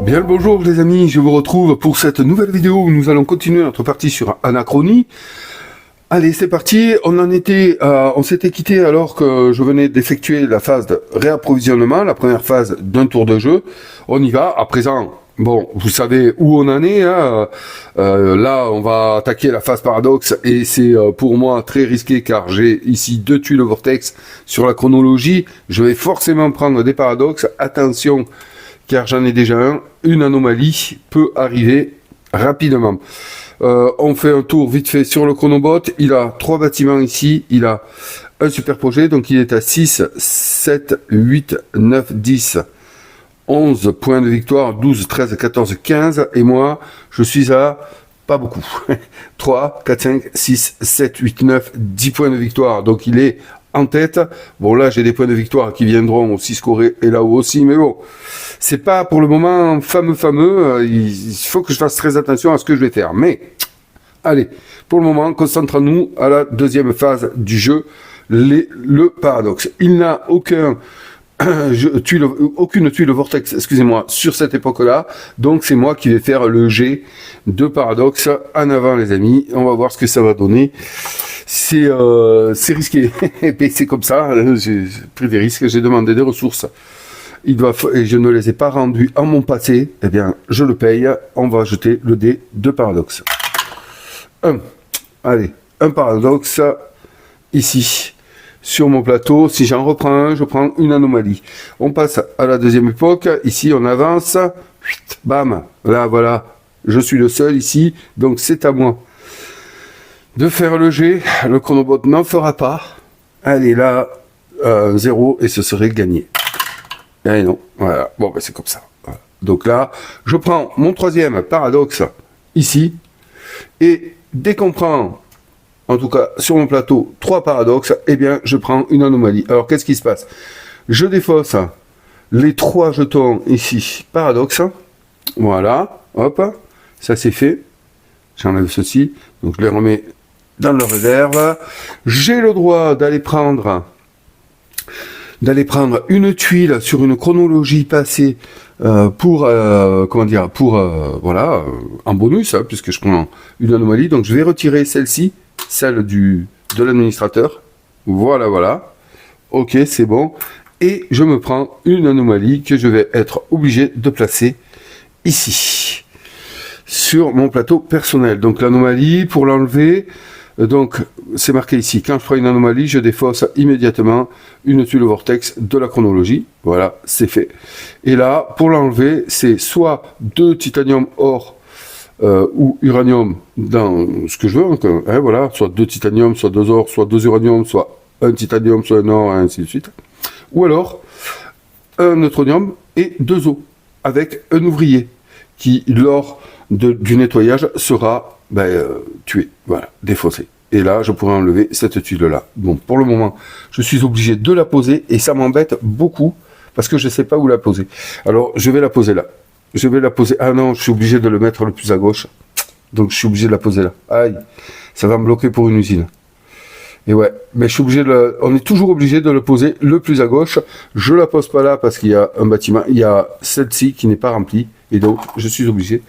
Bien le bonjour les amis, je vous retrouve pour cette nouvelle vidéo où nous allons continuer notre partie sur Anachronie. Allez, c'est parti, on s'était quitté alors que je venais d'effectuer la phase de réapprovisionnement, la première phase d'un tour de jeu. On y va, à présent, bon, vous savez où on en est, hein. Là on va attaquer la phase paradoxe et c'est pour moi très risqué car j'ai ici 2 tuiles vortex sur la chronologie. Je vais forcément prendre des paradoxes, attention, car j'en ai déjà un, une anomalie peut arriver rapidement. On fait un tour vite fait sur le chronobot, il a 3 bâtiments ici, il a un super projet, donc il est à 6, 7, 8, 9, 10, 11 points de victoire, 12, 13, 14, 15, et moi, je suis à pas beaucoup, 3, 4, 5, 6, 7, 8, 9, 10 points de victoire, donc il est en tête. Bon, là, j'ai des points de victoire qui viendront aussi scorer et là-haut aussi, mais bon, c'est pas pour le moment fameux. Il faut que je fasse très attention à ce que je vais faire. Mais, allez, pour le moment, concentrons-nous à la deuxième phase du jeu, le paradoxe. Il n'a aucune tuile vortex, excusez-moi, sur cette époque-là. Donc, c'est moi qui vais faire le jet de paradoxe. En avant, les amis. On va voir ce que ça va donner. C'est risqué, et c'est comme ça, j'ai pris des risques, j'ai demandé des ressources, et je ne les ai pas rendues en mon passé, eh bien je le paye, on va jeter le dé de paradoxe. Allez, un paradoxe, ici, sur mon plateau, si j'en reprends un, je prends une anomalie. On passe à la deuxième époque, ici on avance, bam, là voilà, je suis le seul ici, donc c'est à moi de faire le jet. Le chronobot n'en fera pas. Allez, là, 0 et ce serait gagné. Et non, voilà. Bon, ben c'est comme ça. Voilà. Donc là, je prends mon troisième paradoxe ici. Et dès qu'on prend, en tout cas sur mon plateau, 3 paradoxes, eh bien, je prends une anomalie. Alors, qu'est-ce qui se passe? Je défausse les 3 jetons ici, paradoxe. Voilà, hop, ça c'est fait. J'enlève ceci, donc je les remets dans leur réserve. J'ai le droit d'aller prendre une tuile sur une chronologie passée voilà, en bonus, hein, puisque je prends une anomalie. Donc je vais retirer celle-ci, celle de l'administrateur. Voilà. Ok, c'est bon. Et je me prends une anomalie que je vais être obligé de placer ici, sur mon plateau personnel. Donc l'anomalie, pour l'enlever, donc c'est marqué ici, quand je prends une anomalie, je défausse immédiatement une tuile vortex de la chronologie. Voilà, c'est fait. Et là, pour l'enlever, c'est soit 2 titanium or ou uranium dans ce que je veux, donc, hein, voilà, soit 2 titanium, soit 2 or, soit 2 uranium, soit un titanium, soit un or, et ainsi de suite. Ou alors, un neutronium et 2 os, avec un ouvrier, qui, lors du nettoyage, sera tué, voilà, défaussé. Et là, je pourrais enlever cette tuile-là. Bon, pour le moment, je suis obligé de la poser, et ça m'embête beaucoup, parce que je ne sais pas où la poser. Alors, je vais la poser là. Je vais la poser... Ah non, je suis obligé de le mettre le plus à gauche. Donc, je suis obligé de la poser là. Aïe, ça va me bloquer pour une usine. Et ouais, mais je suis obligé on est toujours obligé de le poser le plus à gauche. Je la pose pas là parce qu'il y a un bâtiment, il y a celle-ci qui n'est pas remplie, et donc je suis obligé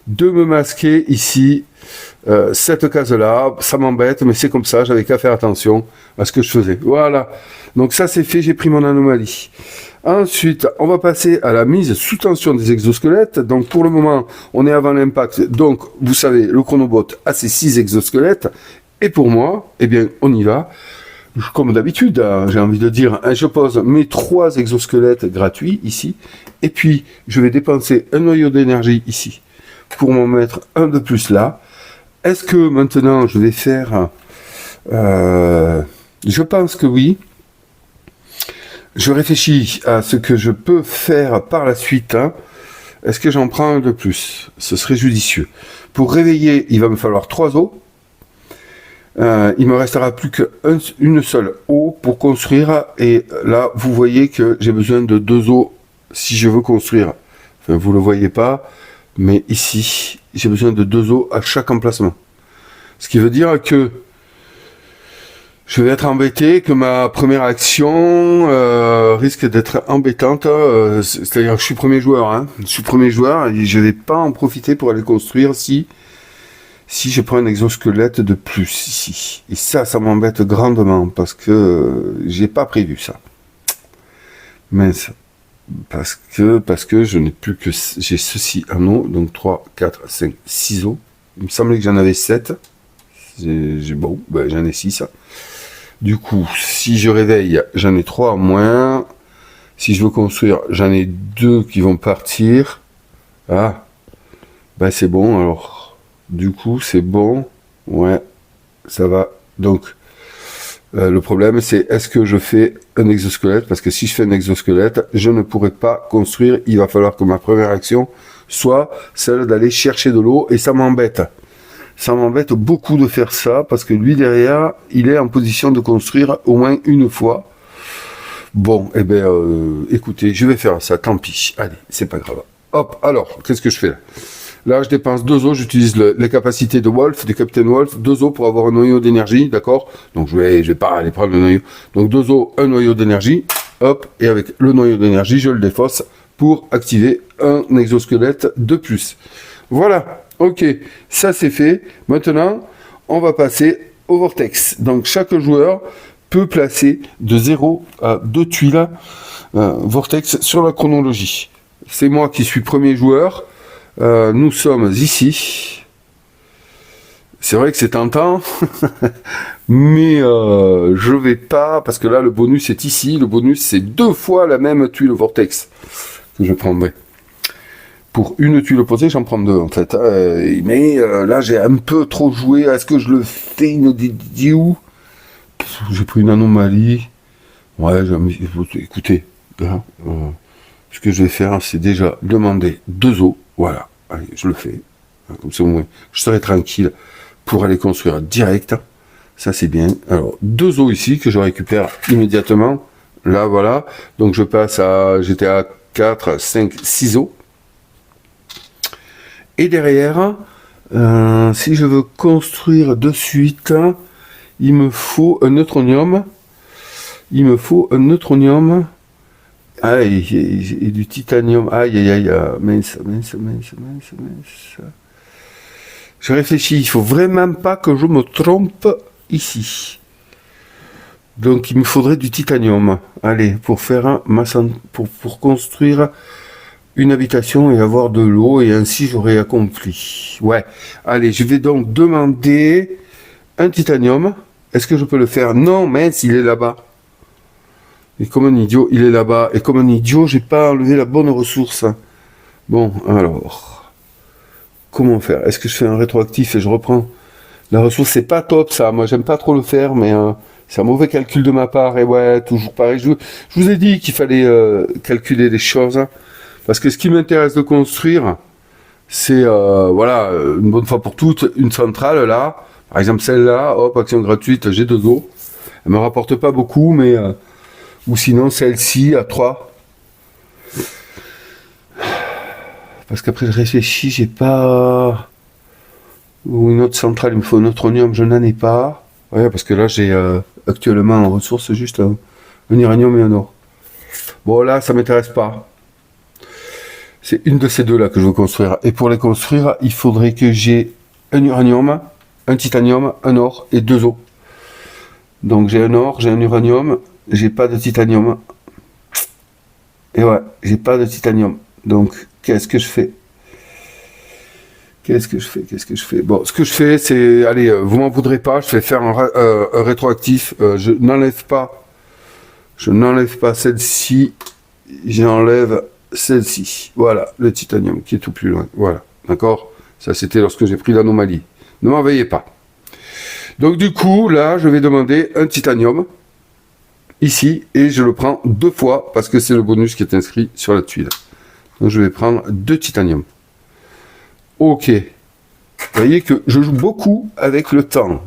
de me masquer ici cette case-là. Ça m'embête, mais c'est comme ça, j'avais qu'à faire attention à ce que je faisais. Voilà, donc ça c'est fait, j'ai pris mon anomalie. Ensuite, on va passer à la mise sous tension des exosquelettes. Donc pour le moment, on est avant l'impact. Donc vous savez, le chronobot a ses 6 exosquelettes. Et pour moi, eh bien, on y va. Comme d'habitude, j'ai envie de dire, je pose mes 3 exosquelettes gratuits ici. Et puis, je vais dépenser un noyau d'énergie ici pour m'en mettre un de plus là. Est-ce que maintenant, je vais faire... je pense que oui. Je réfléchis à ce que je peux faire par la suite. Hein. Est-ce que j'en prends un de plus? Ce serait judicieux. Pour réveiller, il va me falloir 3 os. Il me restera plus qu'une seule eau pour construire, et là vous voyez que j'ai besoin de 2 eaux si je veux construire. Enfin, vous le voyez pas, mais ici j'ai besoin de 2 eaux à chaque emplacement, ce qui veut dire que je vais être embêté, que ma première action risque d'être embêtante. C'est-à-dire que je suis premier joueur, hein. Je suis premier joueur et je vais pas en profiter pour aller construire si je prends un exosquelette de plus ici. Et ça m'embête grandement parce que j'ai pas prévu ça. Mince. Parce que je n'ai plus que... J'ai ceci en eau, donc 3, 4, 5, 6 os. Il me semblait que j'en avais 7. Bon, ben, j'en ai 6. Du coup, si je réveille, j'en ai 3 en moins. Si je veux construire, j'en ai 2 qui vont partir. Ah, ben c'est bon, alors. Du coup, c'est bon. Ouais, ça va. Donc, le problème, c'est est-ce que je fais un exosquelette? Parce que si je fais un exosquelette, je ne pourrai pas construire. Il va falloir que ma première action soit celle d'aller chercher de l'eau. Et ça m'embête. Ça m'embête beaucoup de faire ça. Parce que lui, derrière, il est en position de construire au moins une fois. Bon, eh bien, écoutez, je vais faire ça. Tant pis. Allez, c'est pas grave. Hop, alors, qu'est-ce que je fais là? Là, je dépense 2 os, j'utilise les capacités de Wolf, des Captain Wolf, 2 os pour avoir un noyau d'énergie, d'accord? Donc, je vais pas aller prendre le noyau. Donc, 2 os, un noyau d'énergie, hop, et avec le noyau d'énergie, je le défausse pour activer un exosquelette de plus. Voilà, ok, ça c'est fait. Maintenant, on va passer au vortex. Donc, chaque joueur peut placer de 0 à 2 tuiles vortex sur la chronologie. C'est moi qui suis premier joueur. Nous sommes ici. C'est vrai que c'est tentant, mais je vais pas, parce que là le bonus est ici. Le bonus c'est 2 fois la même tuile vortex que je prendrai. Pour une tuile opposée, j'en prends 2 en fait. Mais là j'ai un peu trop joué. Est-ce que je le fais? Il me dit où? J'ai pris une anomalie. Ouais, écoutez, hein, ce que je vais faire, c'est déjà demander 2 os. Voilà, allez, je le fais. Comme ça, au moins, je serai tranquille pour aller construire direct. Ça, c'est bien. Alors, 2 os ici que je récupère immédiatement. Là, voilà. Donc, je passe à... J'étais à 4, 5, 6 os. Et derrière, si je veux construire de suite, il me faut un neutronium. Ah, et du titanium. Aïe, aïe, aïe, mince. Je réfléchis, il faut vraiment pas que je me trompe ici. Donc, il me faudrait du titanium. Allez, pour faire pour construire une habitation et avoir de l'eau, et ainsi j'aurai accompli. Ouais. Allez, je vais donc demander un titanium. Est-ce que je peux le faire? Non, mince, il est là-bas. Et comme un idiot, il est là-bas. Et comme un idiot, j'ai pas enlevé la bonne ressource. Bon, alors. Comment faire? Est-ce que je fais un rétroactif et je reprends la ressource? C'est pas top, ça. Moi, j'aime pas trop le faire, mais c'est un mauvais calcul de ma part. Et ouais, toujours pareil. Je vous ai dit qu'il fallait calculer les choses. Parce que ce qui m'intéresse de construire, c'est, voilà, une bonne fois pour toutes, une centrale, là. Par exemple, celle-là, hop, action gratuite, j'ai 2 os. Elle me rapporte pas beaucoup, mais... ou sinon celle-ci à 3. Parce qu'après je réfléchis, j'ai pas... Ou une autre centrale, il me faut un neutronium, je n'en ai pas. Ouais, parce que là j'ai actuellement en ressources juste un uranium et un or. Bon là, ça m'intéresse pas. C'est une de ces deux là que je veux construire. Et pour les construire, il faudrait que j'ai un uranium, un titanium, un or et 2 os. Donc j'ai un or, j'ai un uranium, j'ai pas de titanium. Et ouais, j'ai pas de titanium. Donc, qu'est-ce que je fais? Bon, ce que je fais, c'est... Allez, vous m'en voudrez pas, je vais faire un rétroactif. Je n'enlève pas celle-ci. J'enlève celle-ci. Voilà, le titanium qui est tout plus loin. Voilà, d'accord? Ça, c'était lorsque j'ai pris l'anomalie. Ne m'en veuillez pas. Donc, du coup, là, je vais demander un titanium. Ici, et je le prends 2 fois parce que c'est le bonus qui est inscrit sur la tuile. Donc je vais prendre 2 titanium. Ok. Vous voyez que je joue beaucoup avec le temps.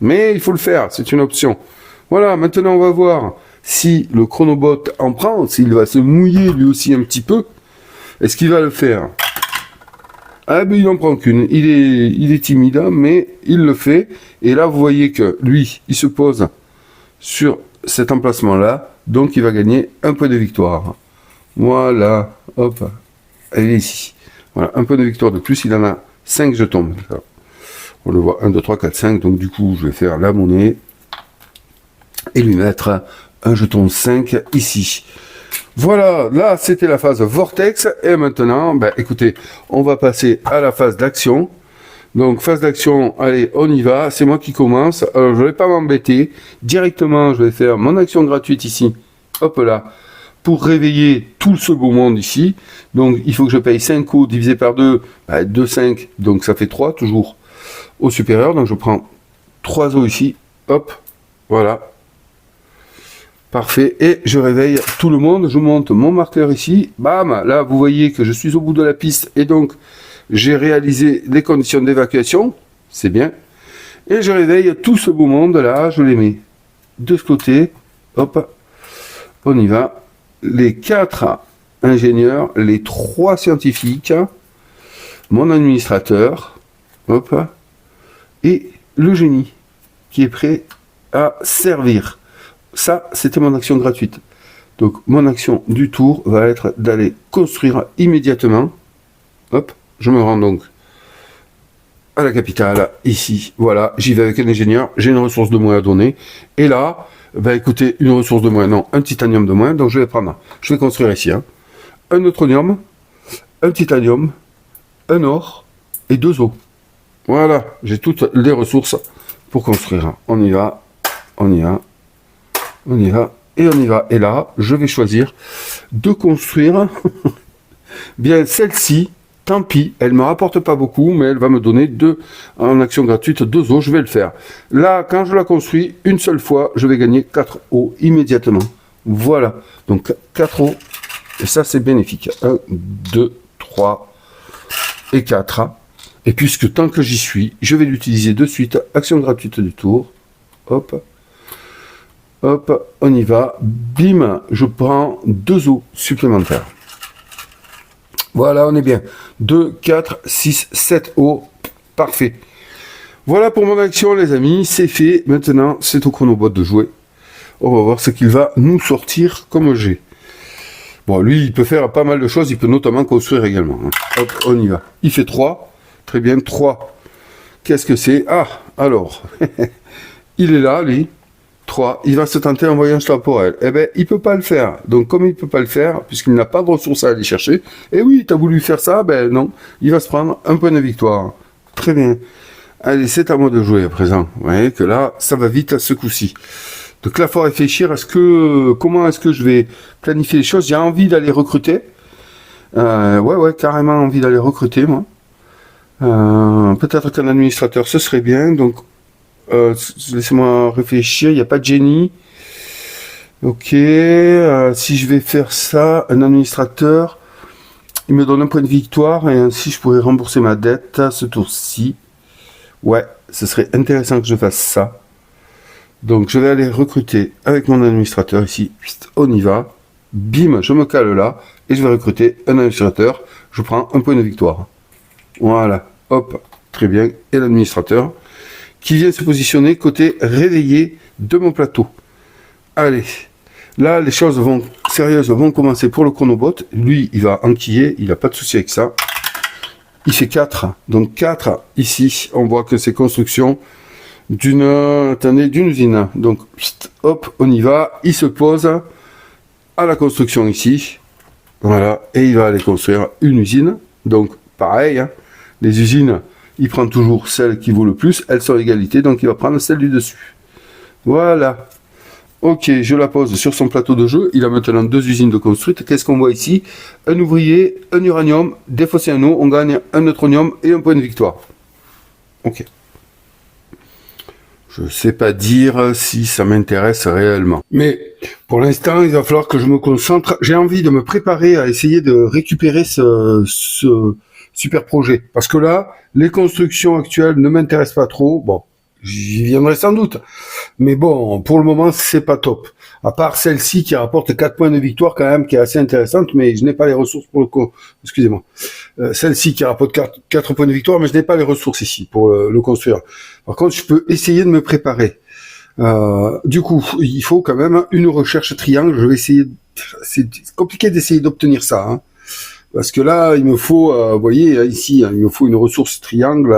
Mais il faut le faire, c'est une option. Voilà, maintenant on va voir si le chronobot en prend, s'il va se mouiller lui aussi un petit peu. Est-ce qu'il va le faire? Ah ben il en prend qu'une. Il est timide, mais il le fait. Et là vous voyez que lui, il se pose sur cet emplacement-là. Donc, il va gagner un point de victoire. Voilà. Hop. Elle est ici. Voilà. Un point de victoire de plus. Il en a 5 jetons. On le voit. 1, 2, 3, 4, 5. Donc, du coup, je vais faire la monnaie. Et lui mettre un jeton 5 ici. Voilà. Là, c'était la phase Vortex. Et maintenant, ben, écoutez, on va passer à la phase d'action. Donc, phase d'action, allez, on y va. C'est moi qui commence. Alors, je ne vais pas m'embêter. Directement, je vais faire mon action gratuite ici. Hop là. Pour réveiller tout ce beau monde ici. Donc, il faut que je paye 5 os divisé par 2. Bah, 2, 5. Donc, ça fait 3, toujours au supérieur. Donc, je prends 3 os ici. Hop. Voilà. Parfait. Et je réveille tout le monde. Je monte mon marqueur ici. Bam. Là, vous voyez que je suis au bout de la piste. Et donc, j'ai réalisé les conditions d'évacuation, c'est bien. Et je réveille tout ce beau monde là, je les mets de ce côté. Hop, on y va. Les 4 ingénieurs, les 3 scientifiques, mon administrateur, hop, et le génie qui est prêt à servir. Ça, c'était mon action gratuite. Donc, mon action du tour va être d'aller construire immédiatement. Hop. Je me rends donc à la capitale, ici, voilà, j'y vais avec un ingénieur, j'ai une ressource de moins à donner, et là, bah écoutez, une ressource de moins, non, un titanium de moins, donc je vais construire ici, hein, un neutronium, un titanium, un or, et 2 os. Voilà, j'ai toutes les ressources pour construire. On y va, on y va, on y va, et on y va. Et là, je vais choisir de construire, bien, celle-ci. Tant pis, elle me rapporte pas beaucoup, mais elle va me donner en action gratuite 2 os, je vais le faire. Là, quand je la construis, une seule fois, je vais gagner 4 os immédiatement. Voilà, donc 4 os, et ça c'est bénéfique. 1, 2, 3 et 4. Et puisque tant que j'y suis, je vais l'utiliser de suite, action gratuite du tour. Hop, hop, on y va. Bim, je prends 2 os supplémentaires. Voilà, on est bien. 2, 4, 6, 7 os. Parfait. Voilà pour mon action, les amis. C'est fait. Maintenant, c'est au chronobot de jouer. On va voir ce qu'il va nous sortir comme jet. Bon, lui, il peut faire pas mal de choses. Il peut notamment construire également. Hop, on y va. Il fait 3. Très bien, 3. Qu'est-ce que c'est? Ah, alors. Il est là, lui. 3, il va se tenter un voyage temporel. Eh ben, il peut pas le faire. Donc, comme il peut pas le faire, puisqu'il n'a pas de ressources à aller chercher, eh oui, tu as voulu faire ça, ben non, il va se prendre un point de victoire. Très bien. Allez, c'est à moi de jouer à présent. Vous voyez que là, ça va vite à ce coup-ci. Donc là, il faut réfléchir comment est-ce que je vais planifier les choses. J'ai envie d'aller recruter. Ouais, carrément envie d'aller recruter, moi. Peut-être qu'un administrateur, ce serait bien. Donc, laissez-moi réfléchir, il n'y a pas de génie. Ok, si je vais faire ça, un administrateur, il me donne un point de victoire et ainsi je pourrais rembourser ma dette à ce tour-ci. Ouais, ce serait intéressant que je fasse ça. Donc je vais aller recruter avec mon administrateur ici. On y va. Bim, je me cale là et je vais recruter un administrateur. Je prends un point de victoire. Voilà, hop, très bien. Et l'administrateur qui vient se positionner côté réveillé de mon plateau. Allez, là les choses sérieuses vont commencer pour le chronobot. Lui, il va enquiller, il n'a pas de souci avec ça. Il fait 4, donc 4 ici, on voit que c'est construction d'une usine. Donc, hop, on y va, il se pose à la construction ici. Voilà, et il va aller construire une usine. Donc, pareil, hein, les usines, il prend toujours celle qui vaut le plus, elles sont égalité, donc il va prendre celle du dessus. Voilà. Ok, je la pose sur son plateau de jeu. Il a maintenant 2 usines de construites. Qu'est-ce qu'on voit ici? Un ouvrier, un uranium, défausser un eau, on gagne un neutronium et un point de victoire. Ok. Je ne sais pas dire si ça m'intéresse réellement. Mais pour l'instant, il va falloir que je me concentre. J'ai envie de me préparer à essayer de récupérer ce super projet. Parce que là, les constructions actuelles ne m'intéressent pas trop. Bon, j'y viendrai sans doute. Mais bon, pour le moment, c'est pas top. À part celle-ci qui rapporte 4 points de victoire quand même, qui est assez intéressante, mais je n'ai pas les ressources pour le coup. Excusez-moi. Celle-ci qui rapporte 4 points de victoire, mais je n'ai pas les ressources ici pour le construire. Par contre, je peux essayer de me préparer. Du coup, il faut quand même une recherche triangle. Je vais essayer. C'est compliqué d'essayer d'obtenir ça, hein, parce que là, il me faut, vous voyez, ici, hein, il me faut une ressource triangle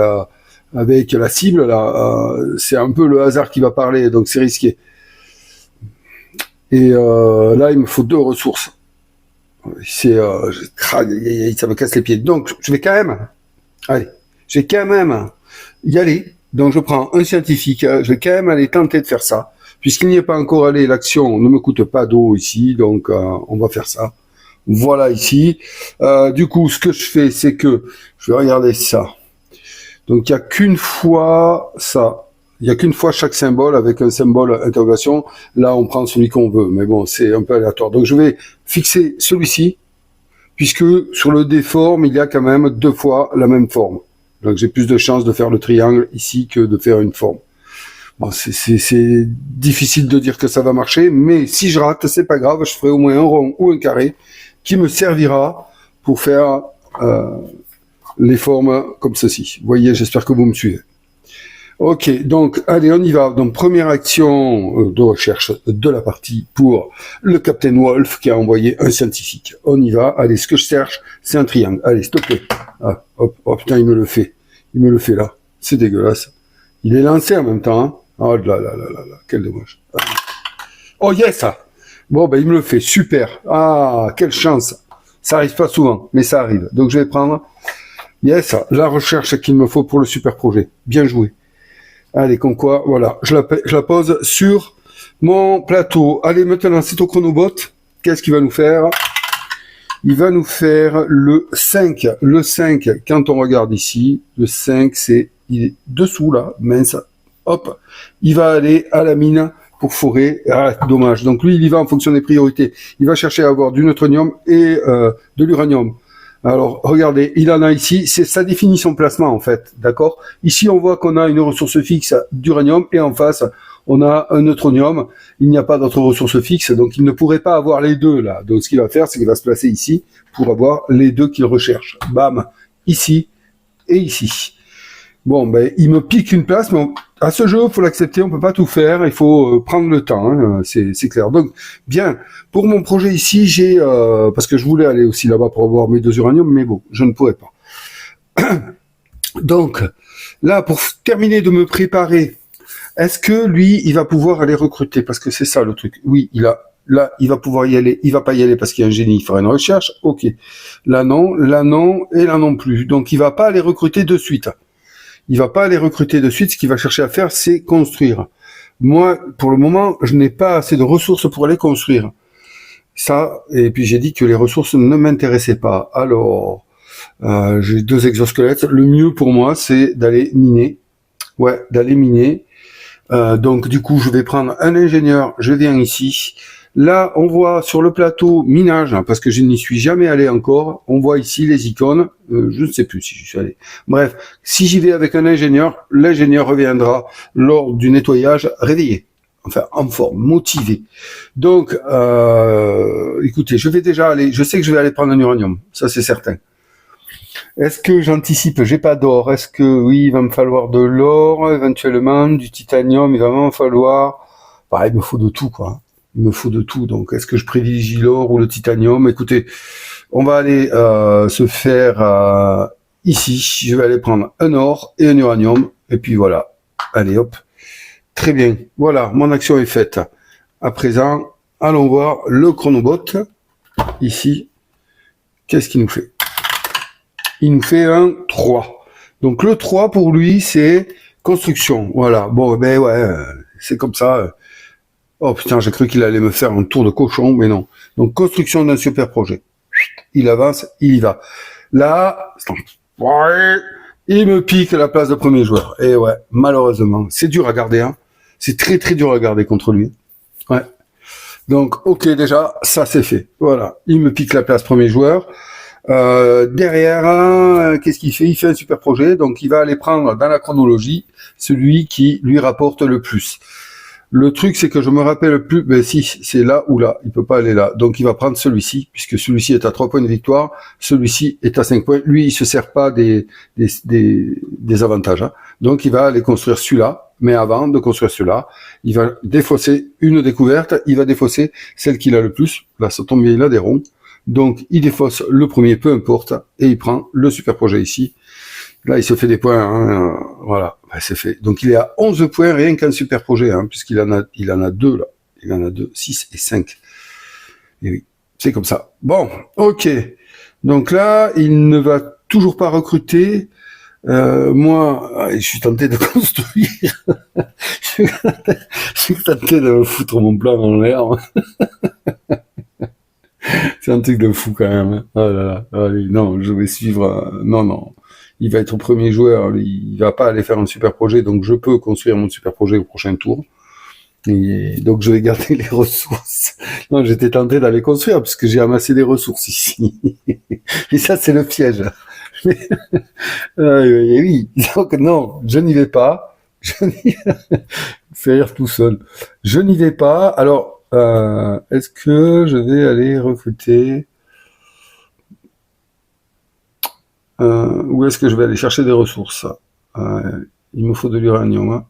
avec la cible. Là, c'est un peu le hasard qui va parler, donc c'est risqué. Et là, il me faut 2 ressources. C'est, ça me casse les pieds. Donc, je vais quand même, allez, je vais quand même y aller. Donc, je prends un scientifique. Je vais quand même aller tenter de faire ça. Puisqu'il n'y est pas encore allé, l'action ne me coûte pas d'eau ici. Donc, on va faire ça. Voilà ici. Du coup, ce que je fais, c'est que je vais regarder ça. Donc, il n'y a qu'une fois ça. Il n'y a qu'une fois chaque symbole avec un symbole interrogation. Là, on prend celui qu'on veut. Mais bon, c'est un peu aléatoire. Donc, je vais fixer celui-ci, puisque sur le déforme, il y a quand même 2 fois la même forme. Donc, j'ai plus de chances de faire le triangle ici que de faire une forme. Bon, c'est difficile de dire que ça va marcher, mais si je rate, c'est pas grave. Je ferai au moins un rond ou un carré qui me servira pour faire les formes comme ceci. Vous voyez, j'espère que vous me suivez. Ok, donc allez, on y va. Donc première action de recherche de la partie pour le Captain Wolf qui a envoyé un scientifique. On y va. Allez, ce que je cherche, c'est un triangle. Allez, s'il te plaît. Ah, hop, oh putain, il me le fait. Il me le fait là. C'est dégueulasse. Il est lancé en même temps. Hein. Oh là là là là là, quel dommage. Oh yes. Bon, ben il me le fait. Super. Ah, quelle chance. Ça arrive pas souvent, mais ça arrive. Donc je vais prendre. Yes, la recherche qu'il me faut pour le super projet. Bien joué. Allez, comme quoi, voilà, je la pose sur mon plateau. Allez, maintenant, c'est au chronobot. Qu'est-ce qu'il va nous faire? Il va nous faire le 5. Le 5, quand on regarde ici, le 5, il est dessous, là, mince. Hop, il va aller à la mine pour forer. Ah, dommage. Donc lui, il y va en fonction des priorités. Il va chercher à avoir du neutronium et de l'uranium. Alors, regardez, il en a ici, ça définit son placement, en fait, d'accord? Ici, on voit qu'on a une ressource fixe d'uranium, et en face, on a un neutronium. Il n'y a pas d'autre ressource fixe, donc il ne pourrait pas avoir les deux, là. Donc, ce qu'il va faire, c'est qu'il va se placer ici, pour avoir les deux qu'il recherche. Bam! Ici, et ici. Bon, ben, il me pique une place, mais à ce jeu, il faut l'accepter, on peut pas tout faire, il faut prendre le temps, hein, c'est clair. Donc, bien, pour mon projet ici, j'ai, parce que je voulais aller aussi là-bas pour avoir mes 2 uraniums, mais bon, je ne pourrais pas. Donc, là, pour terminer de me préparer, est-ce que lui, il va pouvoir aller recruter? Parce que c'est ça le truc. Oui, là, il va pouvoir y aller, il va pas y aller parce qu'il y a un génie, il fera une recherche, ok. Là non, et là non plus. Donc, il va pas aller recruter de suite. Il va pas aller recruter de suite. Ce qu'il va chercher à faire, c'est construire. Moi, pour le moment, je n'ai pas assez de ressources pour aller construire. Ça, et puis j'ai dit que les ressources ne m'intéressaient pas. Alors, j'ai 2 exosquelettes. Le mieux pour moi, c'est d'aller miner. Ouais, d'aller miner. Donc, du coup, je vais prendre un ingénieur. Je viens ici. Là, on voit sur le plateau minage, hein, parce que je n'y suis jamais allé encore. On voit ici les icônes. Je ne sais plus si j'y suis allé. Bref, si j'y vais avec un ingénieur, l'ingénieur reviendra lors du nettoyage réveillé. Enfin, en forme, motivé. Donc, écoutez, je vais déjà aller. Je sais que je vais aller prendre un uranium. Ça, c'est certain. Est-ce que j'anticipe? J'ai pas d'or. Est-ce que oui, il va me falloir de l'or, éventuellement, du titanium. Il va m'en falloir. Bah, il me faut de tout, quoi. Il me faut de tout. Donc, est-ce que je privilégie l'or ou le titanium? Écoutez, on va aller se faire ici. Je vais aller prendre un or et un uranium. Et puis voilà. Allez, hop. Très bien. Voilà, mon action est faite. À présent, allons voir le chronobot. Ici, qu'est-ce qu'il nous fait? Il nous fait un 3. Donc le 3 pour lui, c'est construction. Voilà. Bon, ben ouais, c'est comme ça. Oh putain, j'ai cru qu'il allait me faire un tour de cochon, mais non. Donc, construction d'un super projet. Il avance, il y va. Là, il me pique la place de premier joueur. Et ouais, malheureusement, c'est dur à garder, hein. C'est très très dur à garder contre lui. Ouais. Donc, ok, déjà, ça c'est fait. Voilà, il me pique la place premier joueur. Derrière, qu'est-ce qu'il fait? Il fait un super projet, donc il va aller prendre dans la chronologie celui qui lui rapporte le plus. Le truc, c'est que je me rappelle plus, ben si, c'est là ou là, il peut pas aller là. Donc il va prendre celui-ci, puisque celui-ci est à 3 points de victoire, celui-ci est à 5 points. Lui, il se sert pas des avantages. Hein. Donc il va aller construire celui-là, mais avant de construire celui-là, il va défausser une découverte, il va défausser celle qu'il a le plus. Là, ça tombe bien, il a des ronds. Donc il défausse le premier, peu importe, et il prend le super projet ici. Là, il se fait des points, hein, voilà, ben, c'est fait. Donc, il est à 11 points rien qu'un super projet, hein, puisqu'il en a deux, là. Il en a deux, 6 et 5. Et oui, c'est comme ça. Bon, ok. Donc là, il ne va toujours pas recruter. Moi, je suis tenté de construire. Je suis tenté de foutre mon plan en l'air. C'est un truc de fou quand même. Hein. Oh là là. Allez, non, je vais suivre. Non. Il va être premier joueur, il va pas aller faire un super projet, donc je peux construire mon super projet au prochain tour. Et donc je vais garder les ressources. Non, j'étais tenté d'aller construire, puisque j'ai amassé des ressources ici. Et ça, c'est le piège. Oui, donc non, je n'y vais pas. Faire rire tout seul. Je n'y vais pas. Alors, est-ce que je vais aller recruter où est-ce que je vais aller chercher des ressources? Il me faut de l'uranium. Hein.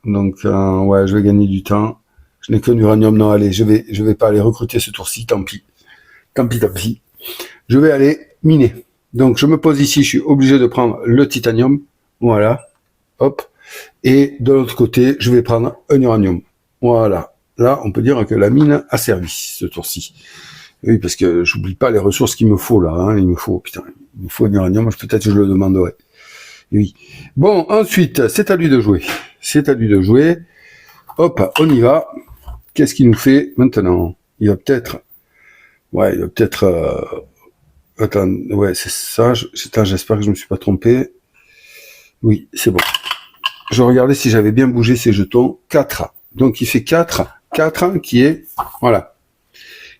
Donc, ouais, je vais gagner du temps. Je n'ai qu'un uranium. Non, allez, je vais pas aller recruter ce tour-ci. Tant pis. Tant pis. Je vais aller miner. Donc, je me pose ici. Je suis obligé de prendre le titanium. Voilà. Hop. Et de l'autre côté, je vais prendre un uranium. Voilà. Là, on peut dire que la mine a servi ce tour-ci. Oui, parce que j'oublie pas les ressources qu'il me faut là. Hein. Il me faut un uranium, peut-être que je le demanderai. Oui. Bon, ensuite, c'est à lui de jouer. Hop, on y va. Qu'est-ce qu'il nous fait maintenant? Il va peut-être... Attends, ouais, c'est ça. J'espère que je me suis pas trompé. Oui, c'est bon. Je regardais si j'avais bien bougé ces jetons. 4. Donc, il fait 4 qui est... Voilà.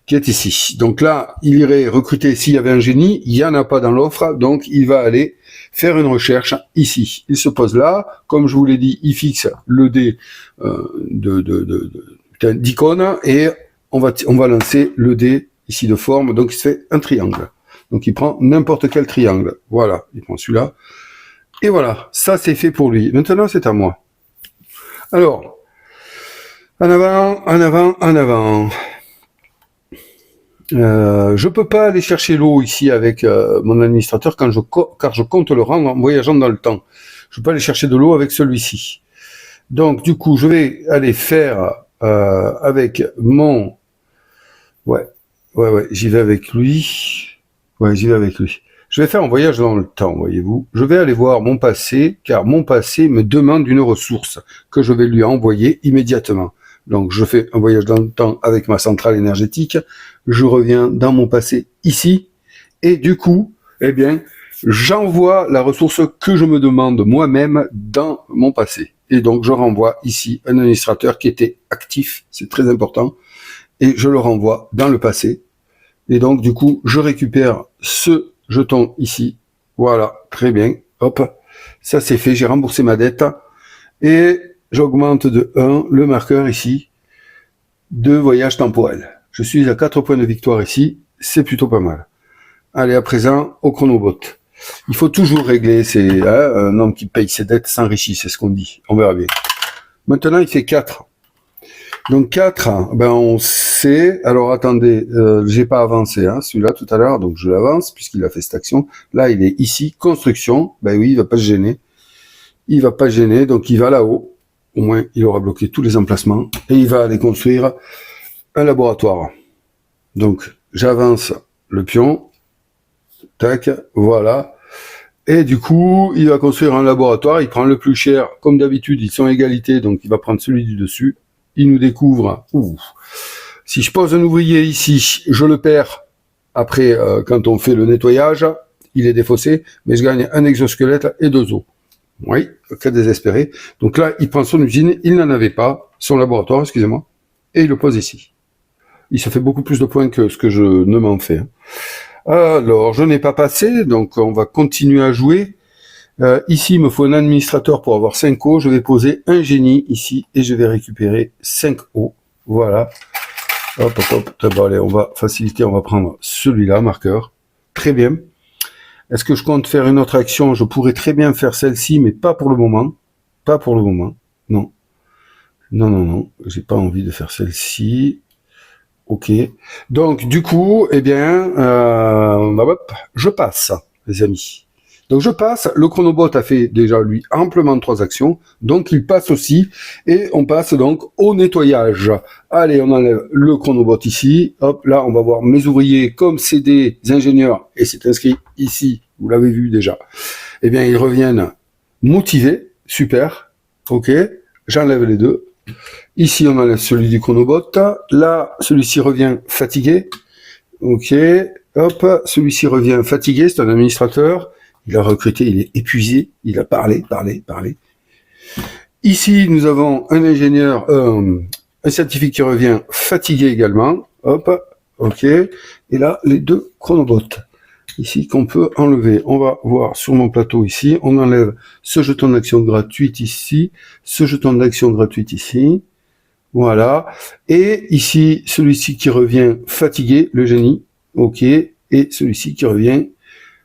Qui est ici. Donc là, il irait recruter s'il y avait un génie, il n'y en a pas dans l'offre, donc il va aller faire une recherche ici. Il se pose là, comme je vous l'ai dit, il fixe le dé d'icône et on va lancer le dé ici de forme, donc il se fait un triangle. Donc il prend n'importe quel triangle. Voilà, il prend celui-là. Et voilà, ça c'est fait pour lui. Maintenant c'est à moi. Alors, en avant. Je peux pas aller chercher l'eau ici avec mon administrateur car je compte le rendre en voyageant dans le temps. Je peux pas aller chercher de l'eau avec celui-ci. Donc du coup, je vais aller faire avec mon... Ouais, j'y vais avec lui. Je vais faire un voyage dans le temps, voyez-vous. Je vais aller voir mon passé, car mon passé me demande une ressource que je vais lui envoyer immédiatement. Donc, je fais un voyage dans le temps avec ma centrale énergétique. Je reviens dans mon passé ici. Et du coup, eh bien, j'envoie la ressource que je me demande moi-même dans mon passé. Et donc, je renvoie ici un administrateur qui était actif. C'est très important. Et je le renvoie dans le passé. Et donc, du coup, je récupère ce jeton ici. Voilà. Très bien. Hop. Ça, c'est fait. J'ai remboursé ma dette. Et j'augmente de 1 le marqueur ici de voyage temporel. Je suis à 4 points de victoire ici, c'est plutôt pas mal. Allez, à présent, au chronobot. Il faut toujours régler, un homme qui paye ses dettes s'enrichit, c'est ce qu'on dit. On verra bien. Maintenant, il fait 4. Donc 4, ben on sait... Alors attendez, j'ai pas avancé celui-là tout à l'heure, donc je l'avance puisqu'il a fait cette action. Là, il est ici, construction. Ben oui, il va pas se gêner. Donc il va là-haut. Au moins, il aura bloqué tous les emplacements et il va aller construire un laboratoire. Donc, j'avance le pion. Tac, voilà. Et du coup, il va construire un laboratoire. Il prend le plus cher. Comme d'habitude, ils sont à égalité, donc il va prendre celui du dessus. Il nous découvre. Si je pose un ouvrier ici, je le perds. Après, quand on fait le nettoyage, il est défaussé, mais je gagne un exosquelette et 2 os. Oui, cas désespéré. Donc là, il prend son usine, il n'en avait pas, son laboratoire, excusez-moi, et il le pose ici. Il se fait beaucoup plus de points que ce que je ne m'en fais. Alors, je n'ai pas passé, donc on va continuer à jouer. Ici, il me faut un administrateur pour avoir 5 O. Je vais poser un génie ici et je vais récupérer 5 O. Voilà. Hop, hop, hop. Bon, allez, on va faciliter, on va prendre celui-là, marqueur. Très bien. Est-ce que je compte faire une autre action? Je pourrais très bien faire celle-ci, mais pas pour le moment. Pas pour le moment. Non. Non, non, non. J'ai pas envie de faire celle-ci. Ok. Donc, du coup, eh bien, hop, je passe, les amis. Donc je passe, le chronobot a fait déjà lui amplement 3 actions, donc il passe aussi, et on passe donc au nettoyage. Allez, on enlève le chronobot ici, hop, là on va voir mes ouvriers, comme c'est des ingénieurs, et c'est inscrit ici, vous l'avez vu déjà, eh bien ils reviennent motivés, super, ok, j'enlève les deux. Ici on enlève celui du chronobot, là celui-ci revient fatigué, ok, hop, celui-ci revient fatigué, c'est un administrateur. Il a recruté, il est épuisé, il a parlé. Ici, nous avons un ingénieur, un scientifique qui revient fatigué également. Hop, ok. Et là, les deux chronobots. Ici, qu'on peut enlever. On va voir sur mon plateau ici. On enlève ce jeton d'action gratuite ici. Ce jeton d'action gratuite ici. Voilà. Et ici, celui-ci qui revient fatigué, le génie. Ok. Et celui-ci qui revient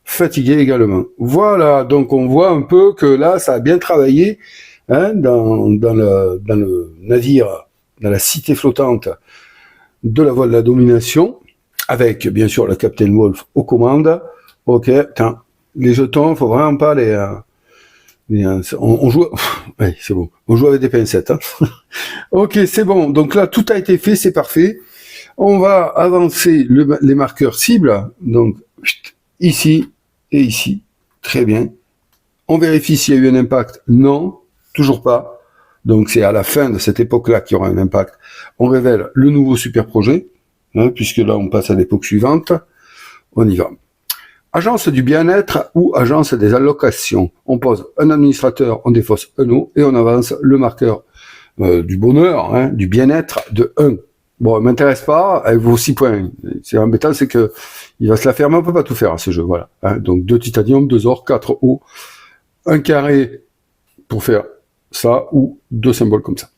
fatigué également. Voilà, donc on voit un peu que là, ça a bien travaillé hein, dans le navire, dans la cité flottante de la voie de la domination, avec bien sûr le Captain Wolf aux commandes. Ok, putain, les jetons, faut vraiment pas on joue, ouais, c'est bon, on joue avec des pincettes. Hein. Ok, c'est bon, donc là, tout a été fait, c'est parfait. On va avancer les marqueurs cibles, donc ici, et ici, très bien. On vérifie s'il y a eu un impact. Non, toujours pas. Donc c'est à la fin de cette époque-là qu'il y aura un impact. On révèle le nouveau super projet, hein, puisque là on passe à l'époque suivante. On y va. Agence du bien-être ou agence des allocations. On pose un administrateur, on défausse un O et on avance le marqueur du bonheur, hein, du bien-être de 1. Bon, il m'intéresse pas, avec vos 6 points. C'est embêtant, c'est que il va se la faire, mais on peut pas tout faire à ce jeu, voilà. Hein, donc 2 titanium, 2 or, 4 O, un carré pour faire ça, ou 2 symboles comme ça.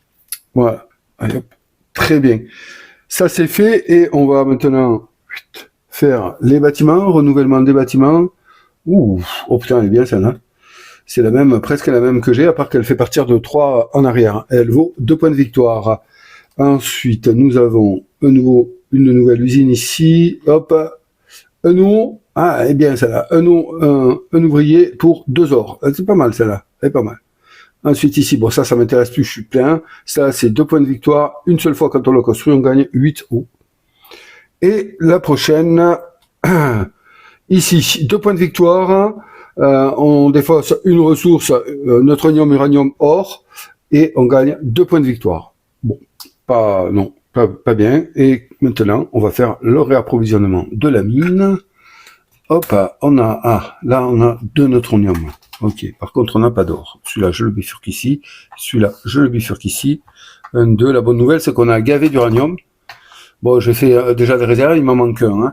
Voilà. Allez, hop. Très bien. Ça c'est fait, et on va maintenant faire les bâtiments, renouvellement des bâtiments. Ouh, oh putain, elle est bien celle-là. C'est la même, presque la même que j'ai, à part qu'elle fait partir de 3 en arrière. Elle vaut 2 points de victoire. Ensuite, nous avons une nouvelle usine ici. Hop, un nouveau. Ah, eh bien, celle-là. Un ouvrier pour 2 ors. C'est pas mal, celle-là. Elle est pas mal. Ensuite, ici, bon, ça m'intéresse plus, je suis plein. Ça, c'est 2 points de victoire. Une seule fois quand on le construit, on gagne 8 O. Et la prochaine, ici, 2 points de victoire. On défausse une ressource, neutronium, uranium, or. Et on gagne 2 points de victoire. Bon. Pas bien. Et maintenant, on va faire le réapprovisionnement de la mine. Hop, là, on a 2 neutronium. Ok, par contre, on n'a pas d'or. Celui-là, je le bifurque ici. Celui-là, je le bifurque ici. 1, 2. La bonne nouvelle, c'est qu'on a gavé d'uranium. Bon, j'ai fait déjà des réserves, il m'en manque un. Hein.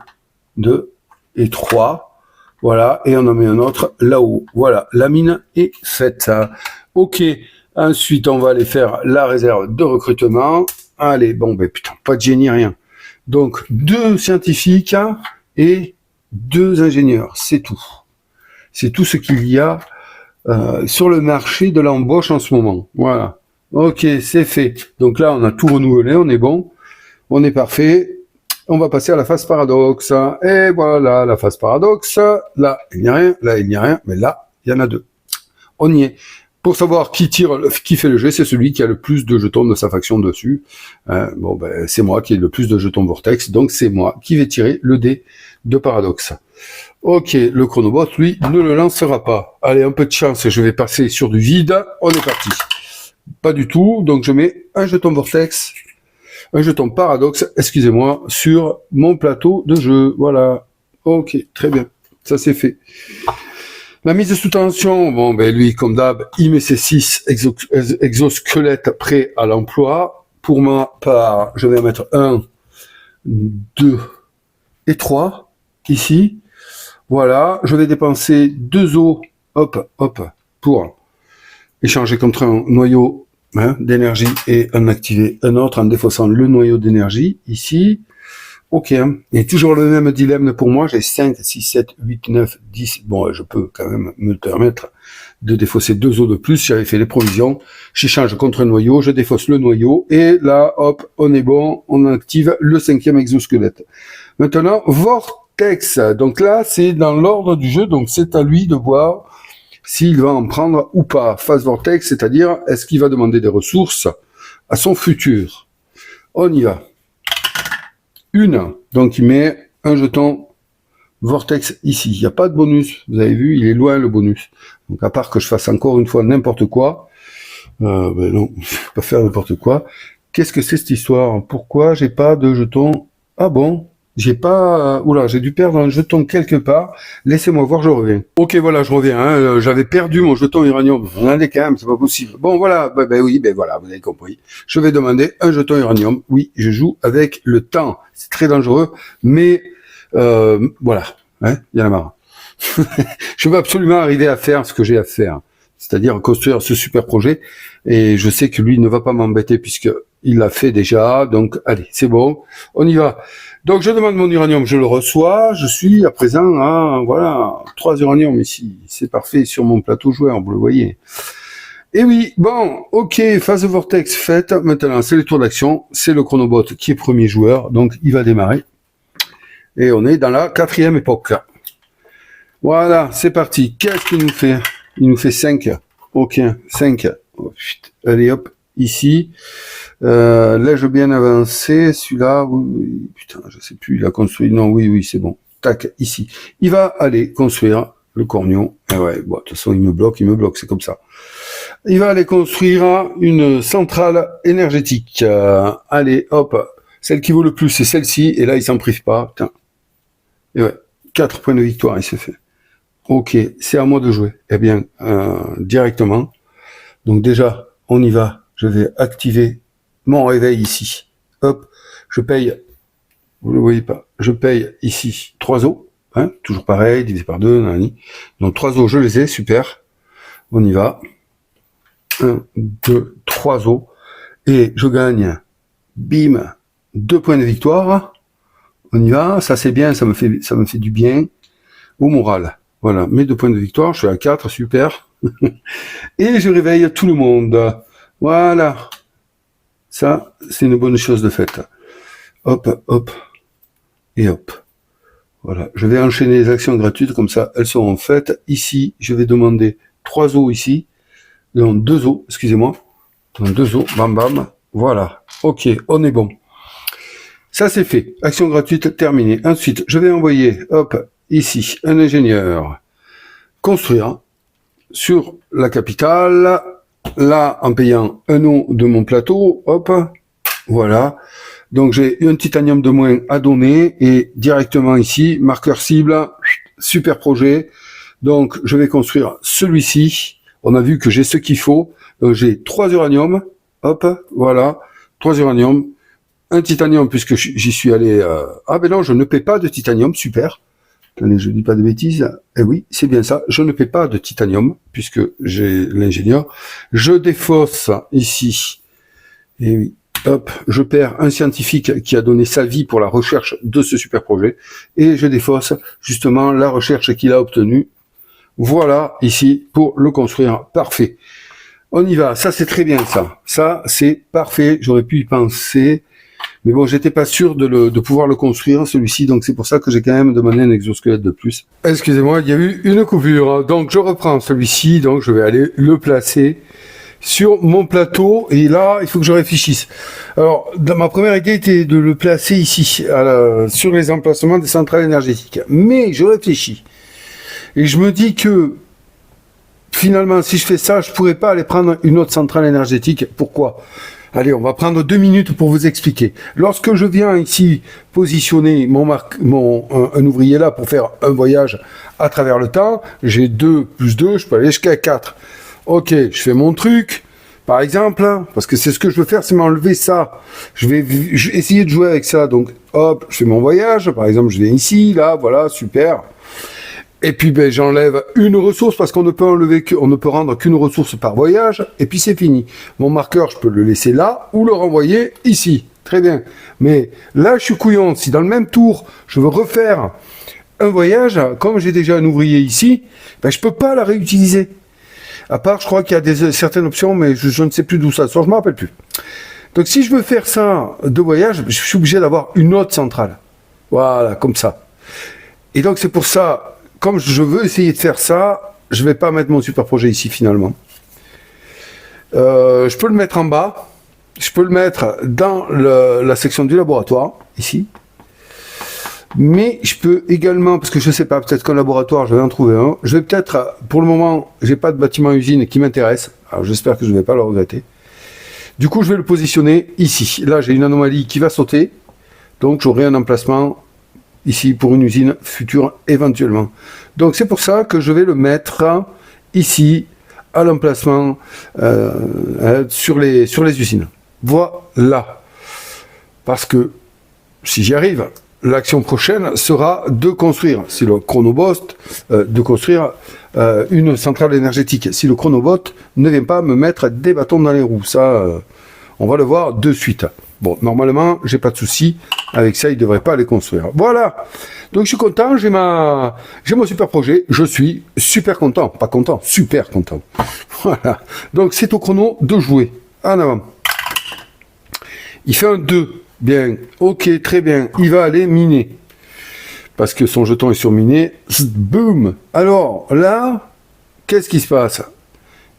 2 et 3. Voilà, et on en met un autre là-haut. Voilà, la mine est faite. Ok, ensuite, on va aller faire la réserve de recrutement. Allez, bon, ben putain, pas de génie, rien. Donc, 2 scientifiques et 2 ingénieurs, c'est tout. C'est tout ce qu'il y a sur le marché de l'embauche en ce moment. Voilà. Ok, c'est fait. Donc là, on a tout renouvelé, on est bon, on est parfait. On va passer à la phase paradoxe. Et voilà, la phase paradoxe. Là, il n'y a rien, là, il n'y a rien, mais là, il y en a 2. On y est. Pour savoir qui fait le jet, c'est celui qui a le plus de jetons de sa faction dessus. Bon, ben, c'est moi qui ai le plus de jetons vortex, donc c'est moi qui vais tirer le dé de paradoxe. Ok, le chronobot, lui, ne le lancera pas. Allez, un peu de chance, je vais passer sur du vide. On est parti. Pas du tout, donc je mets un jeton vortex, un jeton paradoxe, excusez-moi, sur mon plateau de jeu. Voilà. Ok, très bien. Ça c'est fait. La mise sous tension, bon, ben lui, comme d'hab, il met ses 6 exosquelettes prêts à l'emploi. Pour ma part, je vais en mettre 1, 2 et 3, ici. Voilà, je vais dépenser 2 os, hop, hop, pour échanger contre un noyau d'énergie et en activer un autre en défaussant le noyau d'énergie ici. Ok, et toujours le même dilemme pour moi, j'ai 5, 6, 7, 8, 9, 10, bon, je peux quand même me permettre de défausser 2 os de plus, j'avais fait les provisions, j'échange contre un noyau, je défausse le noyau, et là, hop, on est bon, on active le 5e exosquelette. Maintenant, Vortex, donc là, c'est dans l'ordre du jeu, donc c'est à lui de voir s'il va en prendre ou pas. Phase Vortex, c'est-à-dire, est-ce qu'il va demander des ressources à son futur? On y va. Donc il met un jeton Vortex ici. Il n'y a pas de bonus. Vous avez vu, il est loin le bonus. Donc à part que je fasse encore une fois n'importe quoi, ben non, je vais pas faire n'importe quoi. Qu'est-ce que c'est cette histoire? Pourquoi j'ai pas de jeton? Ah bon? J'ai pas... Oula, j'ai dû perdre un jeton quelque part. Laissez-moi voir, je reviens. Ok, voilà, je reviens. Hein. J'avais perdu mon jeton uranium. Regardez quand même, c'est pas possible. Bon, voilà, oui, voilà, vous avez compris. Je vais demander un jeton uranium. Oui, je joue avec le temps. C'est très dangereux, mais voilà, hein, il y en a marre. Je veux absolument arriver à faire ce que j'ai à faire. C'est-à-dire construire ce super projet. Et je sais que lui ne va pas m'embêter puisque il l'a fait déjà. Donc, allez, c'est bon. On y va. Donc, je demande mon uranium, je le reçois. Je suis à présent à, voilà, 3 uraniums ici. C'est parfait sur mon plateau joueur, vous le voyez. Et oui, bon, ok, phase de vortex faite. Maintenant, c'est le tour d'action. C'est le chronobot qui est premier joueur. Donc, il va démarrer. Et on est dans la 4e époque. Voilà, c'est parti. Qu'est-ce qu'il nous fait? Il nous fait 5. Ok, 5. Oh, allez, hop, ici. L'ai-je bien avancé? Celui-là, oui, putain, je sais plus, il a construit. Non, oui, c'est bon. Tac, ici. Il va aller construire le cornion. Et ouais, bon, de toute façon, il me bloque, c'est comme ça. Il va aller construire une centrale énergétique. Allez, hop, celle qui vaut le plus, c'est celle-ci. Et là, il s'en prive pas. Putain. Et ouais, 4 points de victoire, il s'est fait. Ok, c'est à moi de jouer. Eh bien, directement. Donc déjà, on y va. Je vais activer mon réveil ici. Hop, je paye, vous ne le voyez pas, je paye ici 3 os. Hein, toujours pareil, divisé par 2. Nanani. Donc 3 os, je les ai, super. On y va. 1, 2, 3 os. Et je gagne, bim, 2 points de victoire. On y va, ça c'est bien, ça me fait du bien au moral. Voilà, mes 2 points de victoire, je suis à 4, super. Et je réveille tout le monde. Voilà. Ça, c'est une bonne chose de faite. Hop, hop, et hop. Voilà, je vais enchaîner les actions gratuites, comme ça, elles seront faites. Ici, je vais demander 3 os ici. Non, 2 os, excusez-moi. 2 os, bam bam. Voilà, ok, on est bon. Ça, c'est fait. Action gratuite terminée. Ensuite, je vais envoyer, hop, ici, un ingénieur construire sur la capitale, là, en payant un os de mon plateau, hop, voilà. Donc, j'ai un titanium de moins à donner, et directement ici, marqueur cible, super projet. Donc, je vais construire celui-ci. On a vu que j'ai ce qu'il faut. Donc, j'ai 3 uraniums, hop, voilà, 3 uraniums, un titanium, puisque j'y suis allé... Ah ben non, je ne paie pas de titanium, super. Attendez, je dis pas de bêtises. Eh oui, c'est bien ça. Je ne paie pas de titanium, puisque j'ai l'ingénieur. Je défausse ici. Et oui, hop, je perds un scientifique qui a donné sa vie pour la recherche de ce super projet. Et je défausse justement la recherche qu'il a obtenue. Voilà, ici, pour le construire. Parfait. On y va. Ça, c'est très bien, ça. Ça, c'est parfait. J'aurais pu y penser. Mais bon, j'étais pas sûr de pouvoir le construire, celui-ci, donc c'est pour ça que j'ai quand même demandé un exosquelette de plus. Excusez-moi, il y a eu une coupure. Donc je reprends celui-ci, donc je vais aller le placer sur mon plateau, et là, il faut que je réfléchisse. Alors, ma première idée était de le placer ici, sur les emplacements des centrales énergétiques. Mais je réfléchis. Et je me dis que, finalement, si je fais ça, je pourrais pas aller prendre une autre centrale énergétique. Pourquoi ? Allez, on va prendre 2 minutes pour vous expliquer. Lorsque je viens ici positionner un ouvrier là pour faire un voyage à travers le temps, j'ai 2 plus 2, je peux aller jusqu'à 4. Ok, je fais mon truc, par exemple, parce que c'est ce que je veux faire, c'est m'enlever ça. Je vais essayer de jouer avec ça. Donc, hop, je fais mon voyage. Par exemple, je viens ici, là, voilà, super. Et puis ben, j'enlève une ressource parce qu'on ne peut enlever on ne peut rendre qu'une ressource par voyage, et puis c'est fini. Mon marqueur, je peux le laisser là ou le renvoyer ici. Très bien. Mais là, je suis couillon. Si dans le même tour, je veux refaire un voyage, comme j'ai déjà un ouvrier ici, ben, je peux pas la réutiliser. À part, je crois qu'il y a certaines options, mais je ne sais plus d'où ça sort, je me rappelle plus. Donc si je veux faire ça de voyage, je suis obligé d'avoir une autre centrale. Voilà, comme ça. Et donc c'est pour ça, comme je veux essayer de faire ça, je vais pas mettre mon super projet ici finalement. Je peux le mettre en bas, je peux le mettre dans la section du laboratoire, ici. Mais je peux également, parce que je sais pas, peut-être qu'un laboratoire, je vais en trouver un. Je vais peut-être, pour le moment, j'ai pas de bâtiment usine qui m'intéresse. Alors j'espère que je ne vais pas le regretter. Du coup, je vais le positionner ici. Là, j'ai une anomalie qui va sauter. Donc, j'aurai un emplacement ici pour une usine future éventuellement. Donc, c'est pour ça que je vais le mettre ici, à l'emplacement sur les usines. Voilà. Parce que si j'y arrive, l'action prochaine sera de construire, si le chronobot, de construire une centrale énergétique. Si le chronobot ne vient pas me mettre des bâtons dans les roues, ça, on va le voir de suite. Bon, normalement, j'ai pas de souci avec ça, il devrait pas les construire. Voilà. Donc je suis content, j'ai mon super projet, je suis super content, pas content, super content. Voilà. Donc c'est au chrono de jouer. En avant. Il fait un 2. Bien, ok, très bien. Il va aller miner. Parce que son jeton est surminé. Boum. Alors, là, qu'est-ce qui se passe?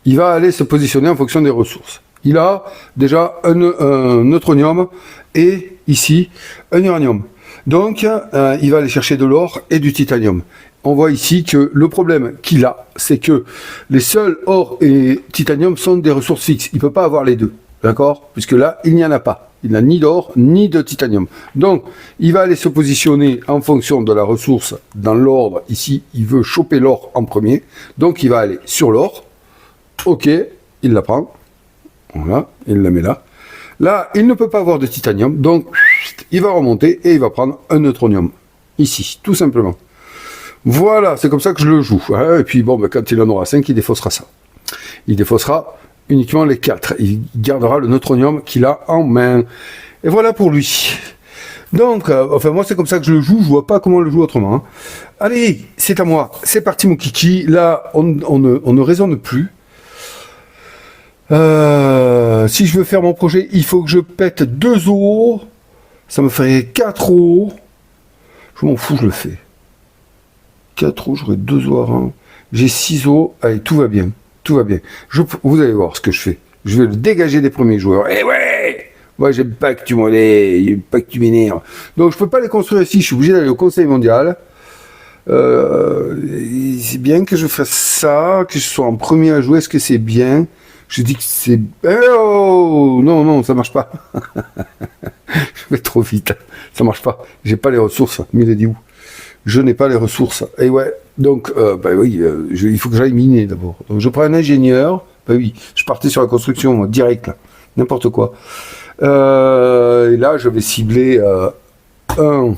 Il va aller se positionner en fonction des ressources. Il a déjà un neutronium et ici, un uranium. Donc, il va aller chercher de l'or et du titanium. On voit ici que le problème qu'il a, c'est que les seuls or et titanium sont des ressources fixes. Il ne peut pas avoir les deux. D'accord? Puisque là, il n'y en a pas. Il n'a ni d'or, ni de titanium. Donc, il va aller se positionner en fonction de la ressource dans l'ordre. Ici, il veut choper l'or en premier. Donc, il va aller sur l'or. Ok, il la prend. Voilà, il la met là. Là, il ne peut pas avoir de titanium. Donc, il va remonter et il va prendre un neutronium. Ici, tout simplement. Voilà, c'est comme ça que je le joue. Et puis, bon, ben, quand il en aura 5, il défaussera ça. Il défaussera uniquement les 4. Il gardera le neutronium qu'il a en main. Et voilà pour lui. Donc, enfin, moi, c'est comme ça que je le joue. Je vois pas comment le joue autrement. Hein. Allez, c'est à moi. C'est parti, mon kiki. Là, on ne raisonne plus. Si je veux faire mon projet, il faut que je pète 2 os. Ça me ferait 4 os. Je m'en fous, je le fais. 4 os, j'aurai 2 os à rang. J'ai 6 os. Allez, tout va bien. Tout va bien. Vous allez voir ce que je fais. Je vais le dégager des premiers joueurs. Eh ouais! Moi, j'aime pas que tu m'enlèves, j'aime pas que tu m'énerves. Donc, je peux pas les construire ici. Je suis obligé d'aller au Conseil mondial. C'est bien que je fasse ça, que je sois en premier à jouer. Est-ce que c'est bien? Je dis que c'est... Oh! Non, non, ça marche pas. Je vais trop vite. Ça marche pas. J'ai pas les ressources. Mais il a dit où? Je n'ai pas les ressources. Et ouais, donc, bah oui, il faut que j'aille miner d'abord. Donc, je prends un ingénieur. Bah oui, je partais sur la construction, moi, direct, là. N'importe quoi. Et là, je vais cibler un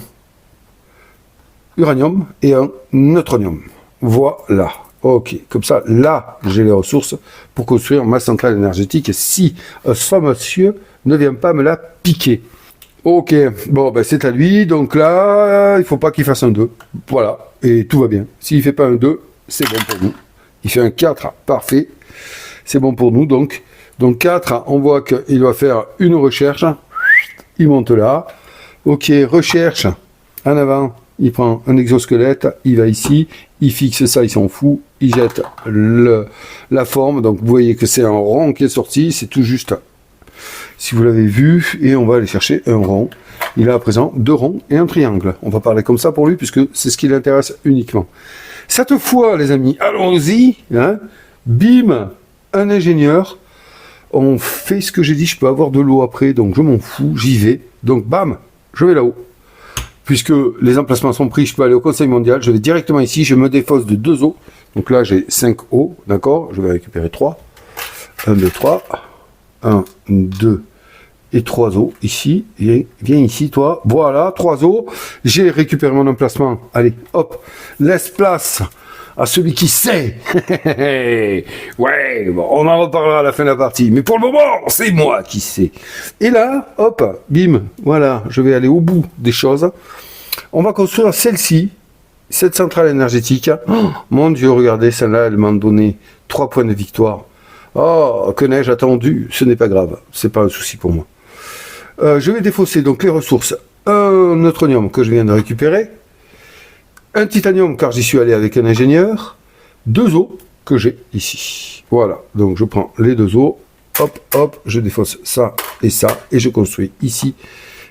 uranium et un neutronium. Voilà. Ok, comme ça, là, j'ai les ressources pour construire ma centrale énergétique si ce monsieur ne vient pas me la piquer. Ok, bon, ben c'est à lui, donc là, il faut pas qu'il fasse un 2. Voilà, et tout va bien. S'il fait pas un 2, c'est bon pour nous. Il fait un 4, parfait. C'est bon pour nous, donc 4, on voit qu'il doit faire une recherche. Il monte là. Ok, recherche, en avant. Il prend un exosquelette, il va ici, il fixe ça, il s'en fout, il jette la forme, donc vous voyez que c'est un rond qui est sorti, c'est tout juste, si vous l'avez vu, et on va aller chercher un rond. Il a à présent 2 ronds et un triangle. On va parler comme ça pour lui, puisque c'est ce qui l'intéresse uniquement. Cette fois, les amis, allons-y, hein, bim, un ingénieur, on fait ce que j'ai dit, je peux avoir de l'eau après, donc je m'en fous, j'y vais, donc bam, je vais là-haut. Puisque les emplacements sont pris, je peux aller au Conseil mondial, je vais directement ici, je me défausse de 2 os. Donc là, j'ai 5 os, d'accord? Je vais récupérer 3. 1, 2, 3. 1, 2 et 3 os ici, et viens ici toi, voilà, 3 os, j'ai récupéré mon emplacement, allez, hop, laisse place à celui qui sait. Ouais, bon, on en reparlera à la fin de la partie, mais pour le moment, c'est moi qui sais. Et là, hop, bim, voilà, je vais aller au bout des choses. On va construire celle-ci, cette centrale énergétique. Oh, mon Dieu, regardez, celle-là, elle m'a donné 3 points de victoire. Oh, que n'ai-je attendu? Ce n'est pas grave, c'est pas un souci pour moi. Je vais défausser donc les ressources. Un neutronium que je viens de récupérer. Un titanium car j'y suis allé avec un ingénieur. 2 os que j'ai ici. Voilà, donc je prends les 2 os. Hop, hop, je défausse ça. Et je construis ici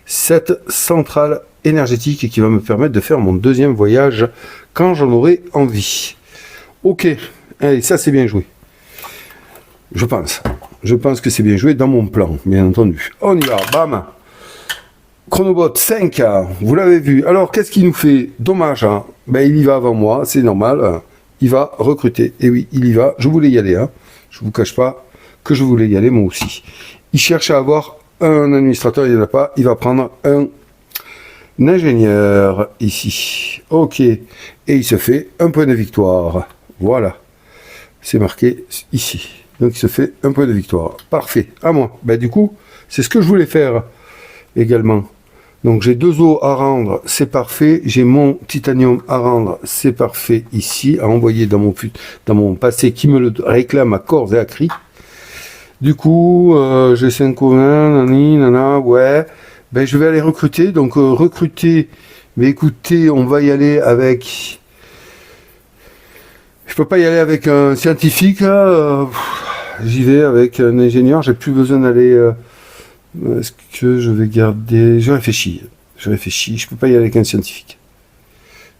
cette centrale énergétique qui va me permettre de faire mon deuxième voyage quand j'en aurai envie. Ok, allez, ça c'est bien joué. Je pense que c'est bien joué dans mon plan, bien entendu. On y va, bam. Chronobot 5, vous l'avez vu. Alors, qu'est-ce qu'il nous fait? Dommage, hein. Ben, il y va avant moi, c'est normal. Il va recruter. Et oui, il y va. Je voulais y aller, hein. Je vous cache pas que je voulais y aller, moi aussi. Il cherche à avoir un administrateur, il n'y en a pas. Il va prendre un ingénieur ici. Ok. Et il se fait un point de victoire. Voilà. C'est marqué ici. Donc, il se fait un point de victoire. Parfait. À moi. Ben, du coup, c'est ce que je voulais faire également. Donc, j'ai 2 os à rendre. C'est parfait. J'ai mon titanium à rendre. C'est parfait ici. À envoyer dans mon passé qui me le réclame à corps et à cri. Du coup, j'ai 5 communs. Nani, nana. Ouais. Ben, je vais aller recruter. Donc, recruter. Mais écoutez, on va y aller avec... Je peux pas y aller avec un scientifique, là. J'y vais avec un ingénieur, j'ai plus besoin d'aller... Est-ce que je vais garder... Je réfléchis, je peux pas y aller avec un scientifique.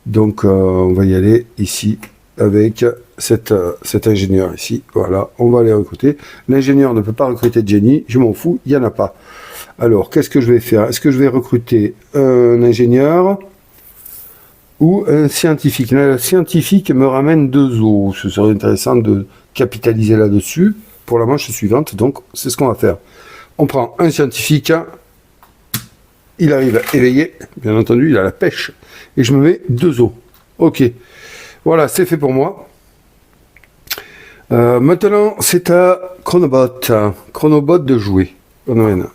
Donc, on va y aller ici, avec cet ingénieur ici. Voilà, on va aller recruter. L'ingénieur ne peut pas recruter de génie, je m'en fous, il n'y en a pas. Alors, qu'est-ce que je vais faire? Est-ce que je vais recruter un ingénieur ou un scientifique? Là, le scientifique me ramène 2 os. Ce serait intéressant de capitaliser là-dessus pour la manche suivante, donc c'est ce qu'on va faire. On prend un scientifique, il arrive éveillé, bien entendu, il a la pêche, et je me mets 2 os. Ok, voilà, c'est fait pour moi. Maintenant, c'est à Chronobot de jouer. On amène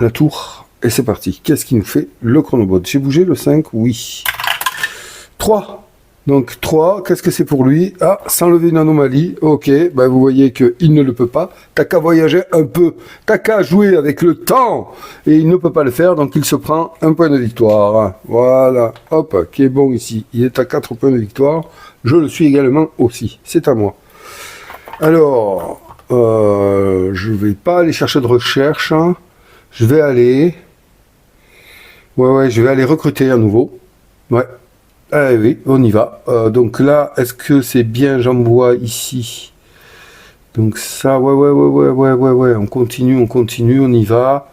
la tour, et c'est parti. Qu'est-ce qu'il nous fait, le Chronobot? J'ai bougé le 5, oui. 3. Donc 3, qu'est-ce que c'est pour lui? Ah, s'enlever une anomalie. Ok, ben vous voyez qu'il ne le peut pas. T'as qu'à voyager un peu. T'as qu'à jouer avec le temps. Et il ne peut pas le faire, donc il se prend un point de victoire. Voilà, hop, qui est bon ici. Il est à 4 points de victoire. Je le suis également aussi. C'est à moi. Alors, je vais pas aller chercher de recherche. Je vais aller... Ouais, je vais aller recruter à nouveau. Ouais. Ah oui, on y va. Donc là, est-ce que c'est bien, j'envoie ici. Donc ça, ouais, on continue, on y va.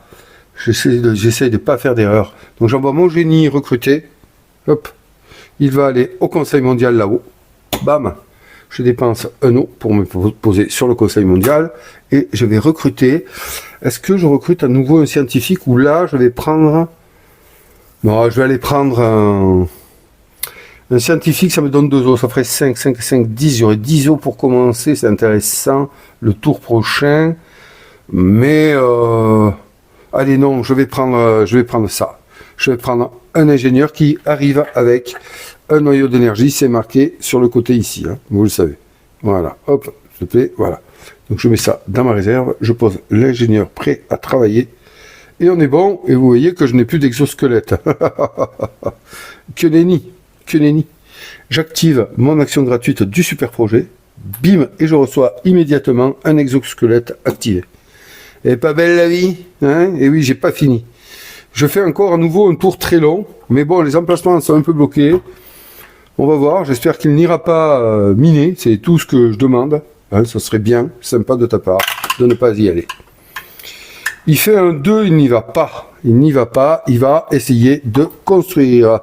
J'essaie de pas faire d'erreur. Donc j'envoie mon génie recruter. Hop, il va aller au Conseil mondial là-haut. Bam, je dépense un eau pour me poser sur le Conseil mondial. Et je vais recruter. Est-ce que je recrute à nouveau un scientifique ou là, je vais prendre... Non, je vais aller prendre un scientifique, ça me donne 2 os, ça ferait 5, 10, j'aurais 10 os pour commencer, c'est intéressant, le tour prochain, mais, allez non, je vais prendre ça, je vais prendre un ingénieur qui arrive avec un noyau d'énergie, c'est marqué sur le côté ici, hein, vous le savez, voilà, hop, s'il te plaît, voilà, donc je mets ça dans ma réserve, je pose l'ingénieur prêt à travailler, et on est bon, et vous voyez que je n'ai plus d'exosquelette, que nenni. J'active mon action gratuite du super projet, bim, et je reçois immédiatement un exosquelette activé. Et pas belle la vie, hein? Et oui, j'ai pas fini. Je fais encore à nouveau un tour très long, mais bon, les emplacements sont un peu bloqués. On va voir, j'espère qu'il n'ira pas miner, c'est tout ce que je demande. Hein, ça serait bien, sympa de ta part, de ne pas y aller. Il fait un 2, il n'y va pas. Il va essayer de construire.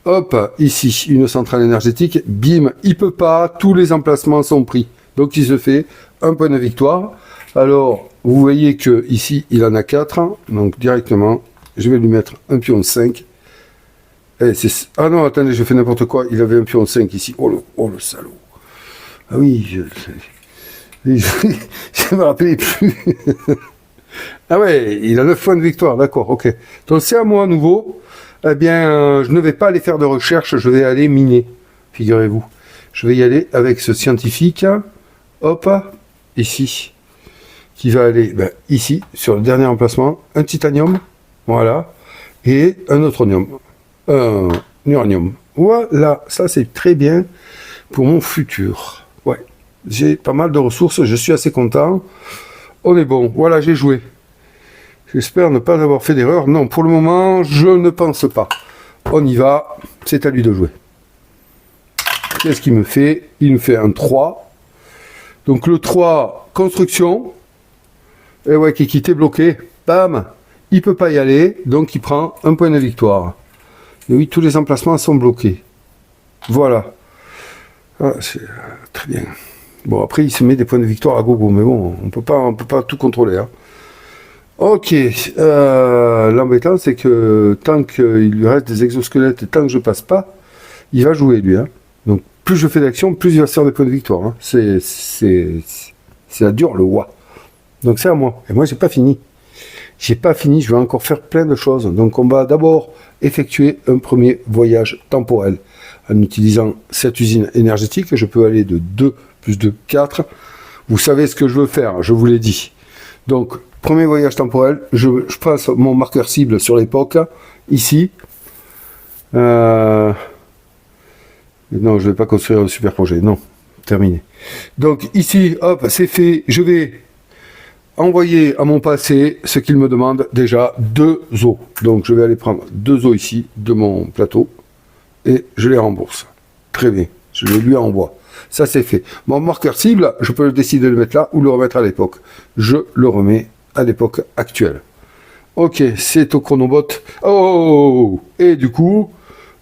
Hop, ici, une centrale énergétique, bim, il peut pas, tous les emplacements sont pris. Donc il se fait un point de victoire. Alors, Vous voyez que ici, il en a 4. Donc directement, je vais lui mettre un pion 5. Et ah non, attendez, je fais n'importe quoi. Il avait un pion 5 ici. Oh le salaud. Ah oui, je ne me rappelais plus. Ah ouais, il a 9 points de victoire, d'accord, ok. Donc c'est à moi à nouveau. Eh bien, je ne vais pas aller faire de recherche, je vais aller miner, figurez-vous. Je vais y aller avec ce scientifique, hop, ici, qui va aller ici, sur le dernier emplacement, un titanium, voilà, et un neutronium, un uranium. Voilà, ça c'est très bien pour mon futur. Ouais, j'ai pas mal de ressources, je suis assez content. On est bon, voilà, j'ai joué. J'espère ne pas avoir fait d'erreur. Non, pour le moment, je ne pense pas. On y va, c'est à lui de jouer. Qu'est-ce qu'il me fait? Il me fait un 3. Donc le 3, construction. Et ouais, qui est bloqué. Bam! Il ne peut pas y aller, donc il prend un point de victoire. Et oui, tous les emplacements sont bloqués. Voilà. Ah, c'est très bien. Bon, après, il se met des points de victoire à gogo, mais bon, on peut pas tout contrôler. Hein. Ok. L'embêtant, c'est que tant qu'il lui reste des exosquelettes et tant que je passe pas, il va jouer, lui. Hein. Donc, plus je fais d'action, plus il va se faire des points de victoire. Hein. C'est la dure, le roi. Donc, c'est à moi. Et moi, j'ai pas fini. J'ai pas fini, je vais encore faire plein de choses. Donc, on va d'abord effectuer un premier voyage temporel. En utilisant cette usine énergétique, je peux aller de 2 plus 2, 4. Vous savez ce que je veux faire, je vous l'ai dit. Donc, premier voyage temporel, je passe mon marqueur cible sur l'époque, ici. Non, je ne vais pas construire un super projet, non, terminé. Donc, ici, hop, c'est fait, je vais envoyer à mon passé ce qu'il me demande déjà, 2 os. Donc, je vais aller prendre 2 os ici, de mon plateau, et je les rembourse. Très bien, je les lui envoie. Ça, c'est fait. Mon marqueur cible, je peux décider de le mettre là ou le remettre à l'époque. Je le remets à l'époque actuelle. Ok, c'est au chronobot. Oh! Et du coup,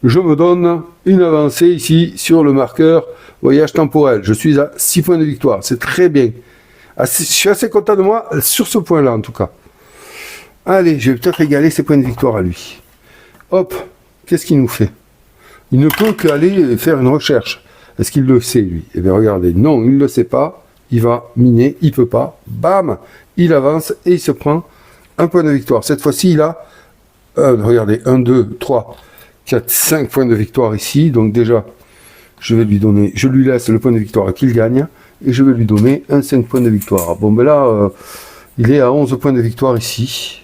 je me donne une avancée ici sur le marqueur voyage temporel. Je suis à 6 points de victoire. C'est très bien. Je suis assez content de moi sur ce point-là, en tout cas. Allez, je vais peut-être égaler ses points de victoire à lui. Hop, qu'est-ce qu'il nous fait? Il ne peut qu'aller faire une recherche. Est-ce qu'il le sait, lui? Eh bien, regardez, non, il ne le sait pas. Il va miner, il ne peut pas. Bam! Il avance et il se prend un point de victoire. Cette fois-ci, il a, regardez, 1, 2, 3, 4, 5 points de victoire ici. Donc déjà, je vais lui donner, je lui laisse le point de victoire qu'il gagne. Et je vais lui donner un 5 points de victoire. Bon, ben là, il est à 11 points de victoire ici.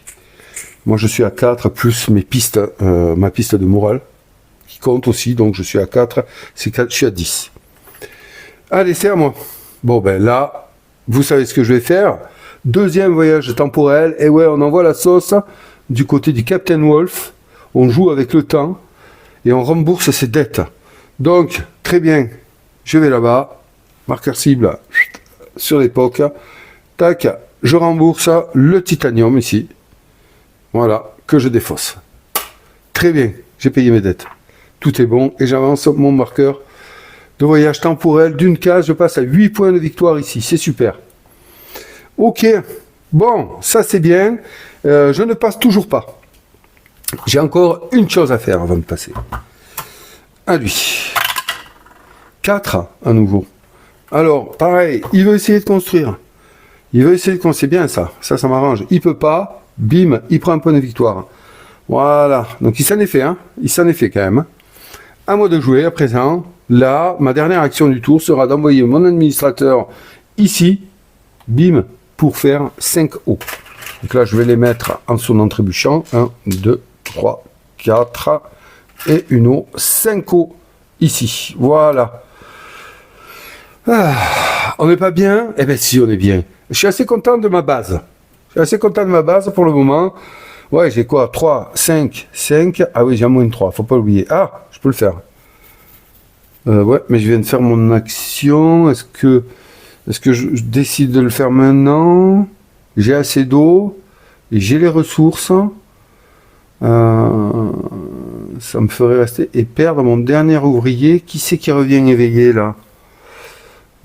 Moi, je suis à 4, plus mes pistes, ma piste de morale, qui compte aussi. Donc, je suis à 4, c'est 4, je suis à 10. Allez, c'est à moi. Bon, ben là, vous savez ce que je vais faire. Deuxième voyage temporel. Et ouais, on envoie la sauce du côté du Captain Wolf. On joue avec le temps et on rembourse ses dettes. Donc, très bien. Je vais là-bas. Marqueur cible sur l'époque. Tac. Je rembourse le titanium ici. Voilà, que je défausse. Très bien. J'ai payé mes dettes. Tout est bon. Et j'avance mon marqueur de voyage temporel d'une case. Je passe à 8 points de victoire ici. C'est super. Ok. Bon, ça c'est bien. Je ne passe toujours pas. J'ai encore une chose à faire avant de passer. À lui. 4 à nouveau. Alors, pareil, il veut essayer de construire. Il veut essayer de construire. C'est bien ça. Ça m'arrange. Il peut pas. Bim, il prend un point de victoire. Voilà. Donc il s'en est fait, hein. Il s'en est fait quand même. À moi de jouer à présent. Là, ma dernière action du tour sera d'envoyer mon administrateur ici. Bim, pour faire 5 hauts. Donc là, je vais les mettre en sonnant trébuchant. 1, 2, 3, 4. Et une eau. 5 hauts ici. Voilà. Ah, on n'est pas bien? Eh bien si, on est bien. Je suis assez content de ma base. Je suis assez content de ma base pour le moment. Ouais, j'ai quoi? 3, 5, 5. Ah oui, j'ai un moins de 3, faut pas l'oublier. Ah, je peux le faire. Ouais, mais je viens de faire mon action. Est-ce que je décide de le faire maintenant? J'ai assez d'eau. Et j'ai les ressources. Ça me ferait rester et perdre mon dernier ouvrier. Qui c'est qui revient éveillé là?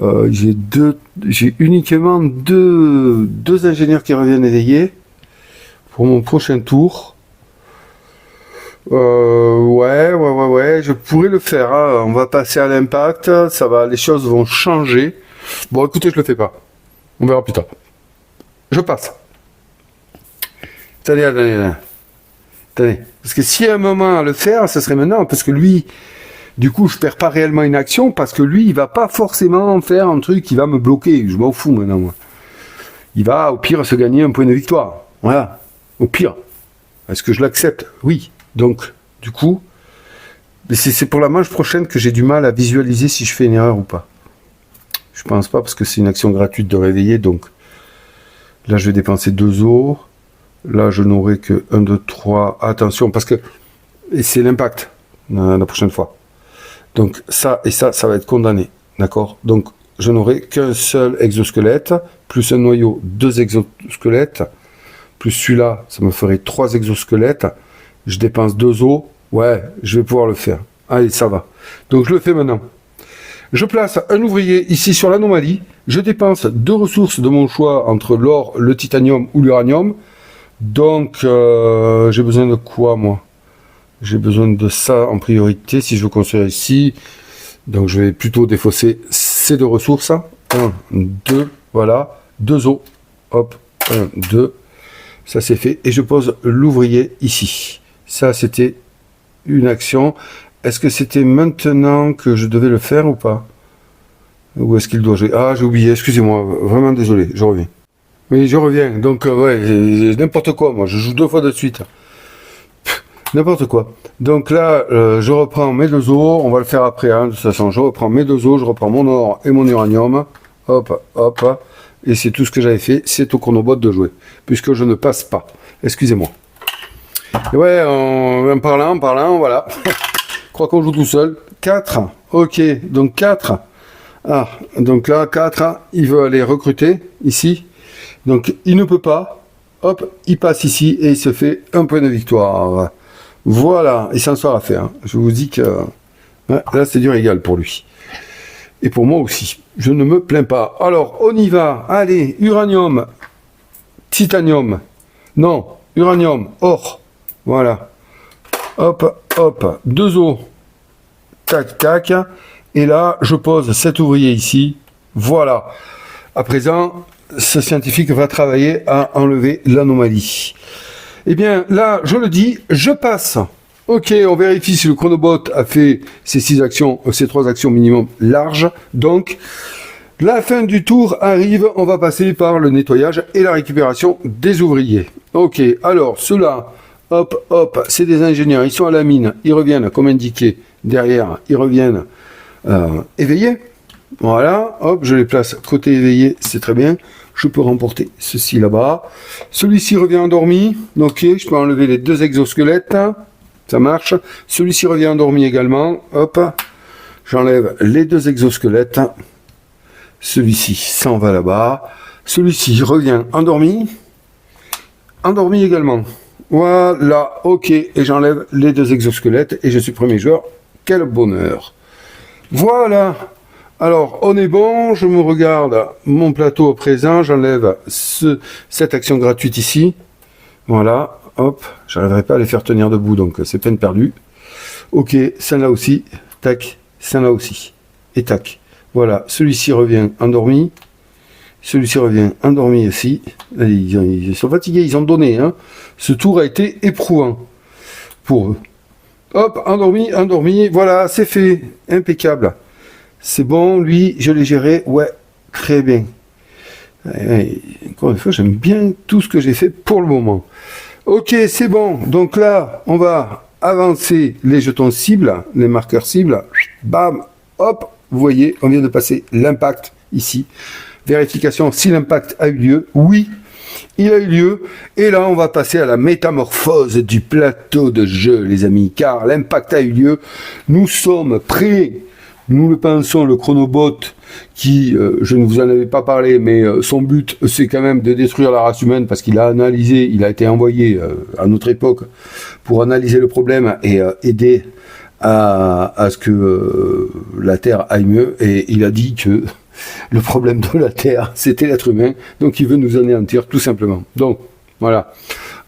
J'ai uniquement deux ingénieurs qui reviennent éveillés pour mon prochain tour. Ouais, je pourrais le faire. Hein. On va passer à l'impact. Les choses vont changer. Bon, écoutez, je le fais pas. On verra plus tard. Je passe. Attendez. Parce que s'il y a un moment à le faire, ce serait maintenant. Parce que lui, du coup, je perds pas réellement une action. Parce que lui, il va pas forcément faire un truc qui va me bloquer. Je m'en fous maintenant, moi. Il va, au pire, se gagner un point de victoire. Voilà. Au pire. Est-ce que je l'accepte? Oui. Donc, du coup, c'est pour la manche prochaine que j'ai du mal à visualiser si je fais une erreur ou pas. Je pense pas parce que c'est une action gratuite de réveiller. Donc, là, je vais dépenser 2 os. Là, je n'aurai que 1, 2, 3. Attention, parce que c'est l'impact la prochaine fois. Donc, ça et ça va être condamné. D'accord? Donc, je n'aurai qu'un seul exosquelette, plus un noyau, 2 exosquelettes, plus celui-là, ça me ferait 3 exosquelettes. Je dépense 2 os. Ouais, je vais pouvoir le faire. Allez, ça va. Donc, je le fais maintenant. Je place un ouvrier ici sur l'anomalie. Je dépense 2 ressources de mon choix entre l'or, le titanium ou l'uranium. Donc, j'ai besoin de quoi, moi? J'ai besoin de ça en priorité si je veux construire ici. Donc, je vais plutôt défausser ces 2 ressources. 1, 2, voilà. 2 os. Hop, 1, 2. Ça, c'est fait. Et je pose l'ouvrier ici. Ça, c'était une action. Est-ce que c'était maintenant que je devais le faire ou pas? Ou est-ce qu'il doit jouer? Ah, j'ai oublié. Excusez-moi. Vraiment désolé. Je reviens. Oui, je reviens. Donc, ouais, n'importe quoi, moi. Je joue 2 fois de suite. N'importe quoi. Donc là, je reprends mes 2 os. On va le faire après, hein, de toute façon. Je reprends mes 2 os. Je reprends mon or et mon uranium. Hop, hop. Et c'est tout ce que j'avais fait. C'est au chronobot de jouer. Puisque je ne passe pas. Excusez-moi. Ouais, en parlant, voilà. Je crois qu'on joue tout seul. 4. Ok, donc 4. Ah, donc là, 4. Il veut aller recruter ici. Donc, il ne peut pas. Hop, il passe ici et il se fait un point de victoire. Voilà, il s'en sort à faire. Je vous dis que là, c'est du régal pour lui. Et pour moi aussi. Je ne me plains pas. Alors, on y va. Allez, uranium, titanium. Non, uranium, or. Voilà. Hop, hop, 2 os. Tac, tac. Et là, je pose cet ouvrier ici. Voilà. À présent, ce scientifique va travailler à enlever l'anomalie. Eh bien, là, je le dis, je passe. Ok, on vérifie si le chronobot a fait ces 3 actions minimum larges. Donc, la fin du tour arrive, on va passer par le nettoyage et la récupération des ouvriers. Ok, alors, ceux-là, hop, hop, c'est des ingénieurs, ils sont à la mine, ils reviennent, comme indiqué, derrière, ils reviennent éveillés. Voilà, hop, je les place côté éveillé, c'est très bien. Je peux remporter ceci là-bas. Celui-ci revient endormi. Ok, je peux enlever les 2 exosquelettes. Ça marche. Celui-ci revient endormi également. Hop, j'enlève les 2 exosquelettes. Celui-ci s'en va là-bas. Celui-ci revient endormi. Endormi également. Voilà, ok. Et j'enlève les 2 exosquelettes et je suis premier joueur. Quel bonheur. Voilà. Alors, on est bon, je me regarde mon plateau au présent, j'enlève cette action gratuite ici. Voilà, hop, j'arriverai pas à les faire tenir debout, donc c'est peine perdue. Ok, celle-là aussi, tac, celle-là aussi, et tac. Voilà, celui-ci revient endormi, celui-ci revient endormi aussi. Ils sont fatigués, ils ont donné, hein. Ce tour a été éprouvant pour eux. Hop, endormi, endormi, voilà, c'est fait, impeccable. C'est bon, lui, je l'ai géré, ouais, très bien. Et encore une fois, j'aime bien tout ce que j'ai fait pour le moment. Ok, c'est bon, donc là, on va avancer les jetons cibles, les marqueurs cibles, bam, hop, vous voyez, on vient de passer l'impact ici. Vérification si l'impact a eu lieu, oui, il a eu lieu, et là on va passer à la métamorphose du plateau de jeu, les amis, car l'impact a eu lieu, nous sommes prêts. Nous le pensons, le chronobot, qui, je ne vous en avais pas parlé, mais son but, c'est quand même de détruire la race humaine, parce qu'il a analysé, il a été envoyé à notre époque pour analyser le problème et aider à ce que la Terre aille mieux. Et il a dit que le problème de la Terre, c'était l'être humain, donc il veut nous anéantir tout simplement. Donc, voilà.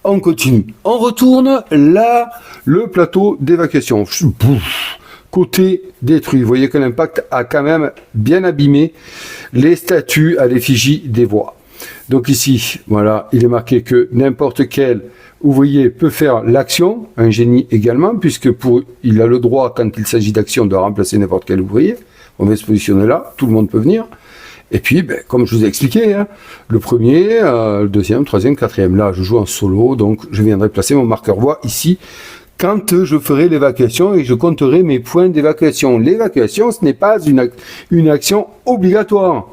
On continue. On retourne là, le plateau d'évacuation. Côté détruit. Vous voyez que l'impact a quand même bien abîmé les statues à l'effigie des voies. Donc ici, voilà, il est marqué que n'importe quel ouvrier peut faire l'action, un génie également, puisque il a le droit, quand il s'agit d'action, de remplacer n'importe quel ouvrier. On va se positionner là, tout le monde peut venir. Et puis, comme je vous ai expliqué, hein, le premier, le deuxième, troisième, quatrième. Là, je joue en solo, donc je viendrai placer mon marqueur voix ici quand je ferai l'évacuation et je compterai mes points d'évacuation. L'évacuation, ce n'est pas une action obligatoire.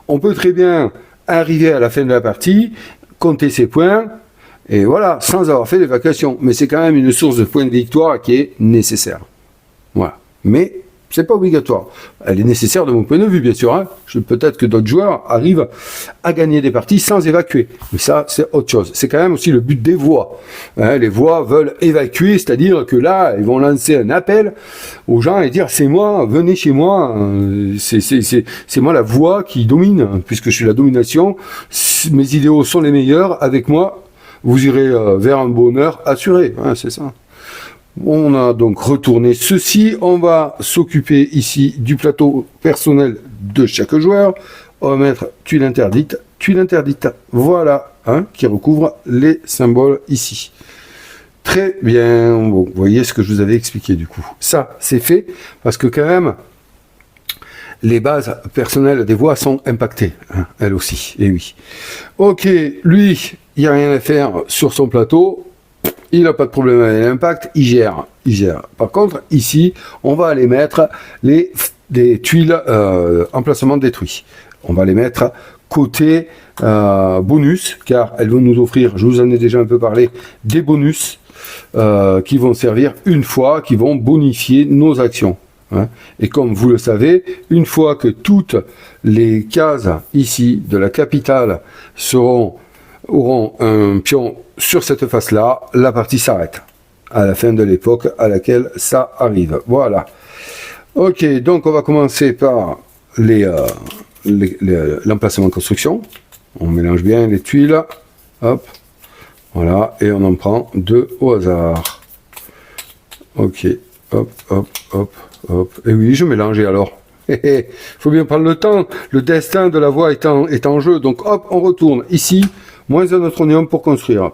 On peut très bien arriver à la fin de la partie, compter ses points, et voilà, sans avoir fait l'évacuation. Mais c'est quand même une source de points de victoire qui est nécessaire. Voilà. Mais c'est pas obligatoire. Elle est nécessaire de mon point de vue, bien sûr. Hein. Peut-être que d'autres joueurs arrivent à gagner des parties sans évacuer. Mais ça, c'est autre chose. C'est quand même aussi le but des voix. Hein, les voix veulent évacuer, c'est-à-dire que là, ils vont lancer un appel aux gens et dire « c'est moi, venez chez moi, c'est moi la voix qui domine, puisque je suis la domination, mes idéaux sont les meilleurs, avec moi, vous irez vers un bonheur assuré. Hein, » c'est ça. On a donc retourné ceci. On va s'occuper ici du plateau personnel de chaque joueur. On va mettre tuile interdite. Voilà, hein, qui recouvre les symboles ici. Très bien. Bon, vous voyez ce que je vous avais expliqué du coup. Ça, c'est fait parce que quand même, les bases personnelles des voix sont impactées. Hein, elles aussi. Et oui. Ok, lui, il n'y a rien à faire sur son plateau. Il n'a pas de problème avec l'impact, il gère. Par contre, ici, on va aller mettre des tuiles emplacement détruit. On va les mettre côté bonus, car elles vont nous offrir, je vous en ai déjà un peu parlé, des bonus qui vont servir une fois, qui vont bonifier nos actions. Hein. Et comme vous le savez, une fois que toutes les cases ici de la capitale auront un pion sur cette face-là, la partie s'arrête à la fin de l'époque à laquelle ça arrive. Voilà. Ok, donc on va commencer par l'emplacement de construction. On mélange bien les tuiles. Hop. Voilà. Et on en prend deux au hasard. Ok. Hop, hop, hop, hop. Et oui, je mélange et alors. Il faut bien prendre le temps. Le destin de la voie est en jeu. Donc hop, on retourne ici. Moins un neutronium pour construire.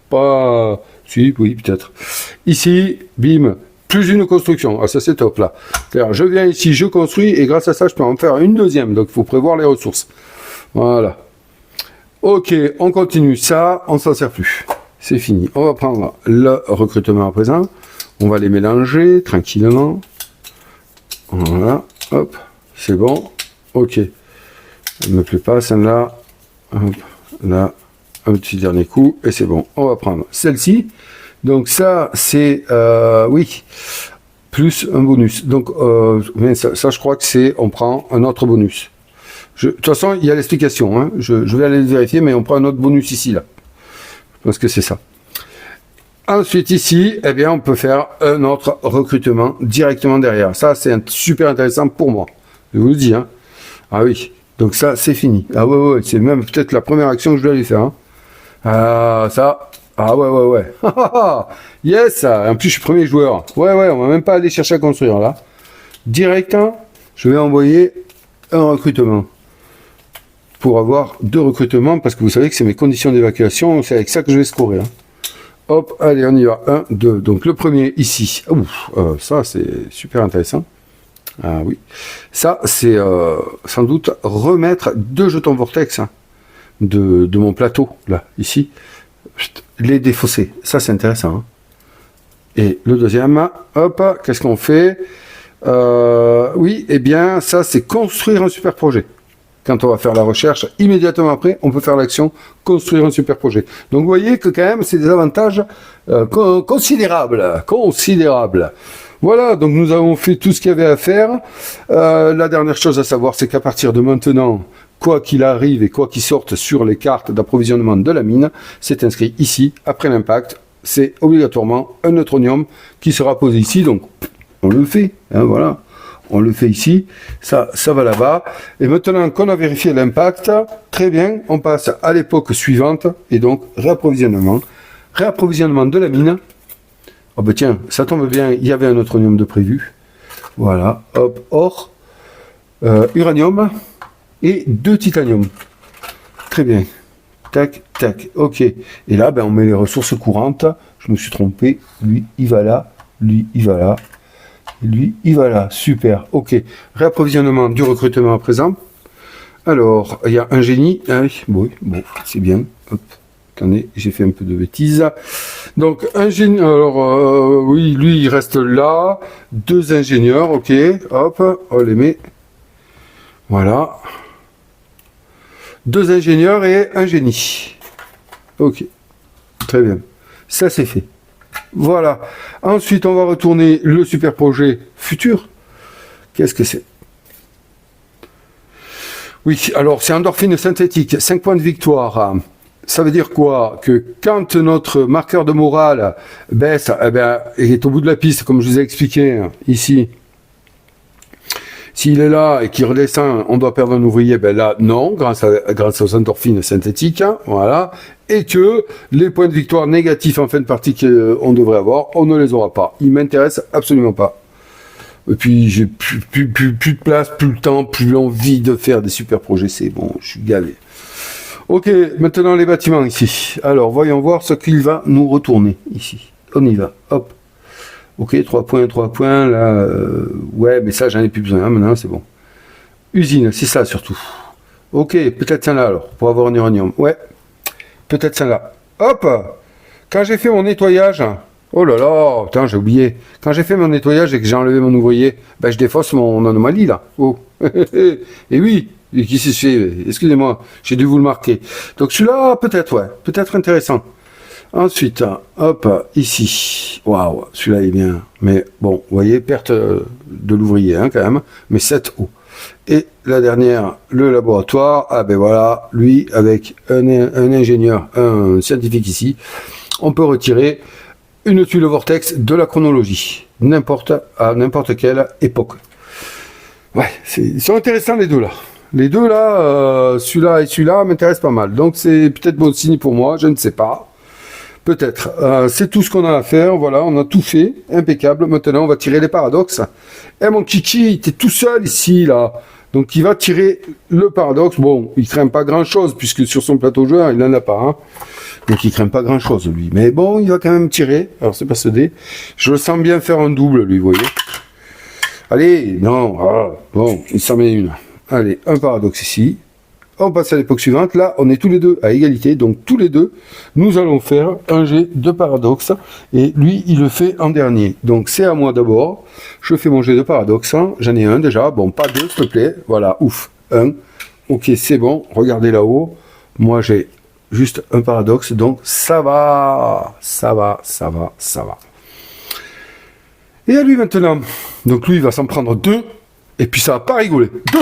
Pas... Si, oui, peut-être. Ici, bim, plus une construction. Ah, ça, c'est top, là. C'est-à-dire, je viens ici, je construis, et grâce à ça, je peux en faire une deuxième. Donc, il faut prévoir les ressources. Voilà. Ok, on continue. Ça, on s'en sert plus. C'est fini. On va prendre le recrutement à présent. On va les mélanger tranquillement. Voilà. Hop. C'est bon. Ok. Elle ne me plaît pas, celle-là. Hop. Là, un petit dernier coup, et c'est bon. On va prendre celle-ci. Donc ça, c'est, oui, plus un bonus. Donc, mais ça, je crois que c'est, on prend un autre bonus. De toute façon, il y a l'explication. Hein. Je vais aller le vérifier, mais on prend un autre bonus ici, là. Parce que c'est ça. Ensuite, ici, eh bien, on peut faire un autre recrutement directement derrière. Ça, c'est super intéressant pour moi. Je vous le dis, hein. Ah oui. Donc ça, c'est fini. Ah ouais, c'est même peut-être la première action que je dois aller faire. Hein. Ah, ça. Ah ouais. Yes. En plus, je suis premier joueur. Ouais, on va même pas aller chercher à construire, là. Direct, hein, je vais envoyer un recrutement. Pour avoir deux recrutements, parce que vous savez que c'est mes conditions d'évacuation. C'est avec ça que je vais scorer. Hein. Hop, allez, on y va. 1, 2. Donc le premier, ici. Ouf, ça, c'est super intéressant. Ah oui, ça c'est sans doute remettre deux jetons vortex hein, de mon plateau, là, ici, les défausser, ça c'est intéressant. Hein. Et le deuxième, hop, qu'est-ce qu'on fait oui, eh bien ça c'est construire un super projet. Quand on va faire la recherche, immédiatement après, on peut faire l'action construire un super projet. Donc vous voyez que quand même c'est des avantages considérables. Voilà, donc nous avons fait tout ce qu'il y avait à faire. La dernière chose à savoir, c'est qu'à partir de maintenant, quoi qu'il arrive et quoi qu'il sorte sur les cartes d'approvisionnement de la mine, c'est inscrit ici, après l'impact. C'est obligatoirement un neutronium qui sera posé ici, donc on le fait, hein, voilà. on le fait ici, ça va là-bas. Et maintenant qu'on a vérifié l'impact, très bien, on passe à l'époque suivante, et donc réapprovisionnement de la mine. Oh ben tiens, ça tombe bien, il y avait un neutronium de prévu. Voilà, hop, or, uranium et 2 titanium. Très bien. Tac, tac, ok. Et là, ben, on met les ressources courantes. Je me suis trompé. Lui, il va là. Lui, il va là. Lui, il va là. Super, ok. Réapprovisionnement du recrutement à présent. Alors, il y a un génie. Ah oui, bon, c'est bien. Hop. Attendez, j'ai fait un peu de bêtises. Donc, un génie. Alors, oui, lui, il reste là. 2 ingénieurs, ok. Hop, on les met. Voilà. 2 ingénieurs et un génie. Ok. Très bien. Ça, c'est fait. Voilà. Ensuite, on va retourner le super projet futur. Qu'est-ce que c'est? Oui, alors, c'est endorphine synthétique. 5 points de victoire. Ça veut dire quoi? Que quand notre marqueur de morale baisse, eh ben, est au bout de la piste, comme je vous ai expliqué ici, s'il est là et qu'il redescend, on doit perdre un ouvrier, ben là, non, grâce aux endorphines synthétiques, voilà, et que les points de victoire négatifs en fin de partie qu'on devrait avoir, on ne les aura pas. Ils m'intéressent absolument pas. Et puis, j'ai plus de place, plus le temps, plus l'envie de faire des super projets, c'est bon, je suis gavé. Ok, maintenant les bâtiments ici. Alors, voyons voir ce qu'il va nous retourner ici. On y va, hop. Ok, 3 points, là, ouais, mais ça, j'en ai plus besoin, hein, maintenant, c'est bon. Usine, c'est ça, surtout. Ok, peut-être celle-là, alors, pour avoir un uranium. Ouais, peut-être celle-là. Hop! Quand j'ai fait mon nettoyage, oh là là, putain, j'ai oublié. Quand j'ai fait mon nettoyage et que j'ai enlevé mon ouvrier, ben, je défausse mon anomalie, là. Oh. Et oui, qui s'est fait, excusez-moi, j'ai dû vous le marquer. Donc, celui-là, peut-être, ouais, peut-être intéressant. Ensuite, hop, ici. Waouh, celui-là est bien. Mais bon, vous voyez, perte de l'ouvrier, hein, quand même. Mais 7 hauts. Et la dernière, le laboratoire. Ah ben voilà, lui, avec un ingénieur, un scientifique ici, on peut retirer une tuile vortex de la chronologie. À n'importe quelle époque. Ouais, ils sont intéressants les deux là. Les deux là, celui-là et celui-là m'intéressent pas mal. Donc c'est peut-être bon signe pour moi, je ne sais pas. Peut-être. C'est tout ce qu'on a à faire. Voilà, on a tout fait. Impeccable. Maintenant, on va tirer les paradoxes. Et mon kiki, il était tout seul ici, là. Donc, il va tirer le paradoxe. Bon, il craint pas grand-chose, puisque sur son plateau joueur, il n'en a pas. Hein. Donc, il craint pas grand-chose, lui. Mais bon, il va quand même tirer. Alors, c'est pas ce dé. Je le sens bien faire un double, lui, vous voyez. Allez, non. Ah, bon, il s'en met une. Allez, un paradoxe ici. On passe à l'époque suivante. Là, on est tous les deux à égalité. Donc, tous les deux, nous allons faire un jet de paradoxe. Et lui, il le fait en dernier. Donc, c'est à moi d'abord. Je fais mon jet de paradoxe. J'en ai un déjà. Bon, pas deux, s'il te plaît. Voilà, ouf. Un. Ok, c'est bon. Regardez là-haut. Moi, j'ai juste un paradoxe. Donc, ça va. Ça va, ça va, ça va. Et à lui maintenant. Donc, lui, il va s'en prendre 2. Et puis, ça va pas rigoler. 2.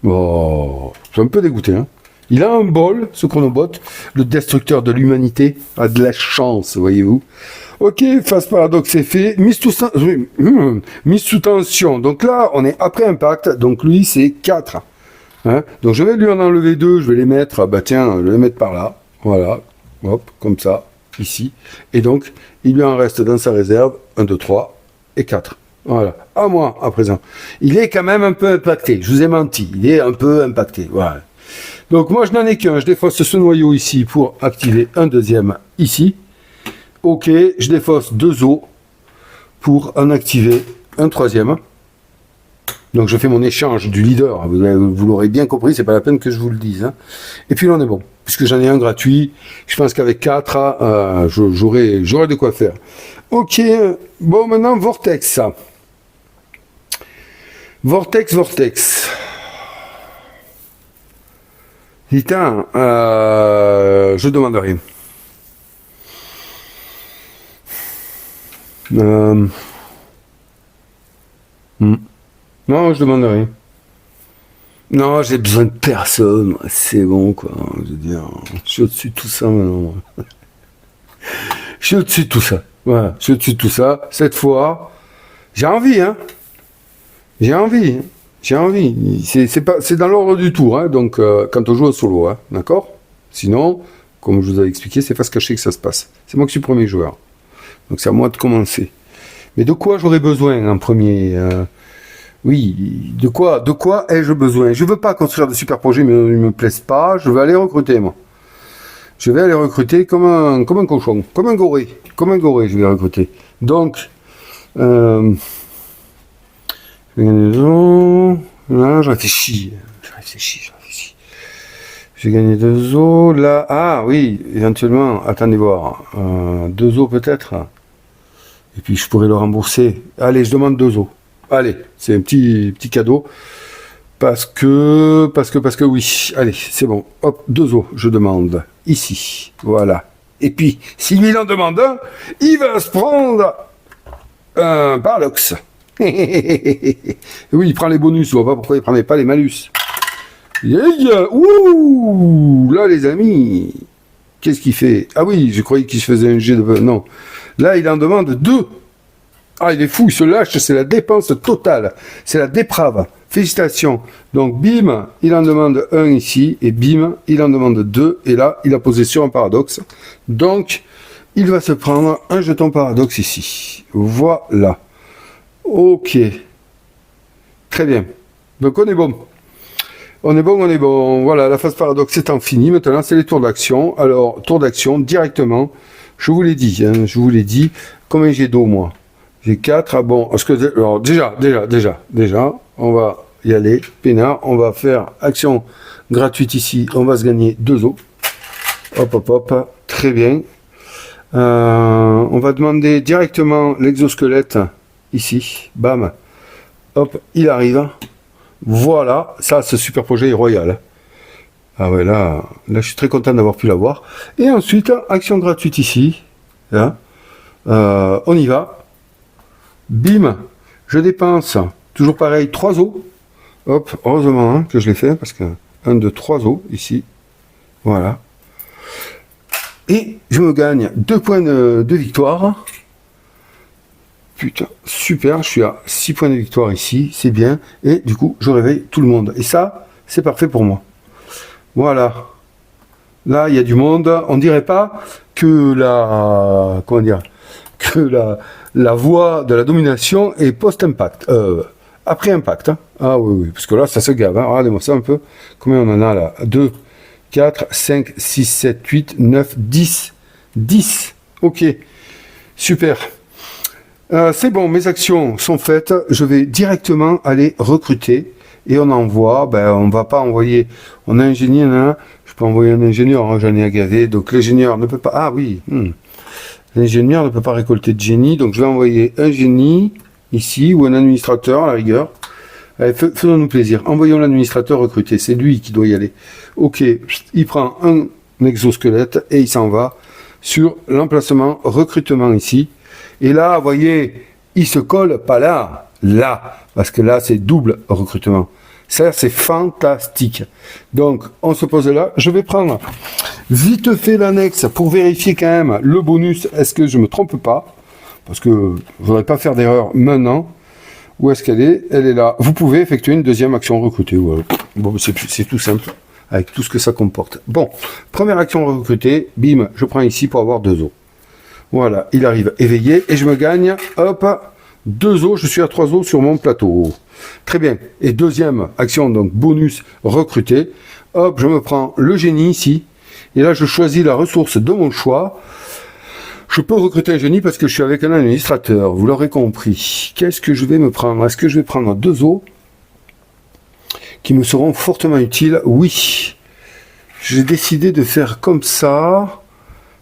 Oh, je suis un peu dégoûté. Hein. Il a un bol, ce chronobot, le destructeur de l'humanité, a de la chance, voyez-vous. Ok, phase paradoxe est fait, mise sous tension. Donc là, on est après impact, donc lui, c'est 4. Hein. Donc je vais lui en enlever 2, je vais les mettre, bah tiens, je vais les mettre par là. Voilà, hop, comme ça, ici. Et donc, il lui en reste dans sa réserve 1, 2, 3 et 4. Voilà, à moi à présent. Il est quand même un peu impacté, je vous ai menti, il est un peu impacté, voilà. Donc moi je n'en ai qu'un, je défausse ce noyau ici pour activer un deuxième ici. Ok, je défausse 2 os pour en activer un troisième. Donc je fais mon échange du leader, vous l'aurez bien compris, c'est pas la peine que je vous le dise. Hein. Et puis là on est bon, puisque j'en ai un gratuit, je pense qu'avec 4, j'aurai de quoi faire. Ok, bon maintenant Vortex. Vortex. Putain, je demande rien. Non, je demande rien. Non, j'ai besoin de personne. C'est bon, quoi. Je veux dire, je suis au-dessus de tout ça maintenant. Je suis au-dessus de tout ça. Voilà, je suis au-dessus de tout ça. Cette fois, j'ai envie, hein. J'ai envie, hein. J'ai envie. C'est dans l'ordre du tour, hein, donc quand on joue en solo, hein, d'accord? Sinon, comme je vous ai expliqué, c'est face cachée que ça se passe. C'est moi qui suis premier joueur. Donc c'est à moi de commencer. Mais de quoi j'aurais besoin en premier Oui, de quoi ai-je besoin? Je veux pas construire de super projets, mais ils me plaisent pas. Je vais aller recruter, moi. Je vais aller recruter comme un cochon, comme un goré, je vais recruter. Donc, je vais gagner 2 os. Là, je réfléchis. Je vais gagner 2 os. Là, ah oui, éventuellement, attendez voir. 2 os peut-être. Et puis je pourrais le rembourser. Allez, je demande 2 os. Allez, c'est un petit cadeau. Parce que oui. Allez, c'est bon. Hop, 2 os, je demande. Ici. Voilà. Et puis, s'il en demande un, il va se prendre un paradoxe. Oui, il prend les bonus. Je vois pas pourquoi il prenait pas les malus. Ouh, là, les amis. Qu'est-ce qu'il fait? Ah oui, je croyais qu'il se faisait un jet de... Non. Là, il en demande 2. Ah, il est fou, il se lâche, c'est la dépense totale. C'est la déprave. Félicitations. Donc, bim, il en demande 1 ici, et bim, il en demande 2, et là, il a posé sur un paradoxe. Donc, il va se prendre un jeton paradoxe ici. Voilà. Ok. Très bien. Donc, on est bon. On est bon. Voilà, la phase paradoxe étant finie. Maintenant, c'est les tours d'action. Alors, tour d'action, directement. Je vous l'ai dit. Combien j'ai d'eau, moi? J'ai 4. Ah bon, alors, déjà, on va y aller. Peinard, on va faire action gratuite ici. On va se gagner 2 os. Hop. Très bien. On va demander directement l'exosquelette ici. Bam. Hop, il arrive. Voilà, ça, ce super projet est royal. Ah ouais, là, je suis très content d'avoir pu l'avoir. Et ensuite, action gratuite ici. Là. On y va. Bim, je dépense, toujours pareil, 3 os. Hop, heureusement hein, que je l'ai fait, parce que 1, 2, 3 os ici. Voilà. Et je me gagne 2 points de victoire. Putain, super, je suis à 6 points de victoire ici, c'est bien. Et du coup, je réveille tout le monde. Et ça, c'est parfait pour moi. Voilà. Là, il y a du monde. On dirait pas que la voie de la domination est post-impact. Après impact. Hein. Ah oui, parce que là, ça se gave. Hein. Regardez-moi ça un peu. Combien on en a là? 2, 4, 5, 6, 7, 8, 9, 10. 10. Ok. Super. C'est bon, mes actions sont faites. Je vais directement aller recruter. Et on envoie, on va pas envoyer, on a un génie, je peux envoyer un ingénieur, hein, j'en ai agavé, donc l'ingénieur ne peut pas, ah oui, l'ingénieur ne peut pas récolter de génie, donc je vais envoyer un génie, ici, ou un administrateur, à la rigueur. Allez, faisons-nous plaisir, envoyons l'administrateur recruter, c'est lui qui doit y aller. Ok, il prend un exosquelette, et il s'en va sur l'emplacement recrutement ici, et là, vous voyez, il se colle pas là, parce que là, c'est double recrutement. Ça, c'est fantastique. Donc, on se pose là. Je vais prendre vite fait l'annexe pour vérifier quand même le bonus. Est-ce que je me trompe pas? Parce que je ne voudrais pas faire d'erreur maintenant. Où est-ce qu'elle est? Elle est là. Vous pouvez effectuer une deuxième action recrutée. Voilà. Bon, c'est tout simple, avec tout ce que ça comporte. Bon, première action recrutée. Bim, je prends ici pour avoir 2 os. Voilà, il arrive éveillé et je me gagne, hop, 2 os, je suis à 3 os sur mon plateau. Très bien. Et deuxième action, donc bonus recruté. Hop, je me prends le génie ici. Et là, je choisis la ressource de mon choix. Je peux recruter un génie parce que je suis avec un administrateur. Vous l'aurez compris. Qu'est-ce que je vais me prendre? Est-ce que je vais prendre 2 os qui me seront fortement utiles? Oui. J'ai décidé de faire comme ça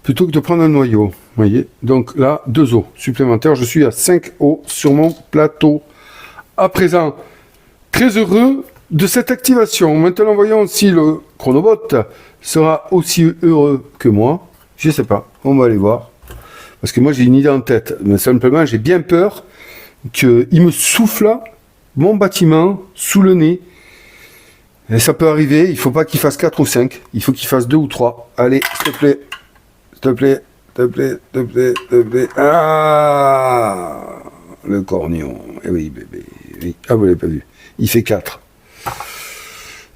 plutôt que de prendre un noyau. Vous voyez, donc là, 2 os supplémentaires. Je suis à 5 os sur mon plateau. À présent, très heureux de cette activation. Maintenant, voyons si le chronobot sera aussi heureux que moi. Je ne sais pas. On va aller voir. Parce que moi, j'ai une idée en tête. Mais simplement, j'ai bien peur qu'il me souffle mon bâtiment sous le nez. Et ça peut arriver. Il ne faut pas qu'il fasse 4 ou 5. Il faut qu'il fasse 2 ou 3. Allez, s'il te plaît. S'il te plaît. S'il te plaît. Ah, le cornion. Eh oui, bébé. oui. Ah, vous l'avez pas vu. Il fait 4.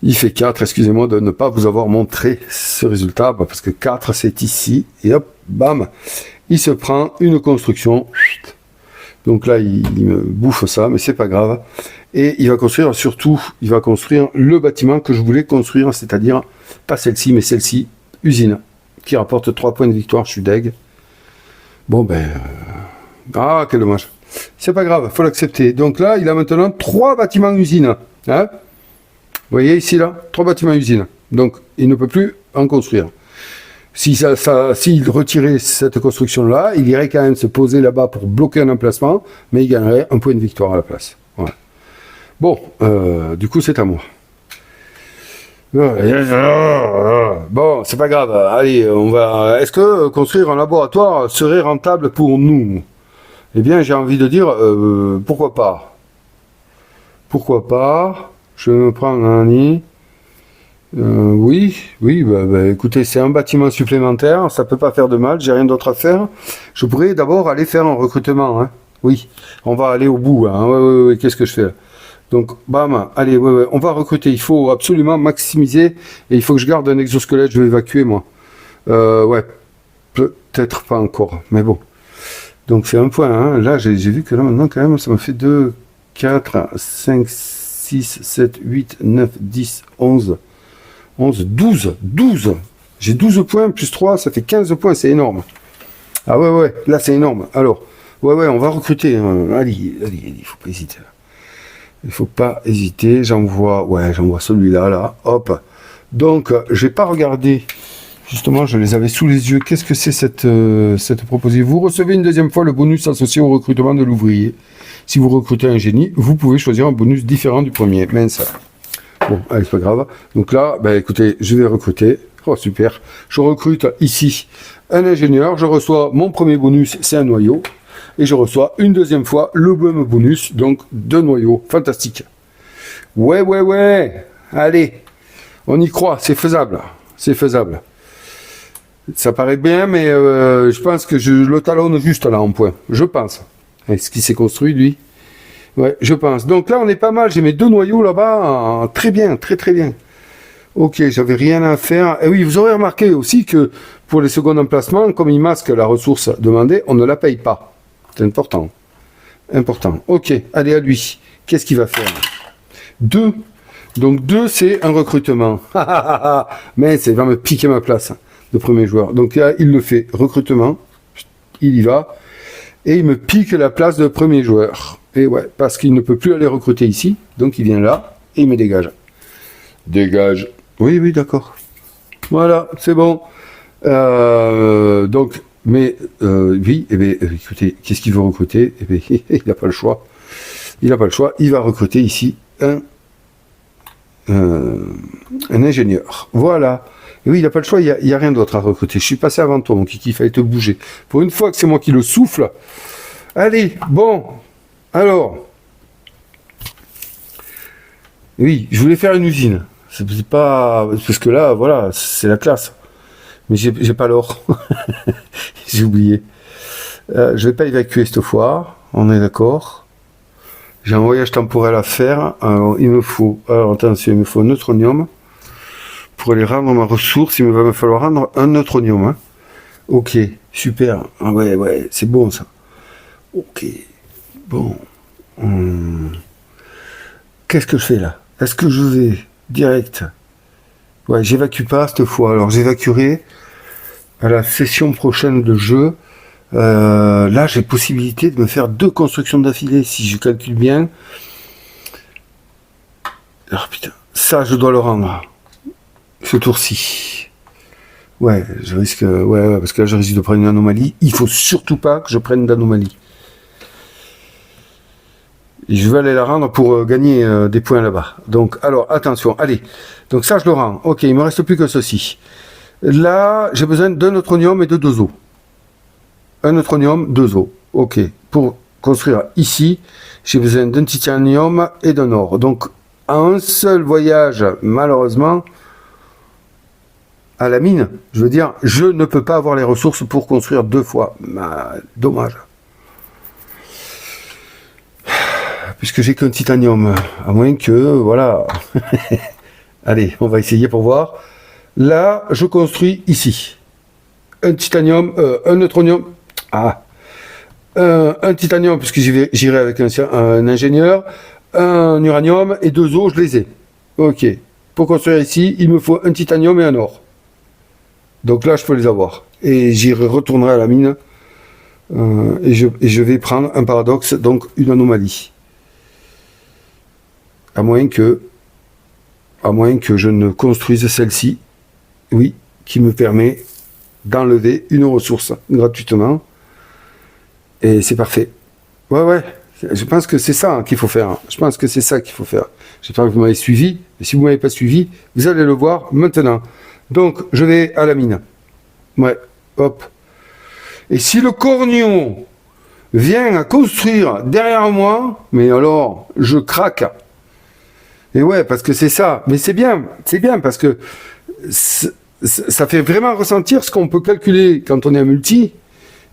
Il fait 4, excusez-moi de ne pas vous avoir montré ce résultat, parce que 4 c'est ici, et hop, bam, il se prend une construction, donc là il me bouffe ça, mais c'est pas grave, et il va construire surtout, il va construire le bâtiment que je voulais construire, c'est-à-dire, pas celle-ci, mais celle-ci, usine, qui rapporte 3 points de victoire, je suis deg. Bon ben, ah quel dommage, c'est pas grave, faut l'accepter, donc là il a maintenant 3 bâtiments usines, hein. Vous voyez ici, là, 3 bâtiments usines. Donc, il ne peut plus en construire. S'il retirait cette construction-là, il irait quand même se poser là-bas pour bloquer un emplacement, mais il gagnerait un point de victoire à la place. Voilà. Bon, du coup, c'est à moi. Bon, c'est pas grave. Allez, on va... Est-ce que construire un laboratoire serait rentable pour nous? Eh bien, j'ai envie de dire, pourquoi pas? Pourquoi pas? Je me prends un nid. Oui, écoutez, c'est un bâtiment supplémentaire, ça peut pas faire de mal, j'ai rien d'autre à faire. Je pourrais d'abord aller faire un recrutement, hein. Oui, on va aller au bout, hein. Ouais, qu'est-ce que je fais là? Donc, bam, allez, on va recruter, il faut absolument maximiser, et il faut que je garde un exosquelette, je vais évacuer, moi. Ouais, peut-être pas encore, mais bon. Donc, c'est un point, hein. Là, j'ai vu que là, maintenant, quand même, ça me fait 2, 4, 5, 6, 7, 8, 9, 10, 11, 12. J'ai 12 points, plus 3, ça fait 15 points, c'est énorme. Ah ouais, là c'est énorme. Alors, ouais, on va recruter. Allez, il faut pas hésiter. Il faut pas hésiter, j'envoie celui-là, là, hop. Donc, j'ai pas regardé, justement, je les avais sous les yeux. Qu'est-ce que c'est cette proposition? Vous recevez une deuxième fois le bonus associé au recrutement de l'ouvrier. Si vous recrutez un génie, vous pouvez choisir un bonus différent du premier. Mince. Bon, allez, c'est pas grave. Donc là, écoutez, je vais recruter. Oh, super. Je recrute ici un ingénieur. Je reçois mon premier bonus, c'est un noyau. Et je reçois une deuxième fois le même bonus, donc 2 noyaux. Fantastique. Ouais. Allez, on y croit, c'est faisable. C'est faisable. Ça paraît bien, mais je pense que je le talonne juste là en point. Je pense. Est-ce qu'il s'est construit, lui? Ouais, je pense. Donc là, on est pas mal. J'ai mes 2 noyaux là-bas. Très bien, très bien. Ok, j'avais rien à faire. Et oui, vous aurez remarqué aussi que pour les seconds emplacements, comme il masque la ressource demandée, on ne la paye pas. C'est important. Ok, allez à lui. Qu'est-ce qu'il va faire? 2. Donc 2, c'est un recrutement. Mais il va me piquer ma place de premier joueur. Donc là, il le fait. Recrutement. Il y va. Et il me pique la place de premier joueur. Et ouais, parce qu'il ne peut plus aller recruter ici. Donc il vient là et il me dégage. Dégage. Oui, d'accord. Voilà, c'est bon. Donc, mais oui, écoutez, qu'est-ce qu'il veut recruter? Il n'a pas le choix. Il va recruter ici un ingénieur. Voilà. Et oui, il n'a pas le choix, il n'y a rien d'autre à recruter. Je suis passé avant toi, mon kiki, il fallait te bouger. Pour une fois que c'est moi qui le souffle. Allez, bon. Alors. Oui, je voulais faire une usine. C'est pas... Parce que là, voilà, c'est la classe. Mais j'ai pas l'or. J'ai oublié. Je vais pas évacuer cette fois. On est d'accord. J'ai un voyage temporel à faire. Alors, il me faut un neutronium. Pour aller rendre ma ressource, il va me falloir rendre un neutronium. Hein. Ok, super. Ah ouais, c'est bon ça. Ok. Bon. Qu'est-ce que je fais là? Est-ce que je vais direct? Ouais, j'évacue pas cette fois. Alors j'évacuerai à la session prochaine de jeu. Là, j'ai possibilité de me faire 2 constructions d'affilée si je calcule bien. Alors putain, ça je dois le rendre. Ce tour-ci. Ouais, je risque... Ouais, parce que là, je risque de prendre une anomalie. Il faut surtout pas que je prenne d'anomalie. Et je vais aller la rendre pour gagner des points là-bas. Donc, alors, attention, allez. Donc ça, je le rends. Ok, il me reste plus que ceci. Là, j'ai besoin d'un neutronium et de 2 os. Un neutronium, 2 os. Ok. Pour construire ici, j'ai besoin d'un titanium et d'un or. Donc, en un seul voyage, malheureusement... à la mine, je veux dire, je ne peux pas avoir les ressources pour construire 2 fois. Dommage. puisque j'ai qu'un titanium, à moins que, voilà. Allez, on va essayer pour voir. Là, je construis ici. Un titanium, un neutronium. Ah, un titanium, puisque j'irai avec un ingénieur. Un uranium et 2 os, je les ai. Ok. Pour construire ici, il me faut un titanium et un or. Donc là, je peux les avoir. Et j'y retournerai à la mine. Et je vais prendre un paradoxe, donc une anomalie. À moins que je ne construise celle-ci, oui, qui me permet d'enlever une ressource gratuitement. Et c'est parfait. Ouais. Je pense que c'est ça qu'il faut faire. Je pense que c'est ça qu'il faut faire. J'espère que vous m'avez suivi. Et si vous ne m'avez pas suivi, vous allez le voir maintenant. Donc, je vais à la mine. Ouais, hop. Et si le cornion vient à construire derrière moi, mais alors, je craque. Et ouais, parce que c'est ça. Mais c'est bien parce que ça fait vraiment ressentir ce qu'on peut calculer quand on est un multi,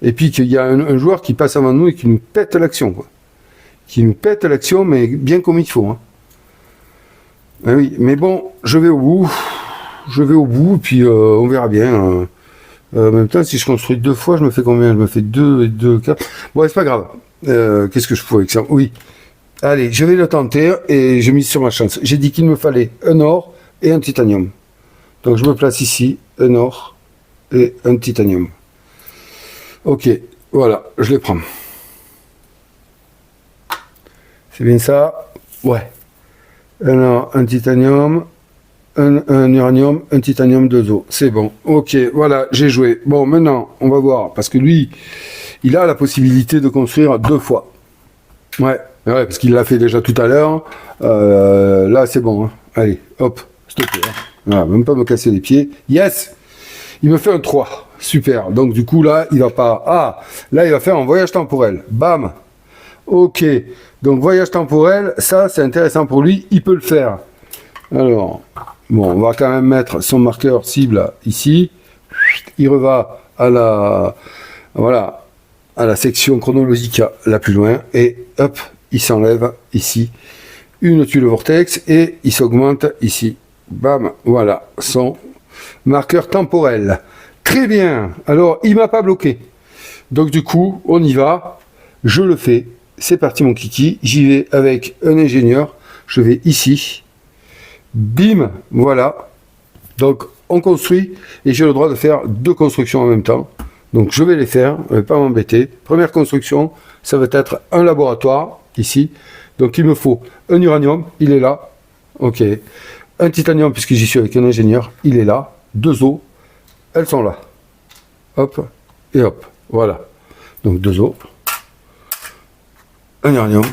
et puis qu'il y a un joueur qui passe avant nous et qui nous pète l'action, quoi. Qui nous pète l'action, mais bien comme il faut. Hein. Ah oui, mais bon, je vais au bout, puis on verra bien. En même temps, si je construis 2 fois, je me fais combien? Je me fais 2 et 2, 4. Bon, c'est pas grave. Qu'est-ce que je fais avec ça? Oui. Allez, je vais le tenter et je mise sur ma chance. J'ai dit qu'il me fallait un or et un titanium. Donc je me place ici, un or et un titanium. Ok, voilà, je les prends. C'est bien ça? Ouais. Un titanium, un uranium, un titanium, 2 os. C'est bon. Ok, voilà, j'ai joué. Bon, maintenant, on va voir. Parce que lui, il a la possibilité de construire 2 fois. Ouais, parce qu'il l'a fait déjà tout à l'heure. Là, c'est bon. Hein. Allez, hop, s'il te plaît. Hein. Voilà, même pas me casser les pieds. Yes! Il me fait un 3. Super. Donc, du coup, là, il va pas... Ah! Là, il va faire un voyage temporel. Bam! Ok. Donc, voyage temporel, ça, c'est intéressant pour lui. Il peut le faire. Alors, bon, on va quand même mettre son marqueur cible ici. Il reva à la... Voilà. À la section chronologique la plus loin. Et hop, il s'enlève ici une tuile vortex et il s'augmente ici. Bam, voilà, son marqueur temporel. Très bien. Alors, il m'a pas bloqué. Donc, du coup, on y va. Je le fais. C'est parti, mon kiki. J'y vais avec un ingénieur. Je vais ici. Bim, voilà. Donc, on construit. Et j'ai le droit de faire 2 constructions en même temps. Donc, je vais les faire. Je ne vais pas m'embêter. Première construction, ça va être un laboratoire, ici. Donc, il me faut un uranium. Il est là. OK. Un titanium, puisque j'y suis avec un ingénieur. Il est là. 2 os. Elles sont là. Hop. Et hop. Voilà. Donc, 2 os. Un uranium,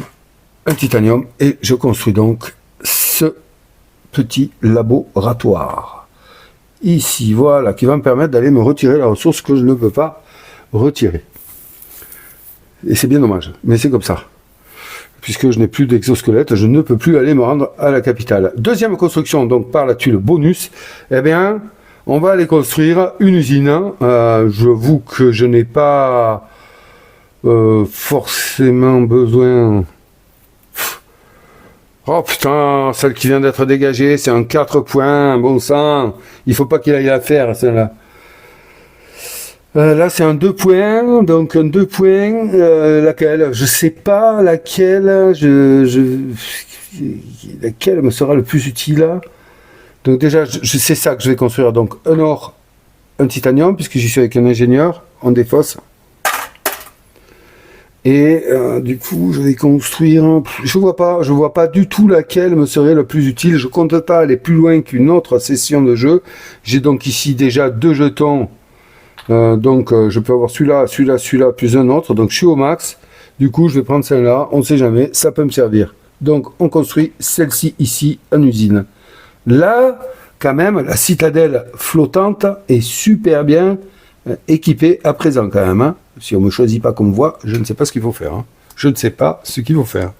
un titanium, et je construis donc ce petit laboratoire. Ici, voilà, qui va me permettre d'aller me retirer la ressource que je ne peux pas retirer. Et c'est bien dommage, mais c'est comme ça. Puisque je n'ai plus d'exosquelette, je ne peux plus aller me rendre à la capitale. Deuxième construction, donc par la tuile bonus, eh bien, on va aller construire une usine. J'avoue que je n'ai pas... forcément besoin. Oh putain, celle qui vient d'être dégagée, c'est un 4 points, bon sang, il faut pas qu'il aille la faire, celle-là. Là, c'est un 2 points, donc un 2 points, laquelle? Je sais pas laquelle, laquelle me sera le plus utile. Donc déjà, je sais ça que je vais construire, donc un or, un titanium, puisque j'y suis avec un ingénieur, on défausse. Et du coup, je vais construire... Je vois pas du tout laquelle me serait le plus utile. Je compte pas aller plus loin qu'une autre session de jeu. J'ai donc ici déjà 2 jetons. Donc, je peux avoir celui-là, plus un autre. Donc, je suis au max. Du coup, je vais prendre celle-là. On ne sait jamais. Ça peut me servir. Donc, on construit celle-ci ici en usine. Là, quand même, la citadelle flottante est super bien équipée à présent quand même. Hein. Si on ne me choisit pas comme voie, je ne sais pas ce qu'il faut faire. Hein. Je ne sais pas ce qu'il faut faire.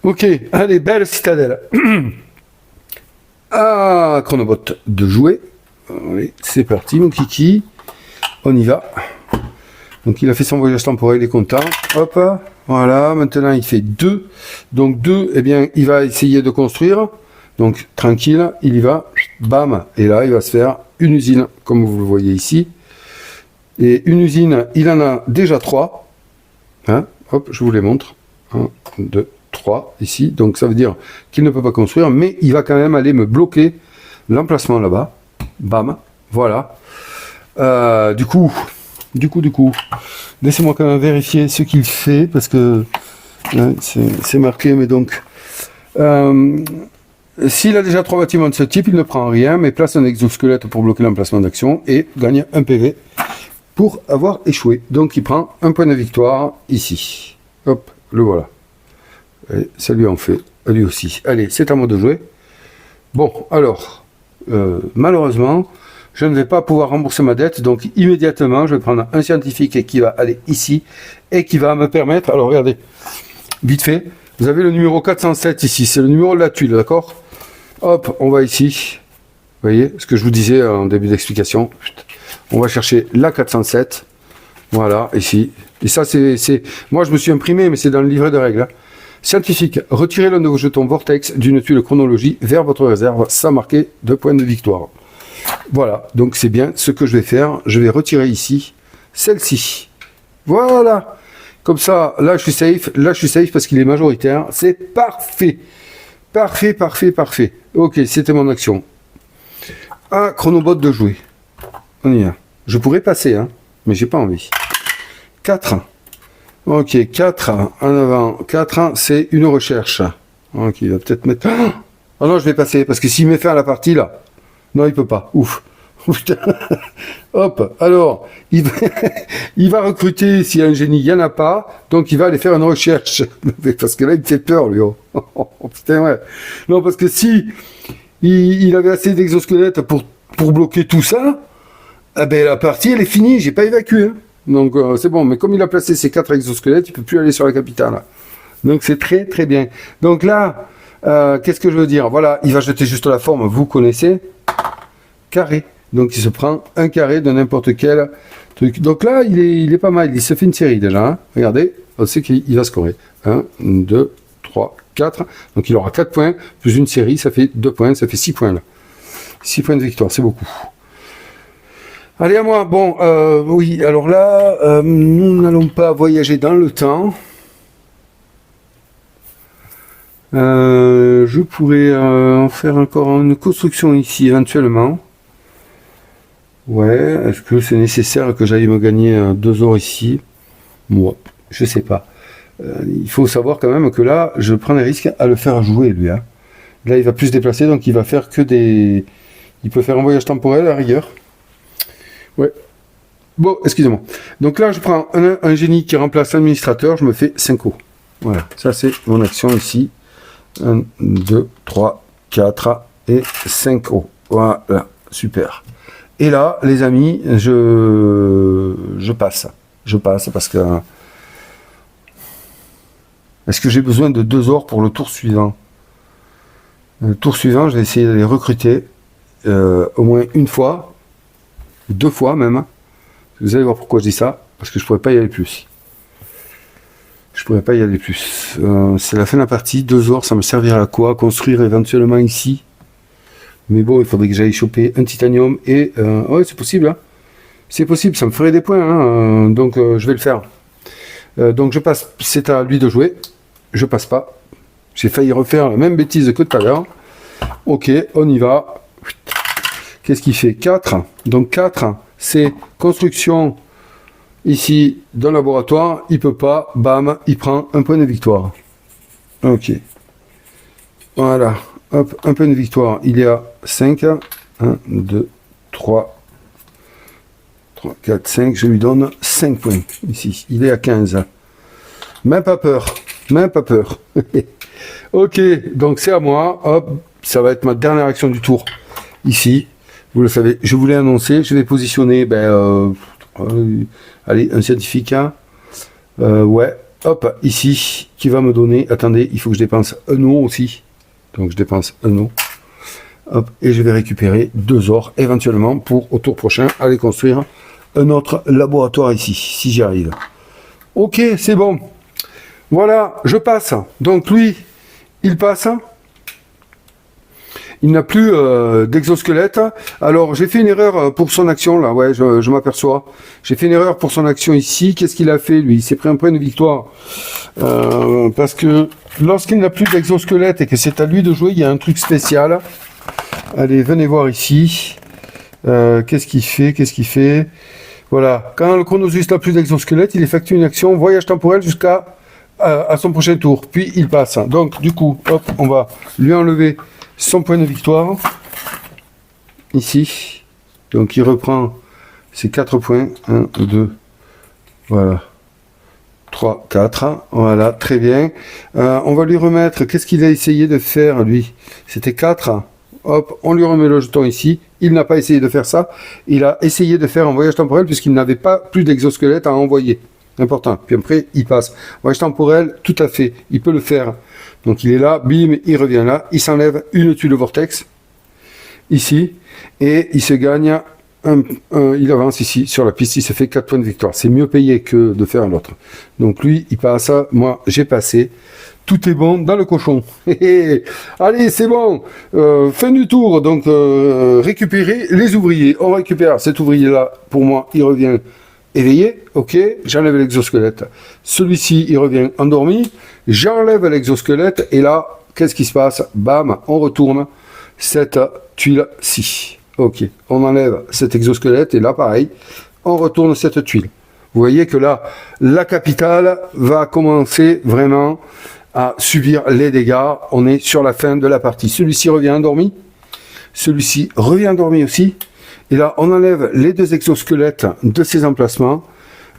Ok, allez, belle citadelle. Ah, Chronobot de jouer. Allez, c'est parti, mon kiki. On y va. Donc il a fait son voyage temporel, il est content. Hop, voilà, maintenant il fait 2. Donc 2, eh bien, il va essayer de construire. Donc tranquille, il y va, bam. Et là, il va se faire une usine, comme vous le voyez ici. Et une usine, il en a déjà 3. Hein, hop, je vous les montre. 1, 2, 3 ici. Donc ça veut dire qu'il ne peut pas construire, mais il va quand même aller me bloquer l'emplacement là-bas. Bam, voilà. Du coup, laissez-moi quand même vérifier ce qu'il fait, parce que hein, c'est marqué, mais donc s'il a déjà 3 bâtiments de ce type, il ne prend rien, mais place un exosquelette pour bloquer l'emplacement d'action et gagne un PV pour avoir échoué. Donc il prend un point de victoire ici. Hop, le voilà. Et ça lui en fait, lui aussi. Allez, c'est à moi de jouer. Bon, alors, malheureusement, je ne vais pas pouvoir rembourser ma dette, donc immédiatement, je vais prendre un scientifique qui va aller ici et qui va me permettre, alors regardez, vite fait, vous avez le numéro 407 ici, c'est le numéro de la tuile, d'accord? Hop, on va ici, vous voyez, ce que je vous disais en début d'explication, on va chercher la 407, voilà, ici, et ça c'est, moi je me suis imprimé, mais c'est dans le livret de règles, hein. Scientifique, retirez l'un de vos jetons Vortex d'une tuile chronologie vers votre réserve, sans marquer de point de victoire. Voilà, donc c'est bien ce que je vais faire. Je vais retirer ici celle-ci. Voilà. Comme ça, là je suis safe. Là je suis safe parce qu'il est majoritaire. C'est parfait. Parfait, parfait, parfait. Ok, c'était mon action. Un chronobot de jouer. On y est. Je pourrais passer, hein, mais j'ai pas envie. 4. Ok, 4 en avant. 4, c'est une recherche. Ok, il va peut-être mettre... Oh non, je vais passer, parce que s'il met fin à la partie, là... Non, il peut pas. Ouf. Hop, alors, il va recruter, s'il y a un génie, il n'y en a pas, donc il va aller faire une recherche. Parce que là, il me fait peur, lui. Oh, putain, ouais. Non, parce que si il avait assez d'exosquelettes pour bloquer tout ça, eh ben, la partie, elle est finie, j'ai pas évacué. Hein. Donc, c'est bon. Mais comme il a placé ses 4 exosquelettes, il peut plus aller sur la capitale. Donc, c'est très, très bien. Donc là, qu'est-ce que je veux dire? Voilà, il va jeter juste la forme, vous connaissez. Carré. Donc il se prend un carré de n'importe quel truc. Donc là, il est pas mal. Il se fait une série déjà. Hein. Regardez, on sait qu'il va scorer. 1, 2, 3, 4. Donc il aura 4 points, plus une série, ça fait 2 points, ça fait 6 points là. 6 points de victoire, c'est beaucoup. Allez à moi. Bon, oui, alors là, nous n'allons pas voyager dans le temps. Je pourrais en faire encore une construction ici éventuellement. Ouais, est-ce que c'est nécessaire que j'aille me gagner 2 heures ici? Moi, je sais pas. Il faut savoir quand même que là, je prends des risques à le faire jouer lui. Hein. Là, il va plus se déplacer, donc il va faire que des... Il peut faire un voyage temporel à la rigueur. Ouais. Bon, excusez-moi. Donc là, je prends un génie qui remplace l'administrateur, je me fais 5 O. Voilà, ça c'est mon action ici. 1, 2, 3, 4 et 5 O. Voilà, super. Et là, les amis, je passe. Je passe parce que... Est-ce que j'ai besoin de 2 heures pour le tour suivant? Le tour suivant, je vais essayer de les recruter au moins une fois, 2 fois même. Vous allez voir pourquoi je dis ça, parce que je ne pourrais pas y aller plus. Je pourrais pas y aller plus. C'est la fin de la partie, 2 heures, ça me servira à quoi? Construire éventuellement ici. Mais bon, il faudrait que j'aille choper un titanium et... ouais, c'est possible. Hein. C'est possible, ça me ferait des points. Hein, donc, je vais le faire. Donc, je passe. C'est à lui de jouer. Je passe pas. J'ai failli refaire la même bêtise que tout à l'heure. Ok, on y va. Qu'est-ce qu'il fait? 4. Donc, 4, c'est construction ici dans le laboratoire. Il peut pas. Bam, il prend un point de victoire. Ok. Voilà. Hop, un point de victoire, il est à 5. 1, 2, 3, 4, 5. Je lui donne 5 points ici. Il est à 15. Même pas peur. Même pas peur. Ok, donc c'est à moi. Hop, ça va être ma dernière action du tour. Ici, vous le savez, je vous l'ai annoncé. Je vais positionner, allez, un scientifique. Ouais, hop, ici, qui va me donner... Attendez, il faut que je dépense un eau aussi. Donc je dépense un eau. Hop, et je vais récupérer 2 ors éventuellement pour au tour prochain aller construire un autre laboratoire ici, si j'y arrive. Ok, c'est bon. Voilà, je passe. Donc lui, il passe. Il n'a plus d'exosquelette. Alors, j'ai fait une erreur pour son action, là, ouais, je m'aperçois. J'ai fait une erreur pour son action ici. Qu'est-ce qu'il a fait, lui? Il s'est pris un point de victoire. Parce que lorsqu'il n'a plus d'exosquelette et que c'est à lui de jouer, il y a un truc spécial. Allez, venez voir ici. Qu'est-ce qu'il fait? Qu'est-ce qu'il fait? Voilà. Quand le Chronosus n'a plus d'exosquelette, il effectue une action voyage temporel jusqu'à à son prochain tour. Puis, il passe. Donc, du coup, hop, on va lui enlever son point de victoire, ici, donc il reprend ses 4 points, 1, 2, voilà, 3, 4, voilà, très bien, on va lui remettre, qu'est-ce qu'il a essayé de faire, lui, c'était 4, hop, on lui remet le jeton ici, il n'a pas essayé de faire ça, il a essayé de faire un voyage temporel puisqu'il n'avait pas plus d'exosquelette à envoyer, important, puis après, il passe, voyage temporel, tout à fait, il peut le faire. Donc il est là, bim, il revient là, il s'enlève une tuile vortex, ici, et il se gagne, il avance ici sur la piste, il se fait 4 points de victoire. C'est mieux payé que de faire l'autre. Donc lui, il passe, moi j'ai passé, tout est bon dans le cochon. Allez, c'est bon, fin du tour, donc récupérer les ouvriers. On récupère cet ouvrier-là, pour moi, il revient éveillé, ok, j'enlève l'exosquelette. Celui-ci, il revient endormi, j'enlève l'exosquelette, et là, qu'est-ce qui se passe? Bam, on retourne cette tuile-ci. Ok, on enlève cet exosquelette, et là, pareil, on retourne cette tuile. Vous voyez que là, la capitale va commencer vraiment à subir les dégâts. On est sur la fin de la partie. Celui-ci revient endormi, celui-ci revient endormi aussi. Et là, on enlève les 2 exosquelettes de ces emplacements.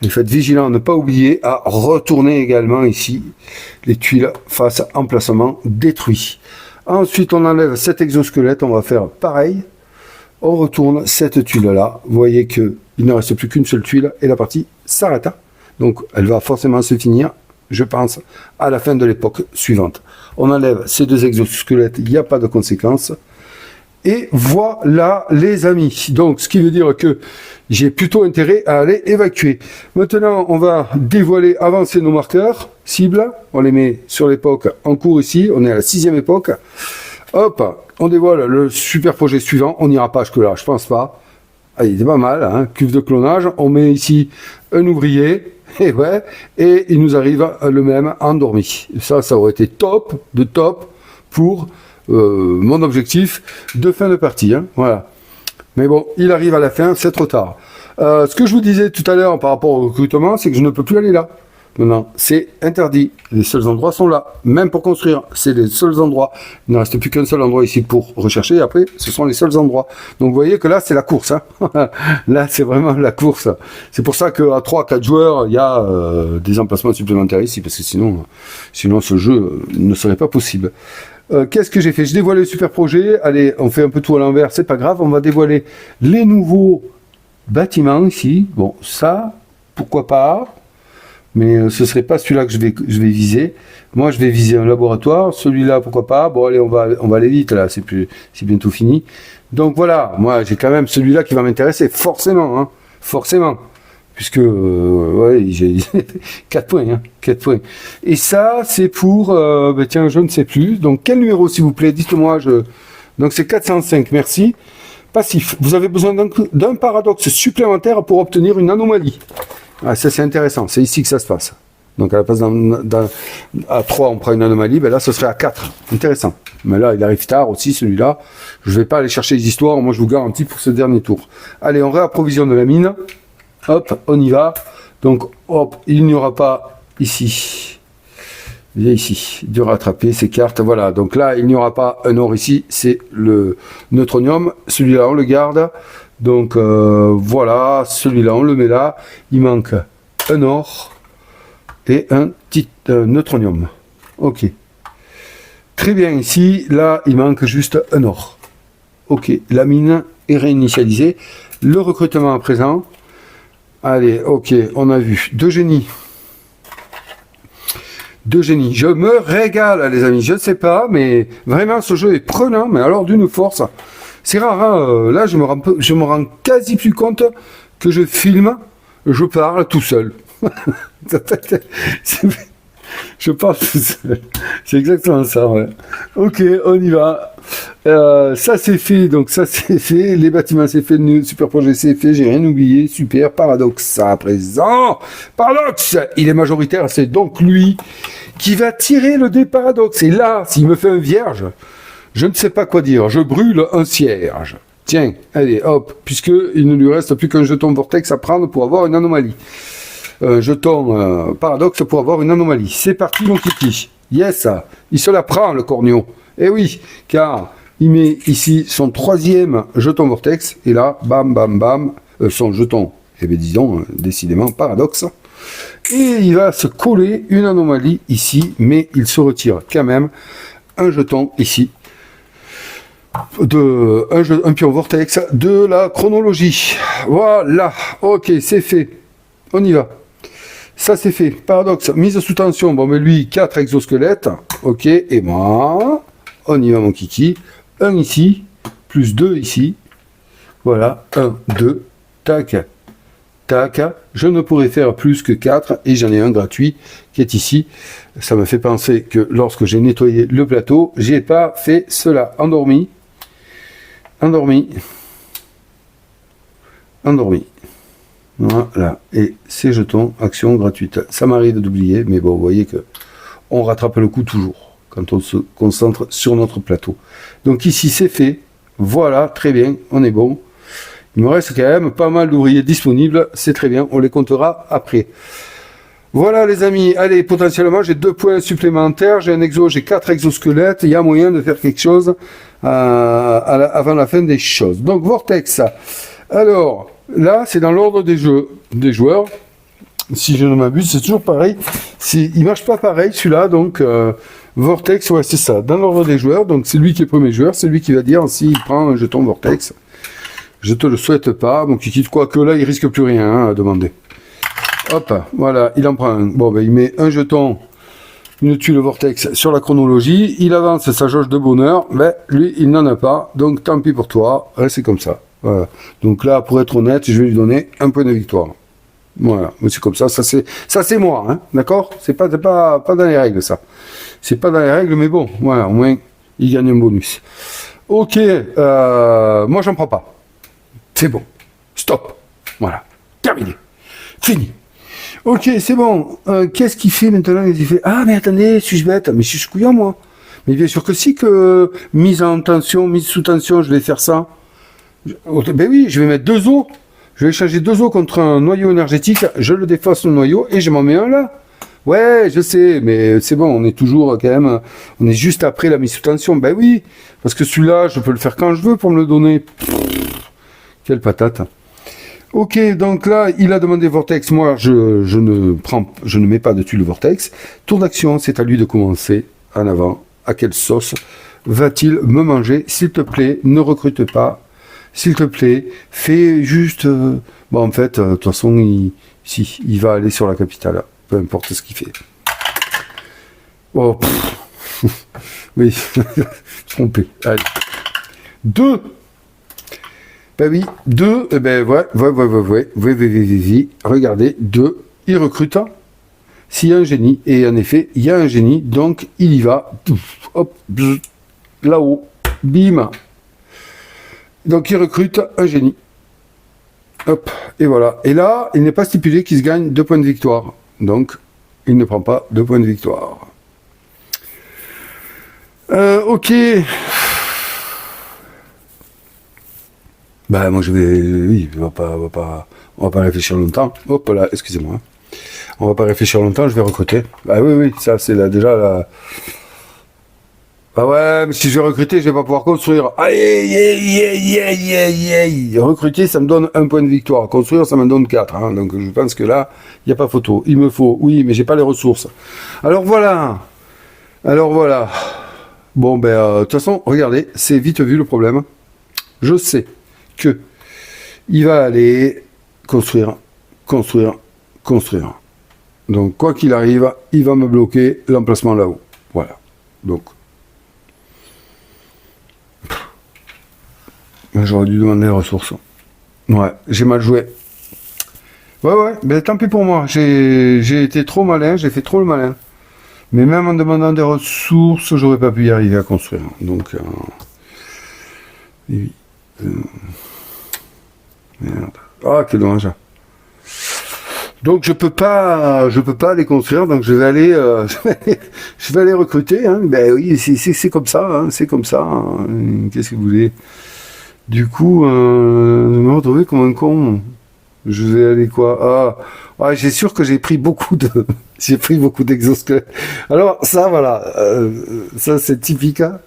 Et faites vigilant, ne pas oublier à retourner également ici les tuiles face à emplacement détruit. Ensuite, on enlève cet exosquelette, on va faire pareil. On retourne cette tuile-là. Vous voyez qu'il ne reste plus qu'une seule tuile et la partie s'arrête. Donc, elle va forcément se finir, je pense, à la fin de l'époque suivante. On enlève ces 2 exosquelettes, il n'y a pas de conséquences. Et voilà les amis, donc ce qui veut dire que j'ai plutôt intérêt à aller évacuer. Maintenant on va dévoiler, avancer nos marqueurs, cibles, on les met sur l'époque en cours ici, on est à la 6e époque. Hop, on dévoile le super projet suivant, on n'ira pas jusque là, je pense pas. Ah, il est pas mal, hein, cuve de clonage, on met ici un ouvrier, et ouais, et il nous arrive le même endormi. Ça aurait été top, de top, pour mon objectif de fin de partie, hein, voilà. Mais bon, il arrive à la fin, c'est trop tard. Ce que je vous disais tout à l'heure par rapport au recrutement, c'est que je ne peux plus aller là. Non, c'est interdit. Les seuls endroits sont là. Même pour construire, c'est les seuls endroits. Il ne reste plus qu'un seul endroit ici pour rechercher. Et après, ce sont les seuls endroits. Donc, vous voyez que là, c'est la course. Hein. Là, c'est vraiment la course. C'est pour ça qu'à 3-4 joueurs, il y a des emplacements supplémentaires ici. Parce que sinon ce jeu ne serait pas possible. Qu'est-ce que j'ai fait? Je dévoile le super projet. Allez, on fait un peu tout à l'envers, c'est pas grave. On va dévoiler les nouveaux bâtiments ici. Bon, ça, pourquoi pas. Mais ce serait pas celui-là que je vais viser. Moi, je vais viser un laboratoire. Celui-là, pourquoi pas. Bon, allez, on va aller vite, là. C'est bientôt fini. Donc voilà, moi, j'ai quand même celui-là qui va m'intéresser. Forcément, hein. Forcément. Puisque, ouais, j'ai 4 points, hein, 4 points. Et ça, c'est pour, tiens, je ne sais plus. Donc, quel numéro, s'il vous plaît? Dites-moi, donc c'est 405, merci. Passif. Vous avez besoin d'un paradoxe supplémentaire pour obtenir une anomalie. Ah, ça, c'est intéressant. C'est ici que ça se passe. Donc, à la place à 3, on prend une anomalie. Ben là, ce serait à 4. Intéressant. Mais là, il arrive tard aussi, celui-là. Je ne vais pas aller chercher les histoires. Moi, je vous garantis pour ce dernier tour. Allez, on réapprovisionne la mine. Hop, on y va. Donc, hop, il n'y aura pas ici. Viens ici. De rattraper ces cartes. Voilà. Donc là, il n'y aura pas un or ici. C'est le neutronium. Celui-là, on le garde. Donc, voilà. Celui-là, on le met là. Il manque un or et un petit neutronium. Ok. Très bien. Ici, là, il manque juste un or. Ok. La mine est réinitialisée. Le recrutement à présent. Allez, ok, on a vu. Deux génies. Je me régale, les amis. Je ne sais pas, mais vraiment, ce jeu est prenant, mais alors d'une force. C'est rare, hein. Là, je me rends quasi plus compte que je filme, je parle tout seul. Je parle tout seul. C'est exactement ça, ouais. Ok, on y va. Ça c'est fait, donc ça c'est fait. Les bâtiments c'est fait, le super projet c'est fait, j'ai rien oublié. Super, paradoxe à présent. Paradoxe, il est majoritaire, c'est donc lui qui va tirer le dé paradoxe. Et là, s'il me fait un vierge, je ne sais pas quoi dire. Je brûle un cierge. Tiens, allez, hop, puisqu'il ne lui reste plus qu'un jeton vortex à prendre pour avoir une anomalie. Jeton paradoxe pour avoir une anomalie. C'est parti, mon kiki. Yes, il se la prend, le corneau. Eh oui, car il met ici son troisième jeton vortex, et là, bam, bam, bam, son jeton, eh bien disons, décidément, paradoxe. Et il va se coller une anomalie ici, mais il se retire quand même un jeton ici, un pion vortex de la chronologie. Voilà, ok, c'est fait. On y va. Ça c'est fait. Paradoxe, mise sous tension. Bon, mais lui, 4 exosquelettes. Ok, et moi, on y va, mon kiki. 1 ici, plus 2 ici. Voilà, 1, 2, tac, tac. Je ne pourrais faire plus que 4 et j'en ai un gratuit qui est ici. Ça me fait penser que lorsque j'ai nettoyé le plateau, j'ai pas fait cela. Endormi. Endormi. Endormi. Voilà, et ces jetons, action gratuite. Ça m'arrive d'oublier, mais bon, vous voyez que on rattrape le coup toujours quand on se concentre sur notre plateau. Donc ici, c'est fait. Voilà, très bien, on est bon. Il me reste quand même pas mal d'ouvriers disponibles, c'est très bien, on les comptera après. Voilà les amis, allez, potentiellement j'ai 2 points supplémentaires, j'ai un exo, j'ai 4 exosquelettes, il y a moyen de faire quelque chose avant la fin des choses. Donc Vortex, alors... Là, c'est dans l'ordre des joueurs. Si je ne m'abuse, c'est toujours pareil. Il marche pas pareil, celui-là. Donc, Vortex, ouais, c'est ça. Dans l'ordre des joueurs. Donc, c'est lui qui est premier joueur. C'est lui qui va dire s'il prend un jeton Vortex. Je te le souhaite pas. Donc, il quitte quoi que là, il risque plus rien à demander. Hop, voilà, il en prend un. Bon, ben, il met un jeton, une tuile Vortex sur la chronologie. Il avance sa jauge de bonheur. Mais lui, il n'en a pas. Donc, tant pis pour toi. C'est comme ça. Voilà. Donc là, pour être honnête, je vais lui donner un point de victoire. Voilà, c'est comme ça. Ça c'est moi, hein, d'accord. C'est pas dans les règles, ça. C'est pas dans les règles, mais bon, voilà, au moins il gagne un bonus. Ok, moi j'en prends pas. C'est bon. Stop. Voilà, terminé, fini. Ok, c'est bon. Qu'est-ce qu'il fait maintenant? Il fait ah mais attendez, suis-je bête? Mais je suis couillon moi. Mais bien sûr que si que mise sous tension, je vais faire ça. Ben oui, je vais mettre 2 os. Je vais échanger 2 os contre un noyau énergétique. Je le défausse le noyau et je m'en mets un là. Ouais, je sais, mais c'est bon, on est toujours quand même... On est juste après la mise sous tension. Ben oui, parce que celui-là, je peux le faire quand je veux pour me le donner. Quelle patate. Ok, donc là, il a demandé Vortex. Moi, je ne mets pas de tuile Vortex. Tour d'action, c'est à lui de commencer. En avant. À quelle sauce va-t-il me manger? S'il te plaît, ne recrute pas. S'il te plaît, fais juste... Bon, en fait, de toute façon, il va aller sur la capitale, peu importe ce qu'il fait. Oh, oui, trompé. Allez. 2. Ben oui, 2, eh ben ouais, regardez, 2, il recrute. S'il y a un génie, et en effet, il y a un génie, donc il y va. Hop, là-haut, bim. Donc il recrute un génie. Hop, et voilà. Et là, il n'est pas stipulé qu'il se gagne 2 points de victoire. Donc, il ne prend pas 2 points de victoire. Ok. Ben moi je vais... Oui, on va pas réfléchir longtemps. Hop là, excusez-moi. On va pas réfléchir longtemps, je vais recruter. Ah oui, ça c'est là déjà la... Ah ouais, mais si je vais recruter, je vais pas pouvoir construire. Aïe. Recruter, ça me donne 1 point de victoire. Construire, ça me donne 4. Hein. Donc je pense que là, il n'y a pas photo. Il me faut, oui, mais j'ai pas les ressources. Alors voilà. Bon, ben, de toute façon, regardez, c'est vite vu le problème. Je sais que il va aller construire. Donc, quoi qu'il arrive, il va me bloquer l'emplacement là-haut. Voilà. Donc, j'aurais dû demander les ressources. Ouais, j'ai mal joué. Ouais, mais tant pis pour moi. J'ai été trop malin, j'ai fait trop le malin. Mais même en demandant des ressources, j'aurais pas pu y arriver à construire. Donc, oui. Merde. Ah, quel dommage. Donc je peux pas les construire. Donc je vais aller, je vais aller recruter. Hein. Ben oui, c'est comme ça. Hein, c'est comme ça. Hein. Qu'est-ce que vous voulez? Du coup, je me retrouver comme un con. Je vais aller quoi? J'ai sûr que j'ai pris beaucoup de, j'ai pris beaucoup d'exosquelettes. Alors ça, voilà, ça c'est typique. Hein.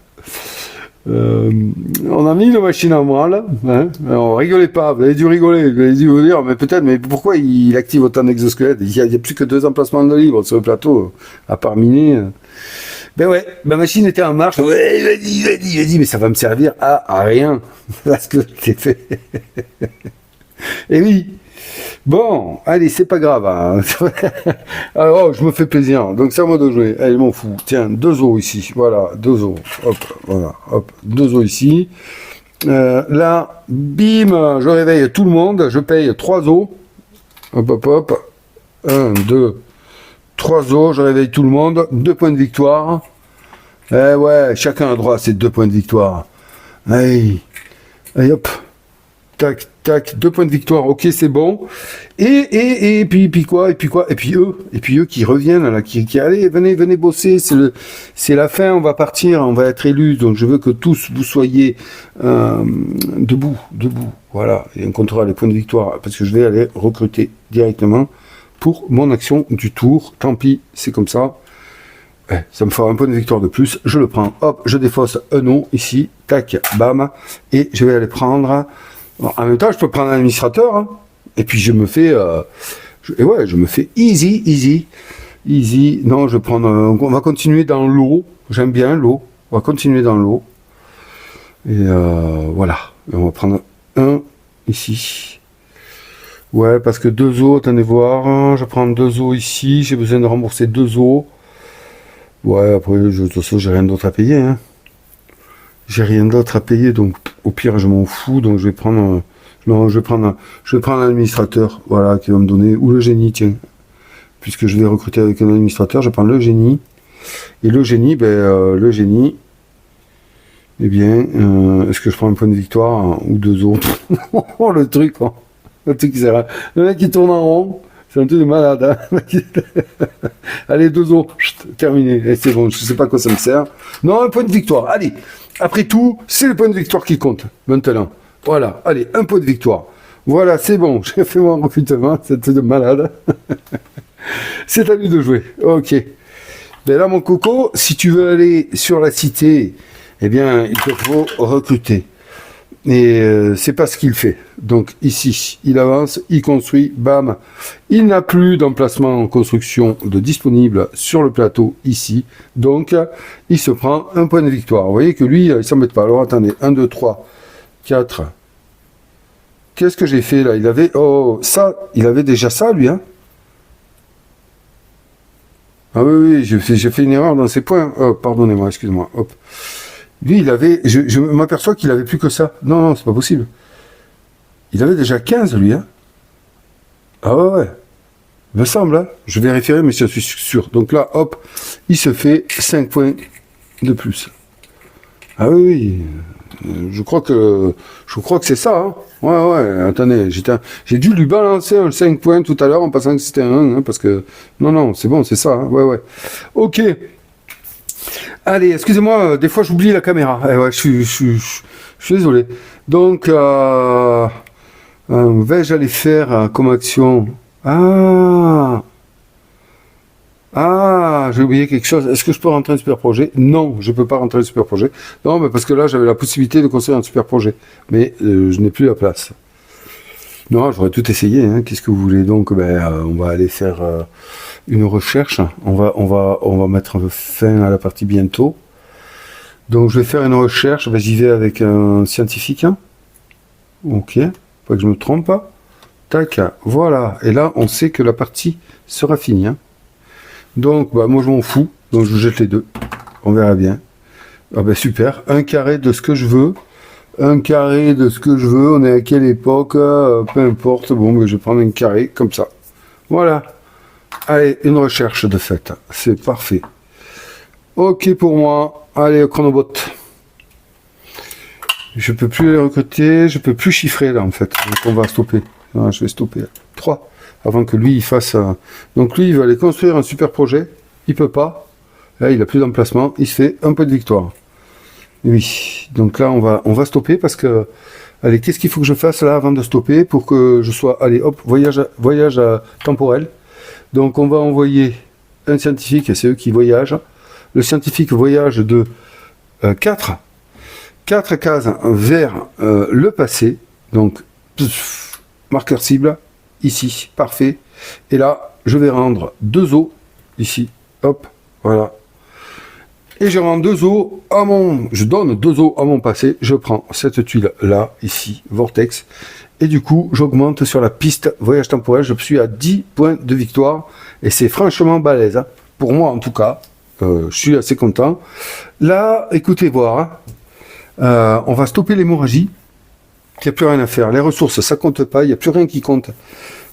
On a mis une machine à moelle, hein. Alors, rigolez pas, vous avez dû rigoler, vous avez dû vous dire, mais peut-être, mais pourquoi il active autant d'exosquelettes? Il y a plus que 2 emplacements de libre sur le plateau, à part miner. Ben ouais, ma machine était en marche, ouais, vas-y, mais ça va me servir à rien, parce que c'est fait. Et oui. Bon, allez, c'est pas grave. Hein. Alors, je me fais plaisir. Donc, c'est à moi de jouer. Allez, m'en fous. Tiens, 2 os ici. Voilà, 2 os. Hop, voilà, hop, 2 os ici. Là, bim, je réveille tout le monde. Je paye 3 os. Hop, hop, hop. 1, 2, 3 os. Je réveille tout le monde. 2 points de victoire. Eh ouais, chacun a droit à ses 2 points de victoire. Allez, allez, hop. Tac, tac, 2 points de victoire, ok, c'est bon. Et puis quoi, et puis eux qui reviennent, là, qui allez, venez bosser, c'est la fin, on va partir, on va être élus, donc je veux que tous vous soyez debout, voilà, et on comptera les points de victoire, parce que je vais aller recruter directement pour mon action du tour, tant pis, c'est comme ça. Ça me fera un point de victoire de plus, je le prends, hop, je défausse un nom ici, tac, bam, et je vais aller prendre. Bon, en même temps, je peux prendre un administrateur, hein, et puis je me fais, je me fais easy. Non, je prends, on va continuer dans l'eau. J'aime bien l'eau. On va continuer dans l'eau. Et voilà. Et on va prendre un ici. Ouais, parce que 2 os, attendez voir. Je prends 2 os ici. J'ai besoin de rembourser 2 os. Ouais, après, de toute façon, j'ai rien d'autre à payer. Hein. J'ai rien d'autre à payer, donc au pire je m'en fous, donc je vais prendre un administrateur, voilà, qui va me donner, ou le génie, tiens, puisque je vais recruter avec un administrateur, je prends le génie, et le génie, eh bien, est-ce que je prends un point de victoire, hein, ou 2 autres? Oh, le truc qui sert à... Le mec qui tourne en rond, c'est un truc de malade, hein. Allez, 2 os, terminé, et c'est bon, je sais pas à quoi ça me sert. Non, un point de victoire, allez. Après tout, c'est le point de victoire qui compte, maintenant. Voilà, allez, un point de victoire. Voilà, c'est bon, j'ai fait mon recrutement, c'est un truc de malade. C'est à lui de jouer, ok. Ben là, mon coco, si tu veux aller sur la cité, eh bien, il te faut recruter. Et c'est pas ce qu'il fait. Donc ici, il avance, il construit, bam. Il n'a plus d'emplacement en construction de disponible sur le plateau ici. Donc, il se prend un point de victoire. Vous voyez que lui, il s'embête pas. Alors attendez, 1, 2, 3, 4. Qu'est-ce que j'ai fait là? Il avait, il avait déjà ça, lui, hein? Ah oui, j'ai fait une erreur dans ses points. Oh, pardonnez-moi, excusez-moi. Hop. Lui, il avait, je m'aperçois qu'il avait plus que ça. Non, c'est pas possible. Il avait déjà 15, lui, hein. Ah ouais. Me semble, hein. Je vérifierai, mais je suis sûr. Donc là, hop, il se fait 5 points de plus. Ah oui. Je crois que c'est ça, hein. Ouais, attendez, j'ai dû lui balancer un 5 points tout à l'heure en pensant que c'était un 1, hein, parce que, non, c'est bon, c'est ça, hein. Ouais. Ok. Allez, excusez-moi, des fois j'oublie la caméra. Je suis désolé. Donc, vais-je aller faire comme action? J'ai oublié quelque chose. Est-ce que je peux rentrer en super projet? Non, je peux pas rentrer en super projet. Non, mais parce que là, j'avais la possibilité de construire un super projet. Mais je n'ai plus la place. Non, j'aurais tout essayé. Hein. Qu'est-ce que vous voulez? Donc, on va aller faire une recherche. On va mettre fin à la partie bientôt. Donc, je vais faire une recherche. J'y vais avec un scientifique. Hein. Ok. Pas que je me trompe pas. Tac. Voilà. Et là, on sait que la partie sera finie. Hein. Donc, moi, je m'en fous. Donc, je jette les 2. On verra bien. Ah super. Un carré de ce que je veux. un carré de ce que je veux. On est à quelle époque, peu importe. Bon, mais je vais prendre un carré comme ça. Voilà. Allez, une recherche de fait. C'est parfait. Ok pour moi. Allez, chronobot. Je peux plus les recruter. Je peux plus chiffrer là en fait. Donc on va stopper. Ah, je vais stopper. 3. Avant que lui il fasse. Donc lui il va aller construire un super projet. Il peut pas. Là il a plus d'emplacement. Il se fait un peu de victoire. Oui. Donc là on va stopper parce que. Allez, qu'est-ce qu'il faut que je fasse là avant de stopper pour que je sois. Allez, hop, voyage temporel. Donc on va envoyer un scientifique, et c'est eux qui voyagent. Le scientifique voyage de 4 cases vers le passé. Donc, marqueur cible, ici, parfait. Et là, je vais rendre 2 os, ici, hop, voilà. Et je rends 2 os je donne 2 os à mon passé. Je prends cette tuile là, ici, vortex. Et du coup, j'augmente sur la piste voyage temporel. Je suis à 10 points de victoire. Et c'est franchement balèze. Hein. Pour moi, en tout cas, je suis assez content. Là, écoutez voir. Hein. On va stopper l'hémorragie. Il n'y a plus rien à faire. Les ressources, ça compte pas. Il n'y a plus rien qui compte